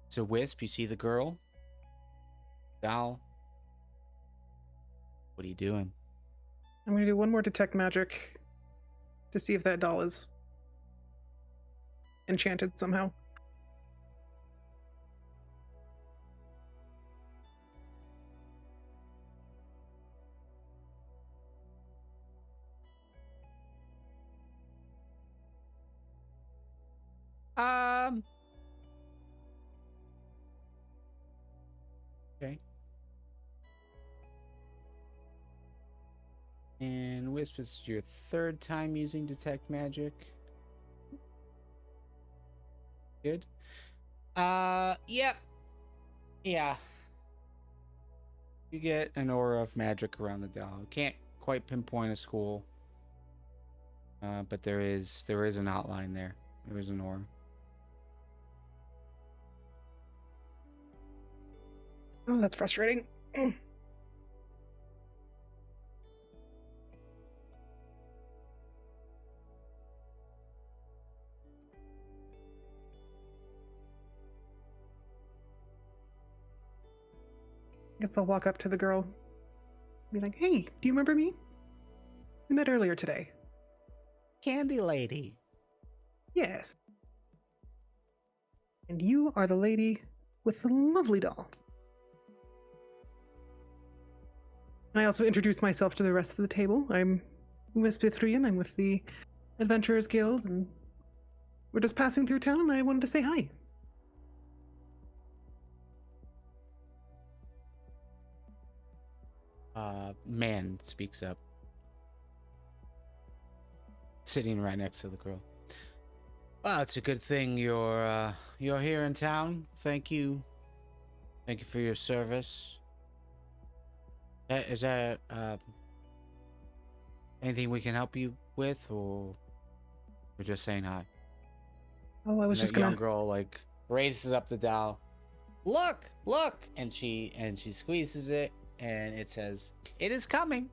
So Wisp, you see the girl? Doll? What are you doing? I'm going to do one more detect magic to see if that doll is enchanted somehow. Okay. And Wisp, is your third time using detect magic. Good. Yep. Yeah. You get an aura of magic around the doll. Can't quite pinpoint a school. But there is an outline there. There is an aura. Oh, that's frustrating. Guess I'll walk up to the girl. Be like, hey, do you remember me? We met earlier today. Candy lady. Yes. And you are the lady with the lovely doll. I also introduce myself to the rest of the table. I'm Wisp Ithrian. I'm with the Adventurers Guild, and we're just passing through town, and I wanted to say hi. Man speaks up. Sitting right next to the girl. Well, it's a good thing you're here in town. Thank you. Thank you for your service. Is that anything we can help you with, or we're just saying hi? Oh, I was And just that young gonna. girl like raises up the doll. Look, and she squeezes it, and it says, "It is coming."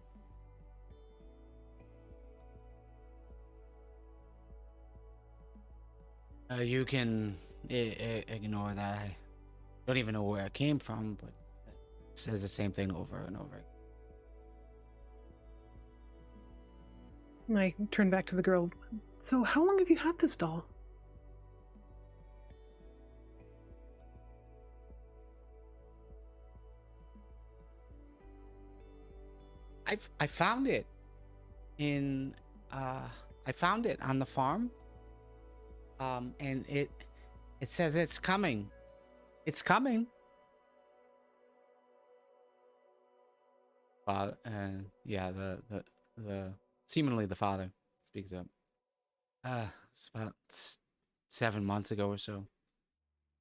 You can ignore that. I don't even know where it came from, but it says the same thing over and over. I turn back to the girl. So, how long have you had this doll? I found it in I found it on the farm. And it says it's coming. It's coming. Yeah, the seemingly the father speaks up. It's about 7 months ago or so.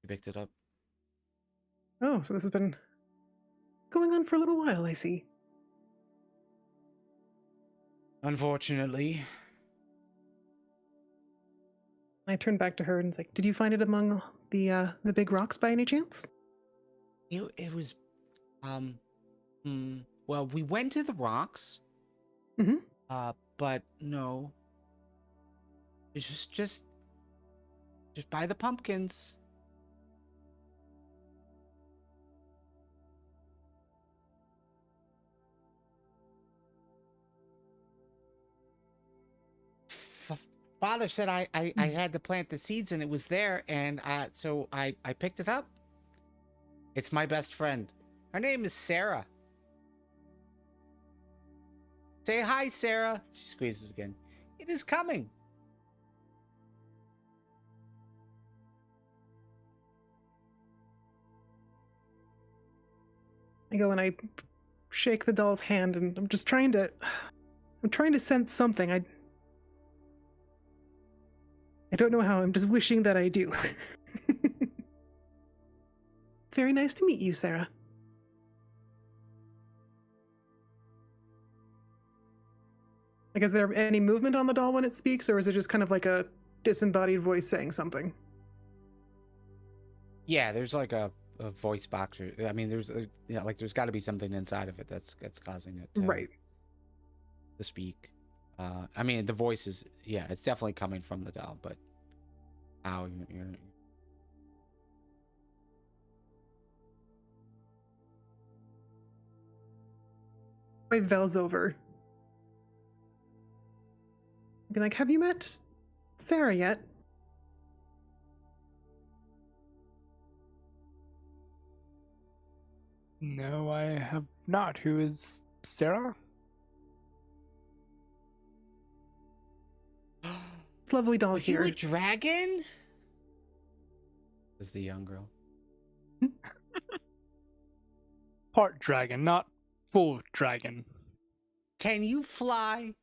He picked it up. Oh, so this has been going on for a little while, I see. Unfortunately. I turn back to her and it's like, did you find it among the big rocks by any chance? It was well, we went to the rocks. Mm-hmm. But no. It's just by the pumpkins. Father said I had to plant the seeds and it was there, and so I picked it up. It's my best friend. Her name is Sarah. Say hi, Sarah. She squeezes again. It is coming. I go and I shake the doll's hand, and I'm trying to sense something. I don't know how. I'm just wishing that I do. Very nice to meet you, Sarah. Like, is there any movement on the doll when it speaks, or is it just kind of like a disembodied voice saying something? Yeah, there's like a voice box. Or, I mean, there's like there's got to be something inside of it that's causing it Right. to speak. I mean, the voice is it's definitely coming from the doll, but how you're Wave Vel's over. Be like, have you met Sarah yet? No, I have not. Who is Sarah? Lovely doll Are you here. a dragon? Is the young girl. Part dragon, not full dragon. Can you fly?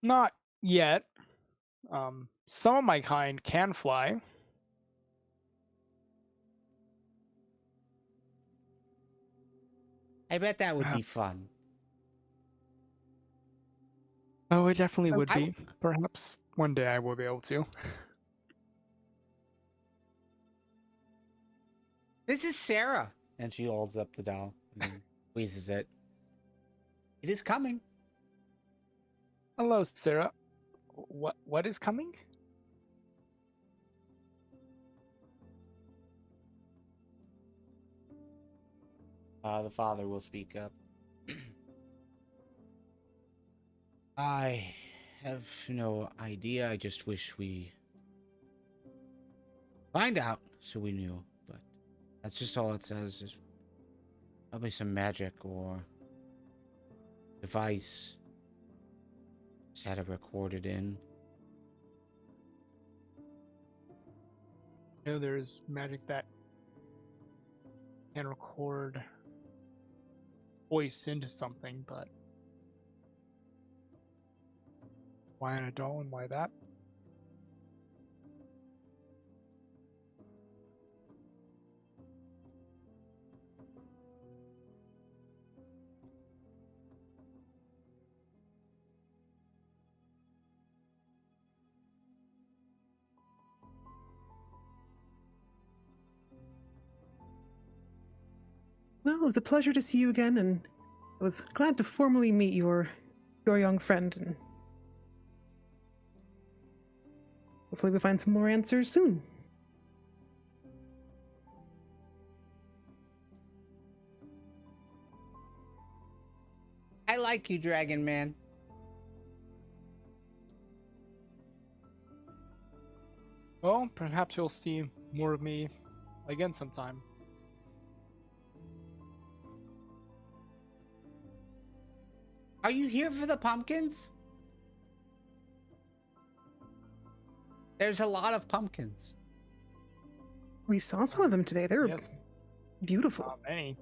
Not yet. Some of my kind can fly. I bet that would be fun. Oh, it definitely So would be. Perhaps one day I will be able to. This is Sarah. And she holds up the doll and squeezes it. It is coming. Hello, Sarah. What is coming? The father will speak up. I have no idea. I just wish we find out so we knew. But that's just all it says. There's probably some magic or device. Just had it recorded in. I know there's magic that can record voice into something, but why an doll and why that? Well, it was a pleasure to see you again, and I was glad to formally meet your young friend, and hopefully we find some more answers soon. I like you, Dragon Man. Well, perhaps you'll see more of me again sometime. Are you here for the pumpkins? There's a lot of pumpkins. We saw some of them today. They're Yes, beautiful. not many.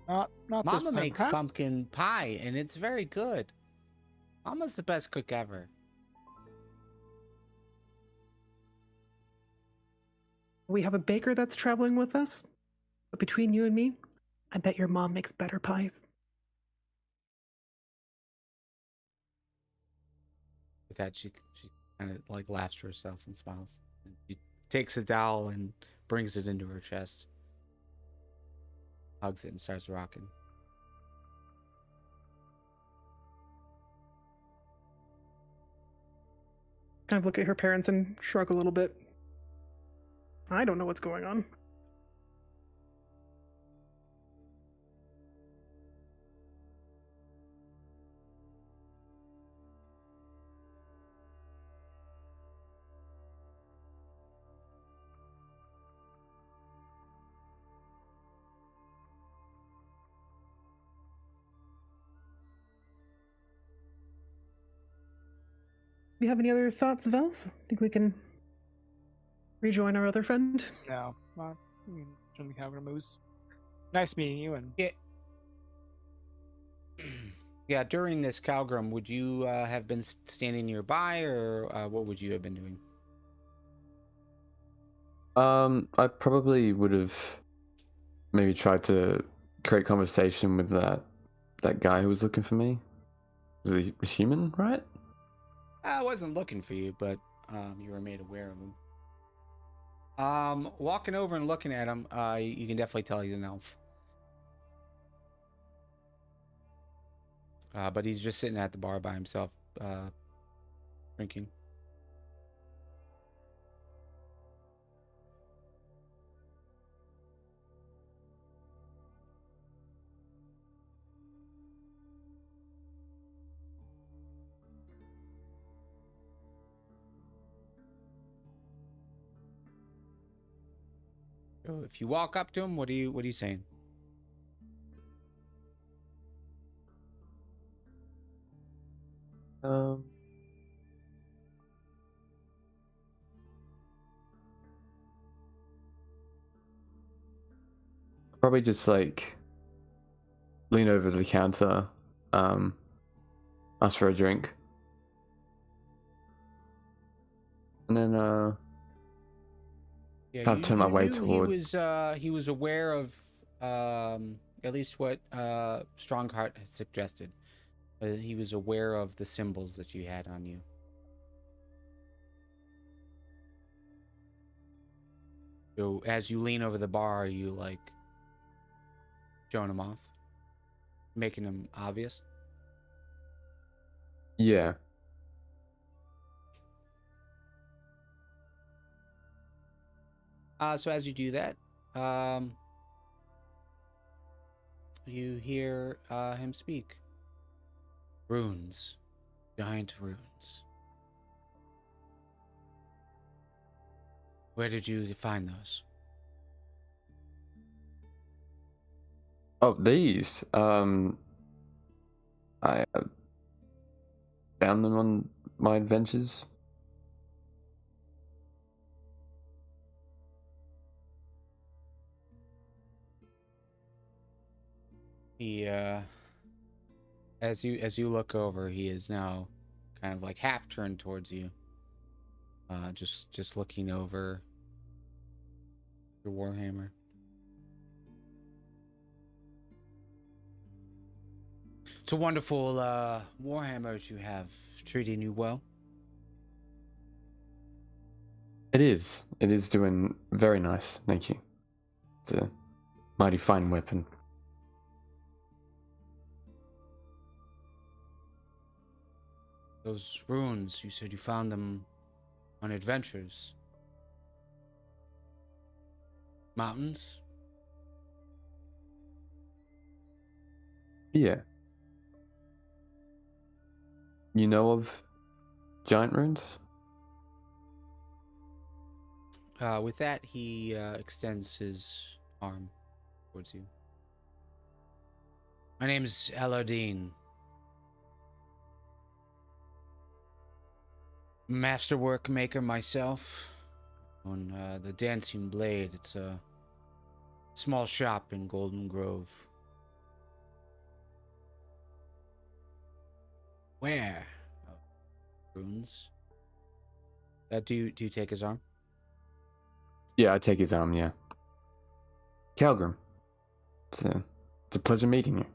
Not this Mama time. makes Perhaps- pumpkin pie, and it's very good. Mama's the best cook ever. We have a baker that's traveling with us, but between you and me, I bet your mom makes better pies. With that, she kind of like laughs to herself and smiles. And she takes a dowel and brings it into her chest, hugs it, and starts rocking. Kind of look at her parents and shrug a little bit. I don't know what's going on. Do you have any other thoughts, Vels? Think we can rejoin our other friend? No, not Jimmy Calgary moves. Nice meeting you, and Yeah. Yeah, during this Calgrim, would you have been standing nearby, or what would you have been doing? I probably would have maybe tried to create conversation with that guy who was looking for me. Was he a human, right? I wasn't looking for you, but you were made aware of him. Walking over and looking at him, you can definitely tell he's an elf. But he's just sitting at the bar by himself, drinking. So if you walk up to him, what are you saying? Probably just like lean over the counter, ask for a drink, and then Yeah, kind of turn my way knew toward. he was aware of at least what Strongheart had suggested. He was aware of the symbols that you had on you. So as you lean over the bar, you like showing him off, making him obvious. Yeah. So as you do that, you hear him speak. Runes, giant runes. Where did you find those? Oh, these. I found them on my adventures. He as you look over, he is now kind of like half turned towards you. Just looking over your warhammer. It's a wonderful warhammers you have, treating you well. It is. It is doing very nice. Thank you. It's a mighty fine weapon. Those runes, you said you found them on adventures. Mountains? Yeah. You know of giant runes? With that, he extends his arm towards you. My name's Elardine. Masterwork maker myself. On the Dancing Blade, it's a small shop in Golden Grove. Where? Oh, runes. Do you take his arm? Yeah, I take his arm, yeah. Calgrim. It's a pleasure meeting you.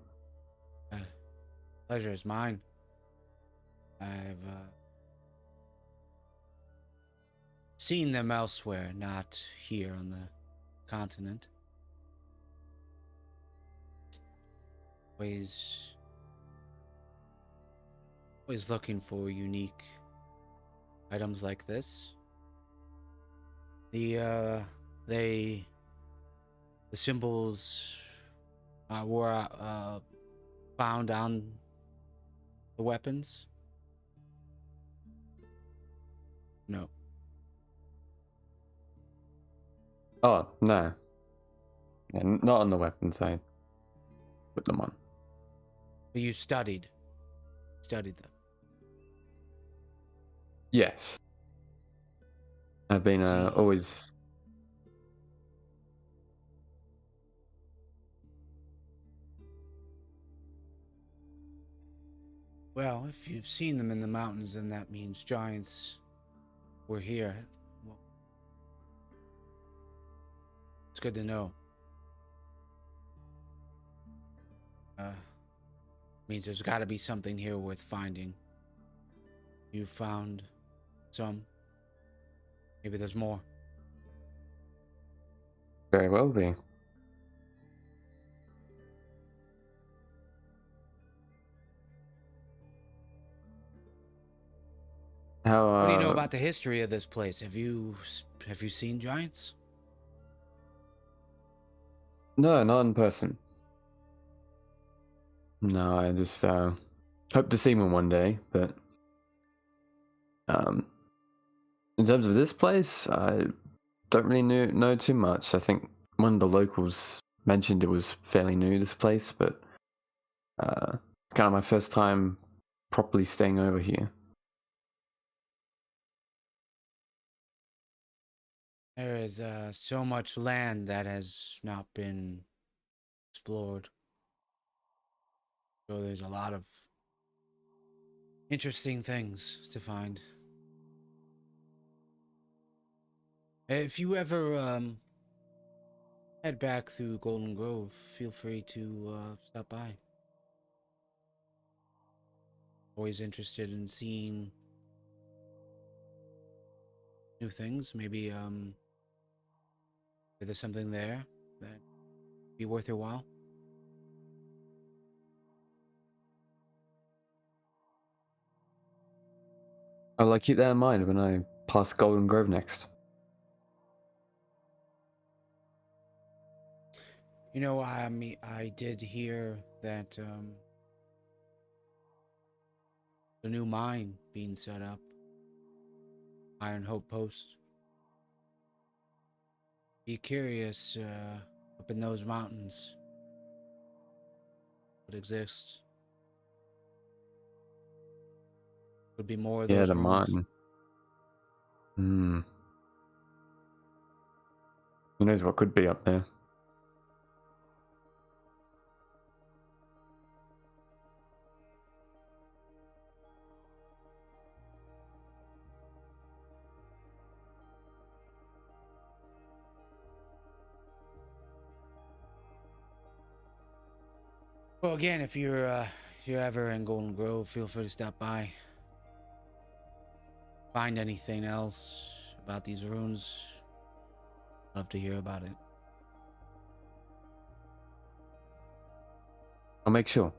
Pleasure is mine. I've seen them elsewhere, not here on the continent. Always looking for unique items like this. The symbols were found on the weapons. No. Oh, no. Yeah, not on the weapon side. Put them on. You studied them. Yes. I've been See. always... Well, if you've seen them in the mountains, then that means giants were here. Well, it's good to know. Means there's got to be something here worth finding. You found some. Maybe there's more. Very well be. How What do you know about the history of this place? Have you seen giants? No, not in person. No, I just hope to see one day, but um in terms of this place, I don't really know too much. I think one of the locals mentioned it was fairly new, this place, but kind of my first time properly staying over here. There is so much land that has not been explored. So there's a lot of interesting things to find. If you ever head back through Golden Grove, feel free to stop by. Always interested in seeing new things. Maybe if there's something there that be worth your while. I'll keep that in mind when I pass Golden Grove next. You know, I did hear that the new mine being set up, Iron Hope Post. Be curious up in those mountains what exists. Would be more of Yeah, those the ruins. mine. Who knows what could be up there? Well, again, if you're ever in Golden Grove, feel free to stop by. Find anything else about these ruins, love to hear about it. I'll make sure.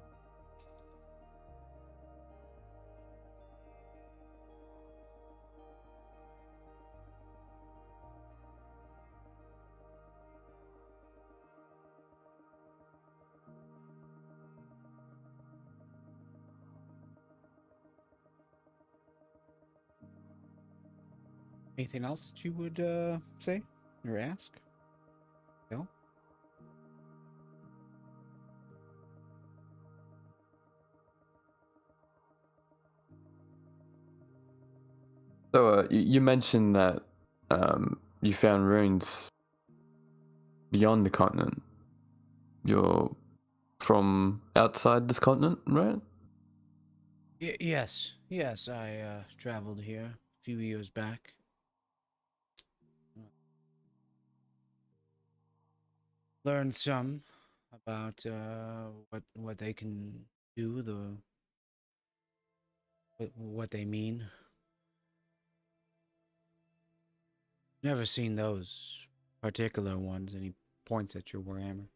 Anything else that you would say or ask? No? So you mentioned that you found ruins beyond the continent. You're from outside this continent, right? Yes. I traveled here a few years back. Learned some about what they can do, what they mean. Never seen those particular ones. And he points at your warhammer.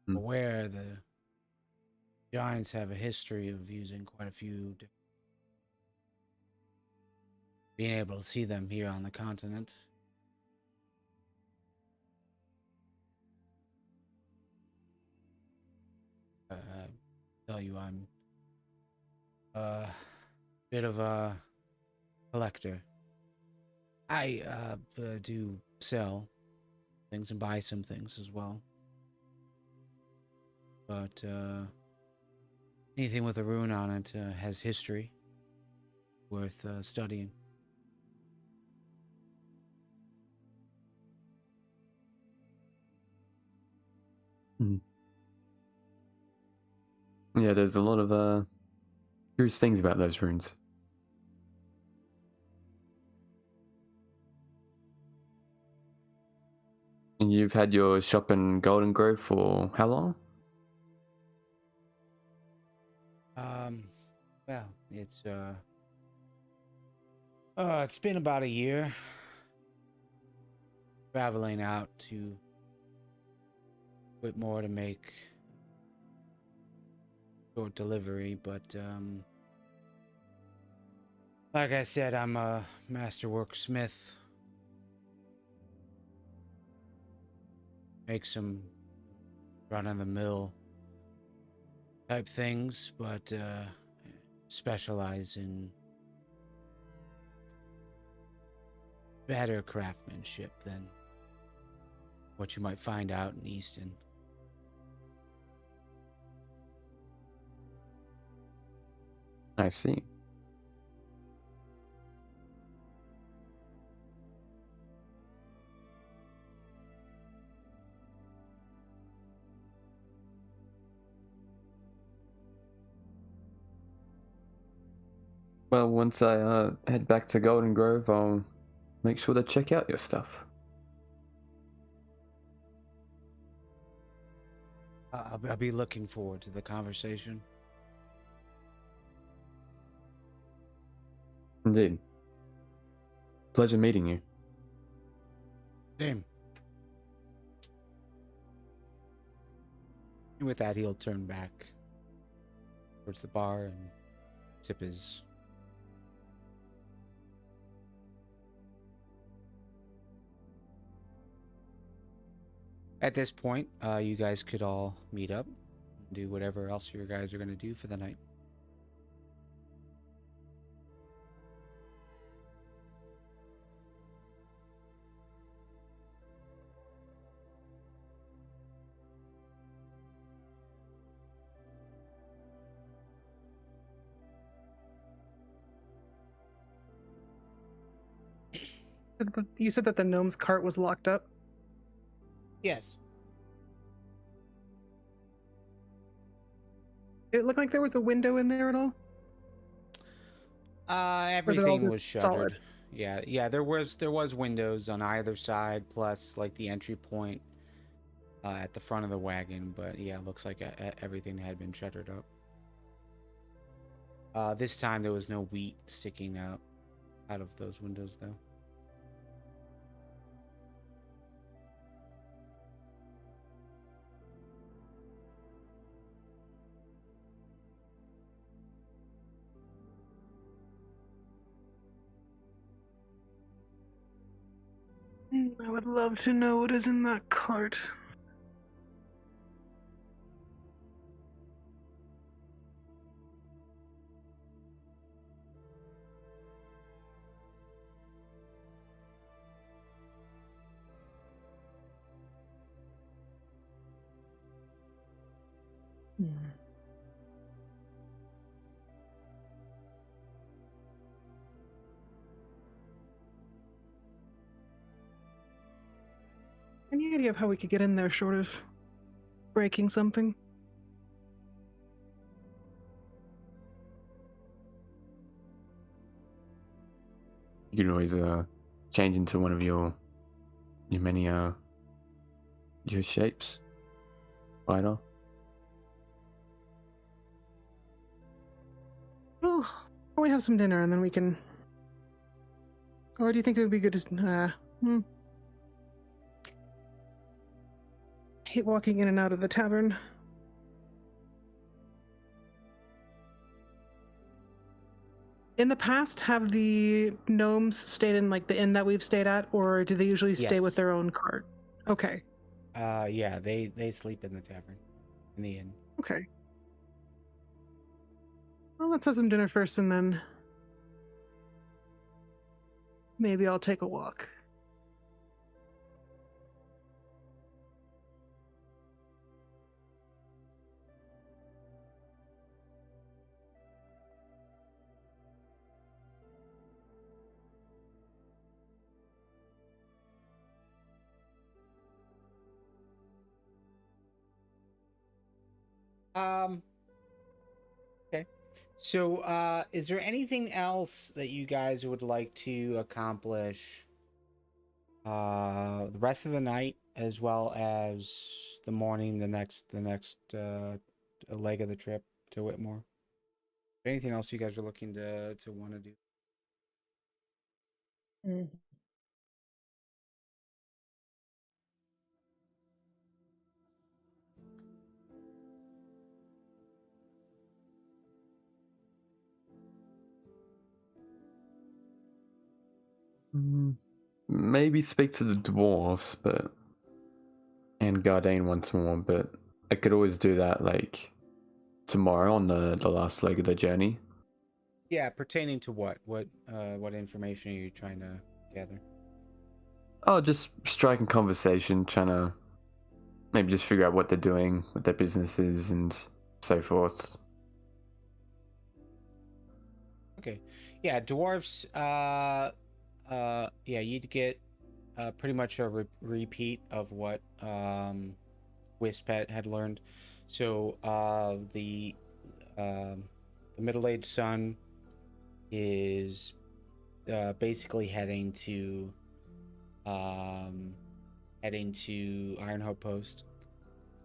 Aware the giants have a history of using quite a few different. Being able to see them here on the continent. Tell you I'm a bit of a collector. I do sell things and buy some things as well. But anything with a rune on it has history worth studying. Yeah, there's a lot of curious things about those runes. And you've had your shop in Golden Grove for how long? Um, well, it's been about a year traveling out to Whitmore to make short delivery, but like I said, I'm a masterwork smith. Make some run-of-the-mill type things, but specialize in better craftsmanship than what you might find out in Easton. I see. Well, once I head back to Golden Grove, I'll make sure to check out your stuff. I'll be looking forward to the conversation. Indeed. Pleasure meeting you. Same. And with that, he'll turn back towards the bar and sip his. At this point, you guys could all meet up and do whatever else you guys are going to do for the night. You said that the gnome's cart was locked up? Yes. Did it look like there was a window in there at all? Everything was just solid? shuttered. Yeah. There was windows on either side, plus like the entry point at the front of the wagon. But yeah, it looks like everything had been shuttered up. This time there was no wheat sticking out of those windows, though. I would love to know what is in that cart. Any idea of how we could get in there short of breaking something? You can always change into one of your many your shapes. Fighter. Well, why don't we have some dinner and then we can... Or do you think it would be good to... I hate walking in and out of the tavern. In the past, have the gnomes stayed in like the inn that we've stayed at, or do they usually stay with Yes. their own cart? Okay. Yeah, they sleep in the tavern, in the inn. Okay. Well, let's have some dinner first and then maybe I'll take a walk. Okay. So, is there anything else that you guys would like to accomplish the rest of the night, as well as the morning, the next leg of the trip to Whitmore? Anything else you guys are looking to want to do? Mm. Maybe speak to the dwarves, but and Gardain once more, but I could always do that like tomorrow on the last leg of the journey. Yeah, pertaining to what? What information are you trying to gather? Oh, just striking conversation, trying to maybe just figure out what they're doing, what their business is, and so forth. Okay. Yeah, dwarves. Yeah, you'd get pretty much a repeat of what Wispet had learned. So the middle-aged son is basically heading to Iron Hope Post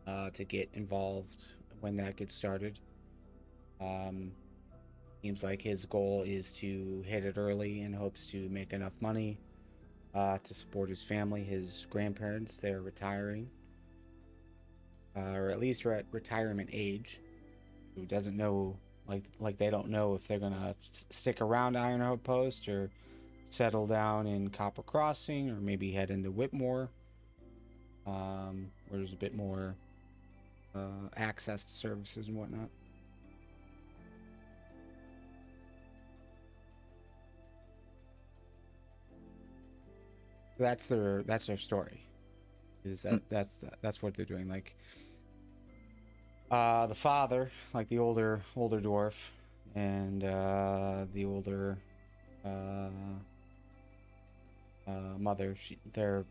to get involved when that gets started. Seems like his goal is to hit it early and hopes to make enough money to support his family. His grandparents, they're retiring, or at least are at retirement age. Who doesn't know, like they don't know if they're gonna stick around Iron Hope Post or settle down in Copper Crossing or maybe head into Whitmore, where there's a bit more access to services and whatnot. That's their story. Is that's what they're doing. Like the father, like the older dwarf, and the older mother, they're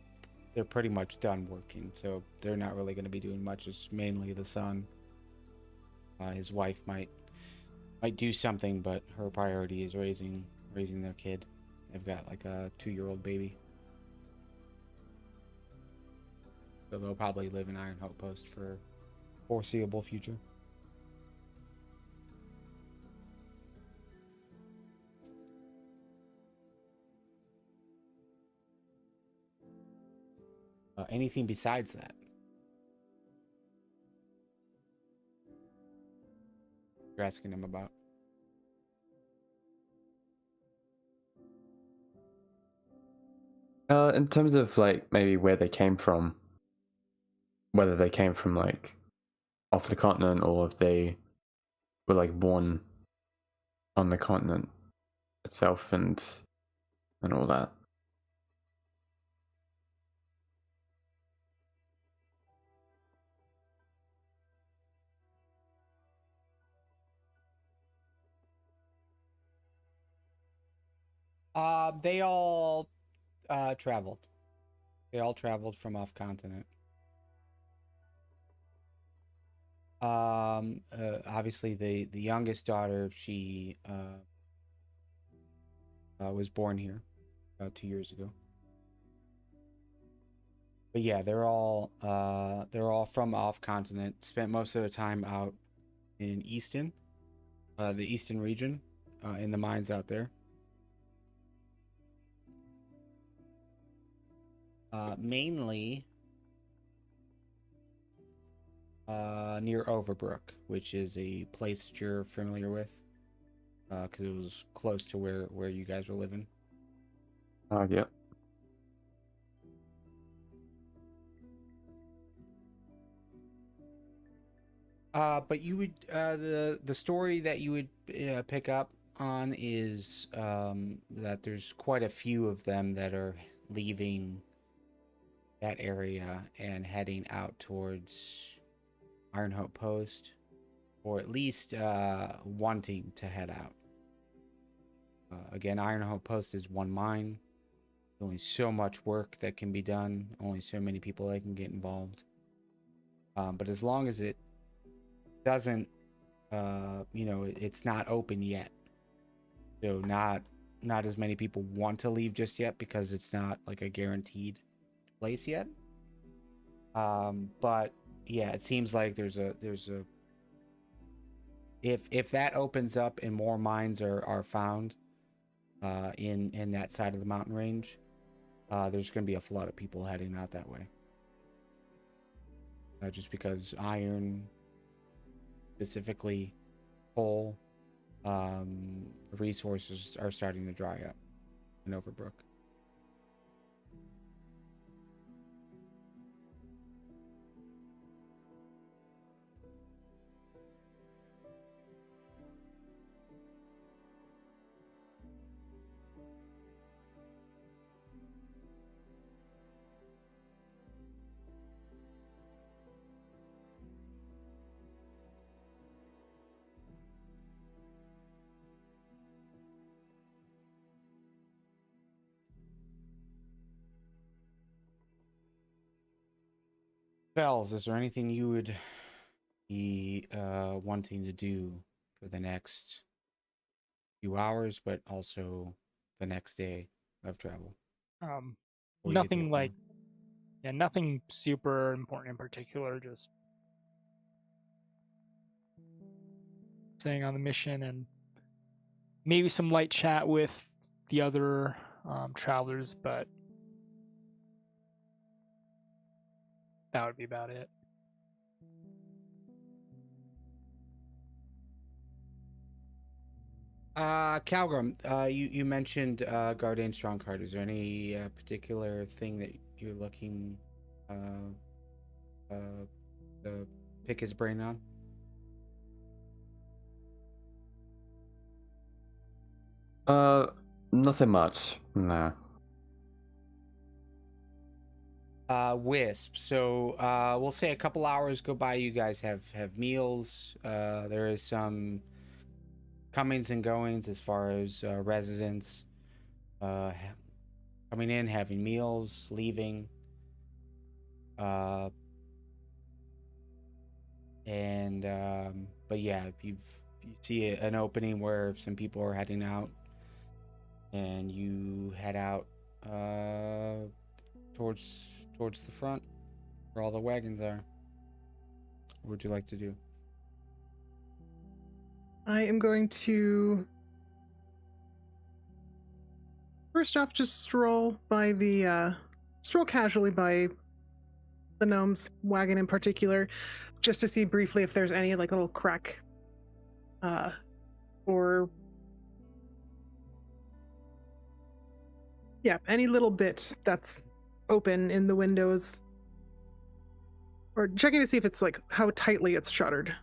pretty much done working, so they're not really going to be doing much. It's mainly the son. His wife might do something, but her priority is raising their kid. They've got like a 2-year-old baby. So they'll probably live in Iron Hope Post for foreseeable future. Anything besides that? You're asking him about? In terms of like maybe where they came from, whether they came from like off the continent or if they were like born on the continent itself and all that. They all traveled. They all traveled from off continent. Obviously, the youngest daughter, she was born here about 2 years ago. But yeah, they're all from off continent. Spent most of their time out in Easton, the Easton region, in the mines out there. Mainly near Overbrook, which is a place that you're familiar with, because it was close to where you guys were living. Yeah. But you would the story that you would pick up on is that there's quite a few of them that are leaving that area and heading out towards Iron Hope Post, or at least wanting to head out. Again, Iron Hope Post is one mine. There's only so much work that can be done. Only so many people that can get involved. But as long as it doesn't, it's not open yet. So not as many people want to leave just yet because it's not like a guaranteed place yet. But yeah, it seems like there's a if that opens up and more mines are found in that side of the mountain range, there's going to be a flood of people heading out that way. Just because iron, specifically coal, resources are starting to dry up in Overbrook. Bells, is there anything you would be wanting to do for the next few hours, but also the next day of travel? Before you get to Nothing Oklahoma? like, yeah, nothing super important in particular. Just staying on the mission and maybe some light chat with the other travelers, but that would be about it. Calgrim, you mentioned Gardain Strongheart. Is there any particular thing that you're looking to pick his brain on? Nothing much. No. Wisp. So we'll say a couple hours go by. You guys have meals. There is some comings and goings as far as residents coming in, having meals, leaving. But yeah, you see an opening where some people are heading out, and you head out towards the front where all the wagons are. What would you like to do? I am going to first off just stroll casually by the gnome's wagon in particular, just to see briefly if there's any like little crack or yeah, any little bit that's open in the windows, or checking to see if it's like how tightly it's shuttered.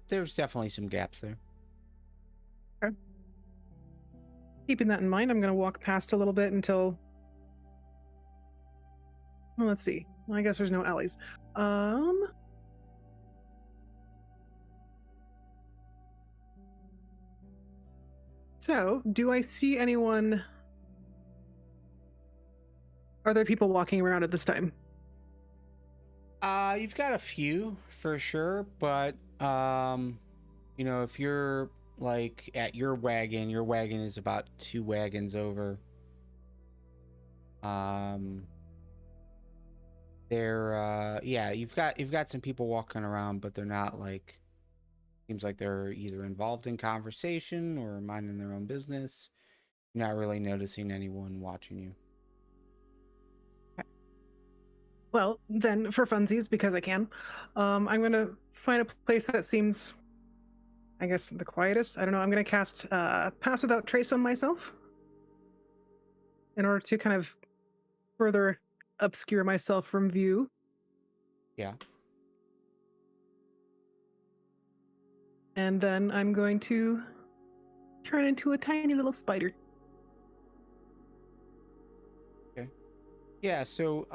There's definitely some gaps there. Okay. Keeping that in mind, I'm going to walk past a little bit until, well, let's see. Well, I guess there's no alleys. So, do I see anyone? Are there people walking around at this time? You've got a few for sure, but you know, if you're like at your wagon is about 2 wagons over. Yeah, you've got some people walking around, but they're not like, seems like they're either involved in conversation or minding their own business. You're not really noticing anyone watching you. Well, then, for funsies, because I can, I'm going to find a place that seems, I guess, the quietest. I don't know. I'm going to cast Pass Without Trace on myself in order to kind of further obscure myself from view. Yeah. And then I'm going to turn into a tiny little spider. Yeah, so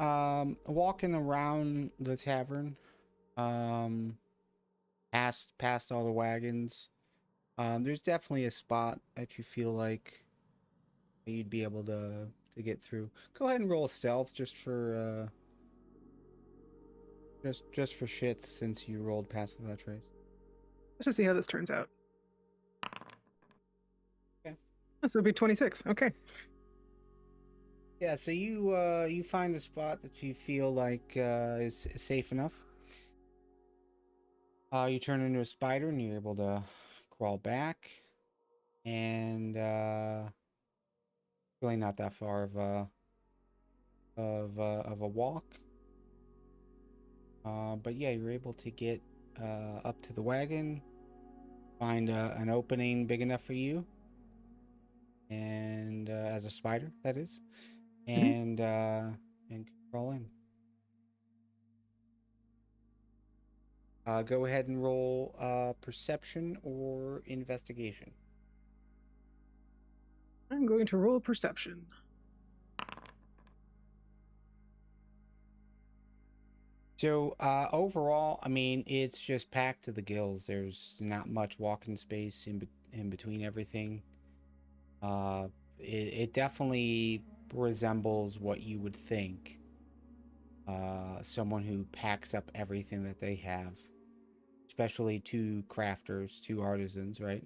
walking around the tavern, past all the wagons, there's definitely a spot that you feel like you'd be able to get through. Go ahead and roll stealth just for just for shits, since you rolled Pass Without Trace. Let's just see how this turns out. Okay. This would be 26. Okay. Yeah, so you find a spot that you feel like is safe enough. You turn into a spider and you're able to crawl back, and really not that far of a walk. But yeah, you're able to get up to the wagon, find an opening big enough for you, and as a spider, that is, and crawl in. Go ahead and roll perception or investigation. I'm going to roll perception. So overall, I mean, it's just packed to the gills. There's not much walking space in between everything. It definitely resembles what you would think. Someone who packs up everything that they have, especially two crafters, two artisans, right?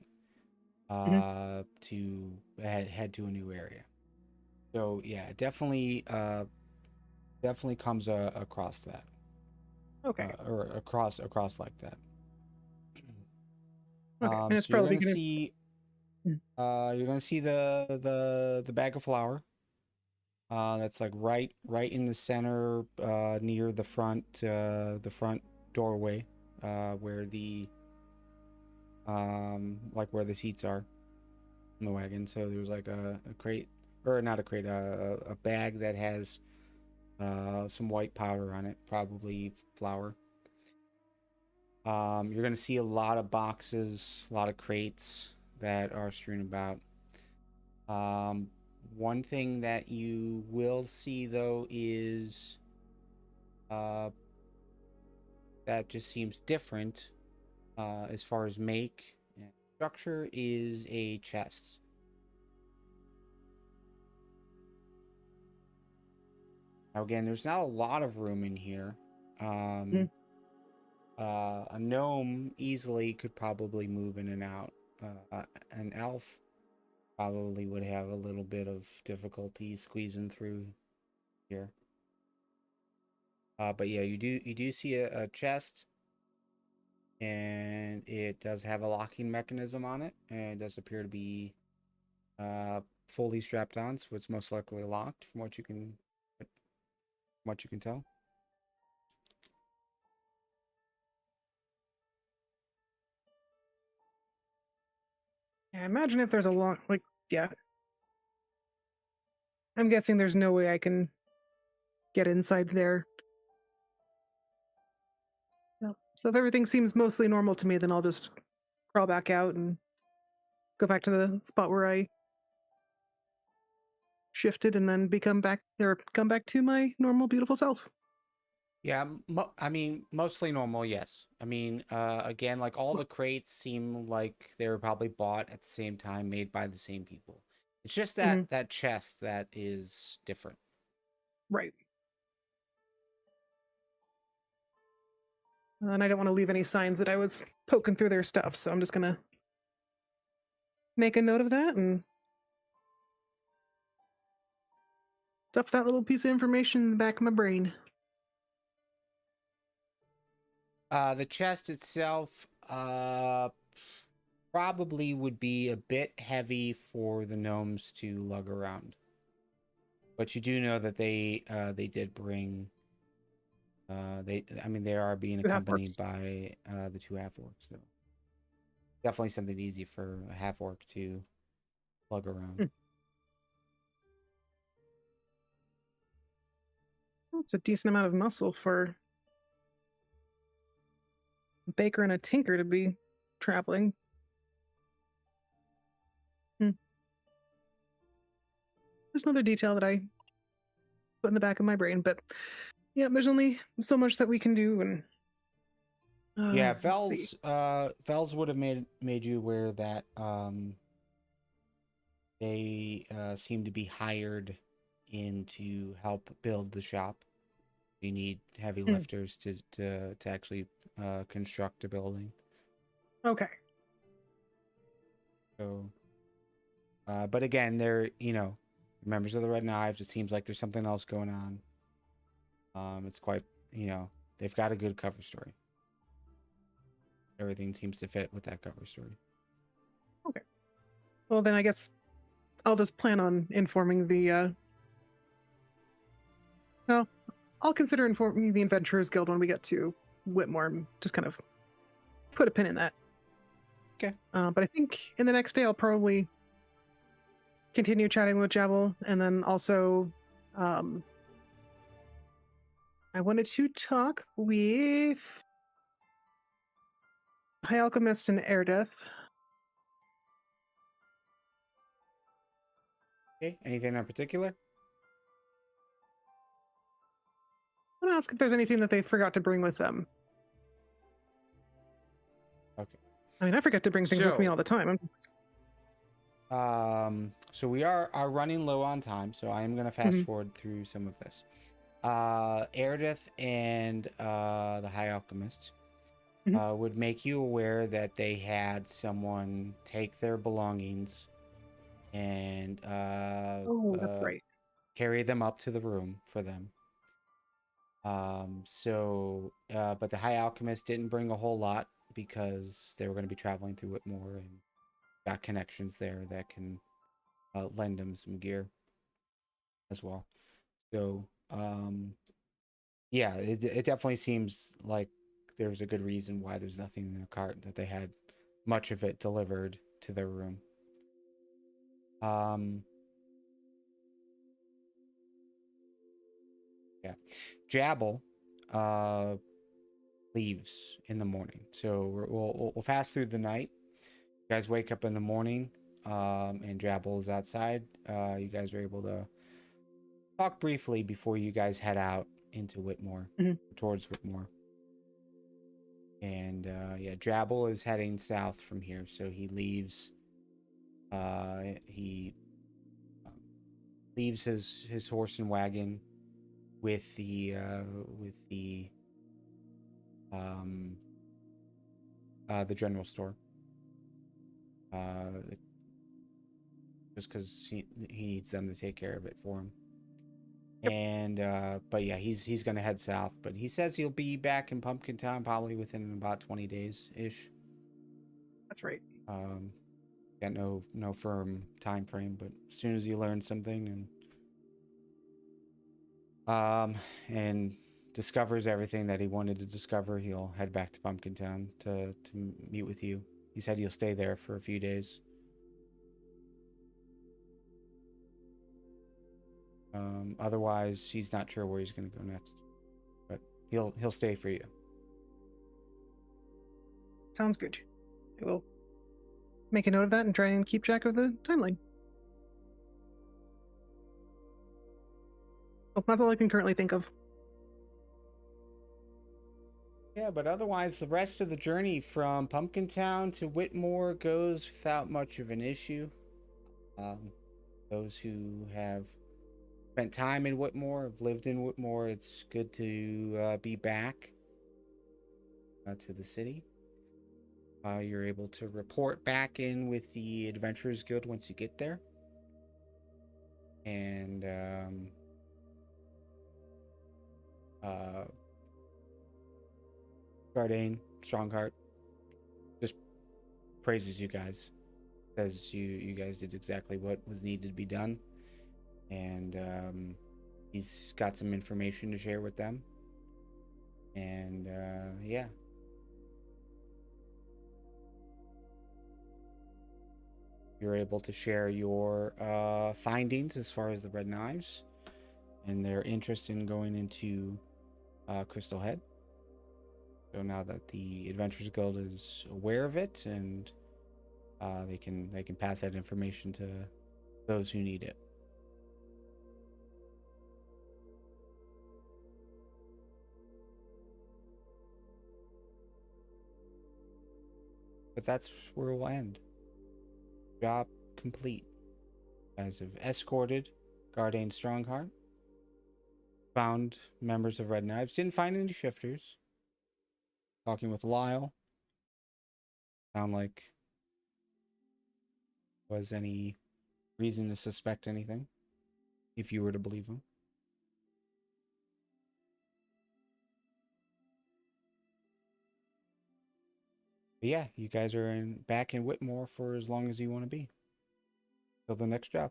To head to a new area. So yeah, definitely comes across that. Okay. Or across like that. Okay. And it's So you're probably gonna going see Mm. you're gonna see the bag of flour. That's like right in the center, near the front doorway, where the where the seats are in the wagon. So there's like a crate, or not a crate, a bag that has some white powder on it, probably flour. You're gonna see a lot of boxes, a lot of crates that are strewn about. One thing that you will see though is that just seems different as far as make and structure is a chest. Now again, there's not a lot of room in here. A gnome easily could probably move in and out. An elf probably would have a little bit of difficulty squeezing through here. But yeah, you do see a chest, and it does have a locking mechanism on it, and it does appear to be fully strapped on, so it's most likely locked from what you can tell. I imagine if there's a lock, like, yeah. I'm guessing there's no way I can get inside there. No. So if everything seems mostly normal to me, then I'll just crawl back out and go back to the spot where I shifted, and then come back to my normal, beautiful self. Yeah, I mean, mostly normal, yes. I mean, again, like all the crates seem like they were probably bought at the same time, made by the same people. It's just that that chest that is different. Right. And I don't want to leave any signs that I was poking through their stuff, so I'm just gonna make a note of that and stuff that little piece of information in the back of my brain. The chest itself, probably would be a bit heavy for the gnomes to lug around. But you do know that they did bring they are being accompanied by the two half orcs, so definitely something easy for a half orc to lug around. That's a decent amount of muscle for a baker and a tinker to be traveling. There's another detail that I put in the back of my brain, but yeah, there's only so much that we can do, and yeah, Vels would have made you aware that they seem to be hired in to help build the shop. You need heavy lifters to actually construct a building. Okay. So, but again, they're members of the Red Knives. It seems like there's something else going on. It's quite they've got a good cover story. everything seems to fit with that cover story. Well, then I guess I'll just plan on informing the. Well, I'll consider informing the Adventurers Guild when we get to Whitmore and just kind of put a pin in that. Okay. But I think in the next day I'll probably continue chatting with Jabal, and then also I wanted to talk with High Alchemist and Airdeth. Okay. Anything in particular? I want to ask if there's anything that they forgot to bring with them. Okay. I mean, I forget to bring things with me So- all the time. So we are running low on time, so I am going to fast forward through some of this. Airdeth and the High Alchemist would make you aware that they had someone take their belongings and Oh, that's right. carry them up to the room for them. But the High Alchemist didn't bring a whole lot because they were going to be traveling through Whitmore and got connections there that can lend them some gear as well. So, yeah, it definitely seems like there's a good reason why there's nothing in their cart, that they had much of it delivered to their room. Yeah. Jabal leaves in the morning. So we'll fast through the night. You guys wake up in the morning, and Jabal is outside. You guys are able to talk briefly before you guys head out into Whitmore, towards Whitmore. And yeah, Jabal is heading south from here, so he leaves. He leaves his horse and wagon with the general store. Just because he needs them to take care of it for him. And but yeah, he's gonna head south, but he says he'll be back in Pumpkin Town probably within about 20 days ish. That's right. Got no firm time frame, but as soon as he learns something and discovers everything that he wanted to discover, he'll head back to Pumpkin Town to meet with you. He said he'll stay there for a few days. Otherwise, he's not sure where he's going to go next, but he'll stay for you. Sounds good. I will make a note of that and try and keep track of the timeline. Well, that's all I can currently think of. Yeah, but otherwise, the rest of the journey from Pumpkin Town to Whitmore goes without much of an issue. Those who have spent time in Whitmore, have lived in Whitmore, it's good to be back to the city. You're able to report back in with the Adventurers Guild once you get there. And Gardane, Strongheart, just praises you guys. Says you guys did exactly what was needed to be done. And he's got some information to share with them. And yeah. You're able to share your findings as far as the red knives and their interest in going into Crystal Head. So now that the Adventurers Guild is aware of it, and they can pass that information to those who need it. But that's where we'll end. Job complete. You guys have escorted Gardane Strongheart, found members of Red Knives, didn't find any shifters. Talking with Lyle, sound like was any reason to suspect anything, if you were to believe him. But yeah, you guys are back in Whitmore for as long as you want to be. Till the next job.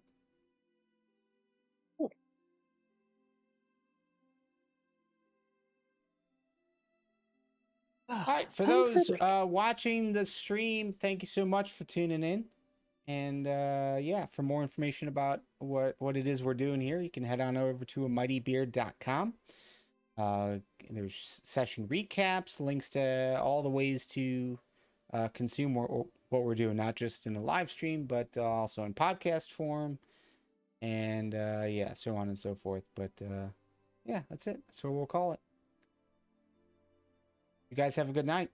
Cool. All right, for Time those break. watching the stream, thank you so much for tuning in. And yeah, for more information about what it is we're doing here, you can head on over to mightybeard.com. There's session recaps, links to all the ways to consume what we're doing, not just in a live stream, but also in podcast form, and yeah, so on and so forth. But yeah, that's it. That's what we'll call it. You guys have a good night.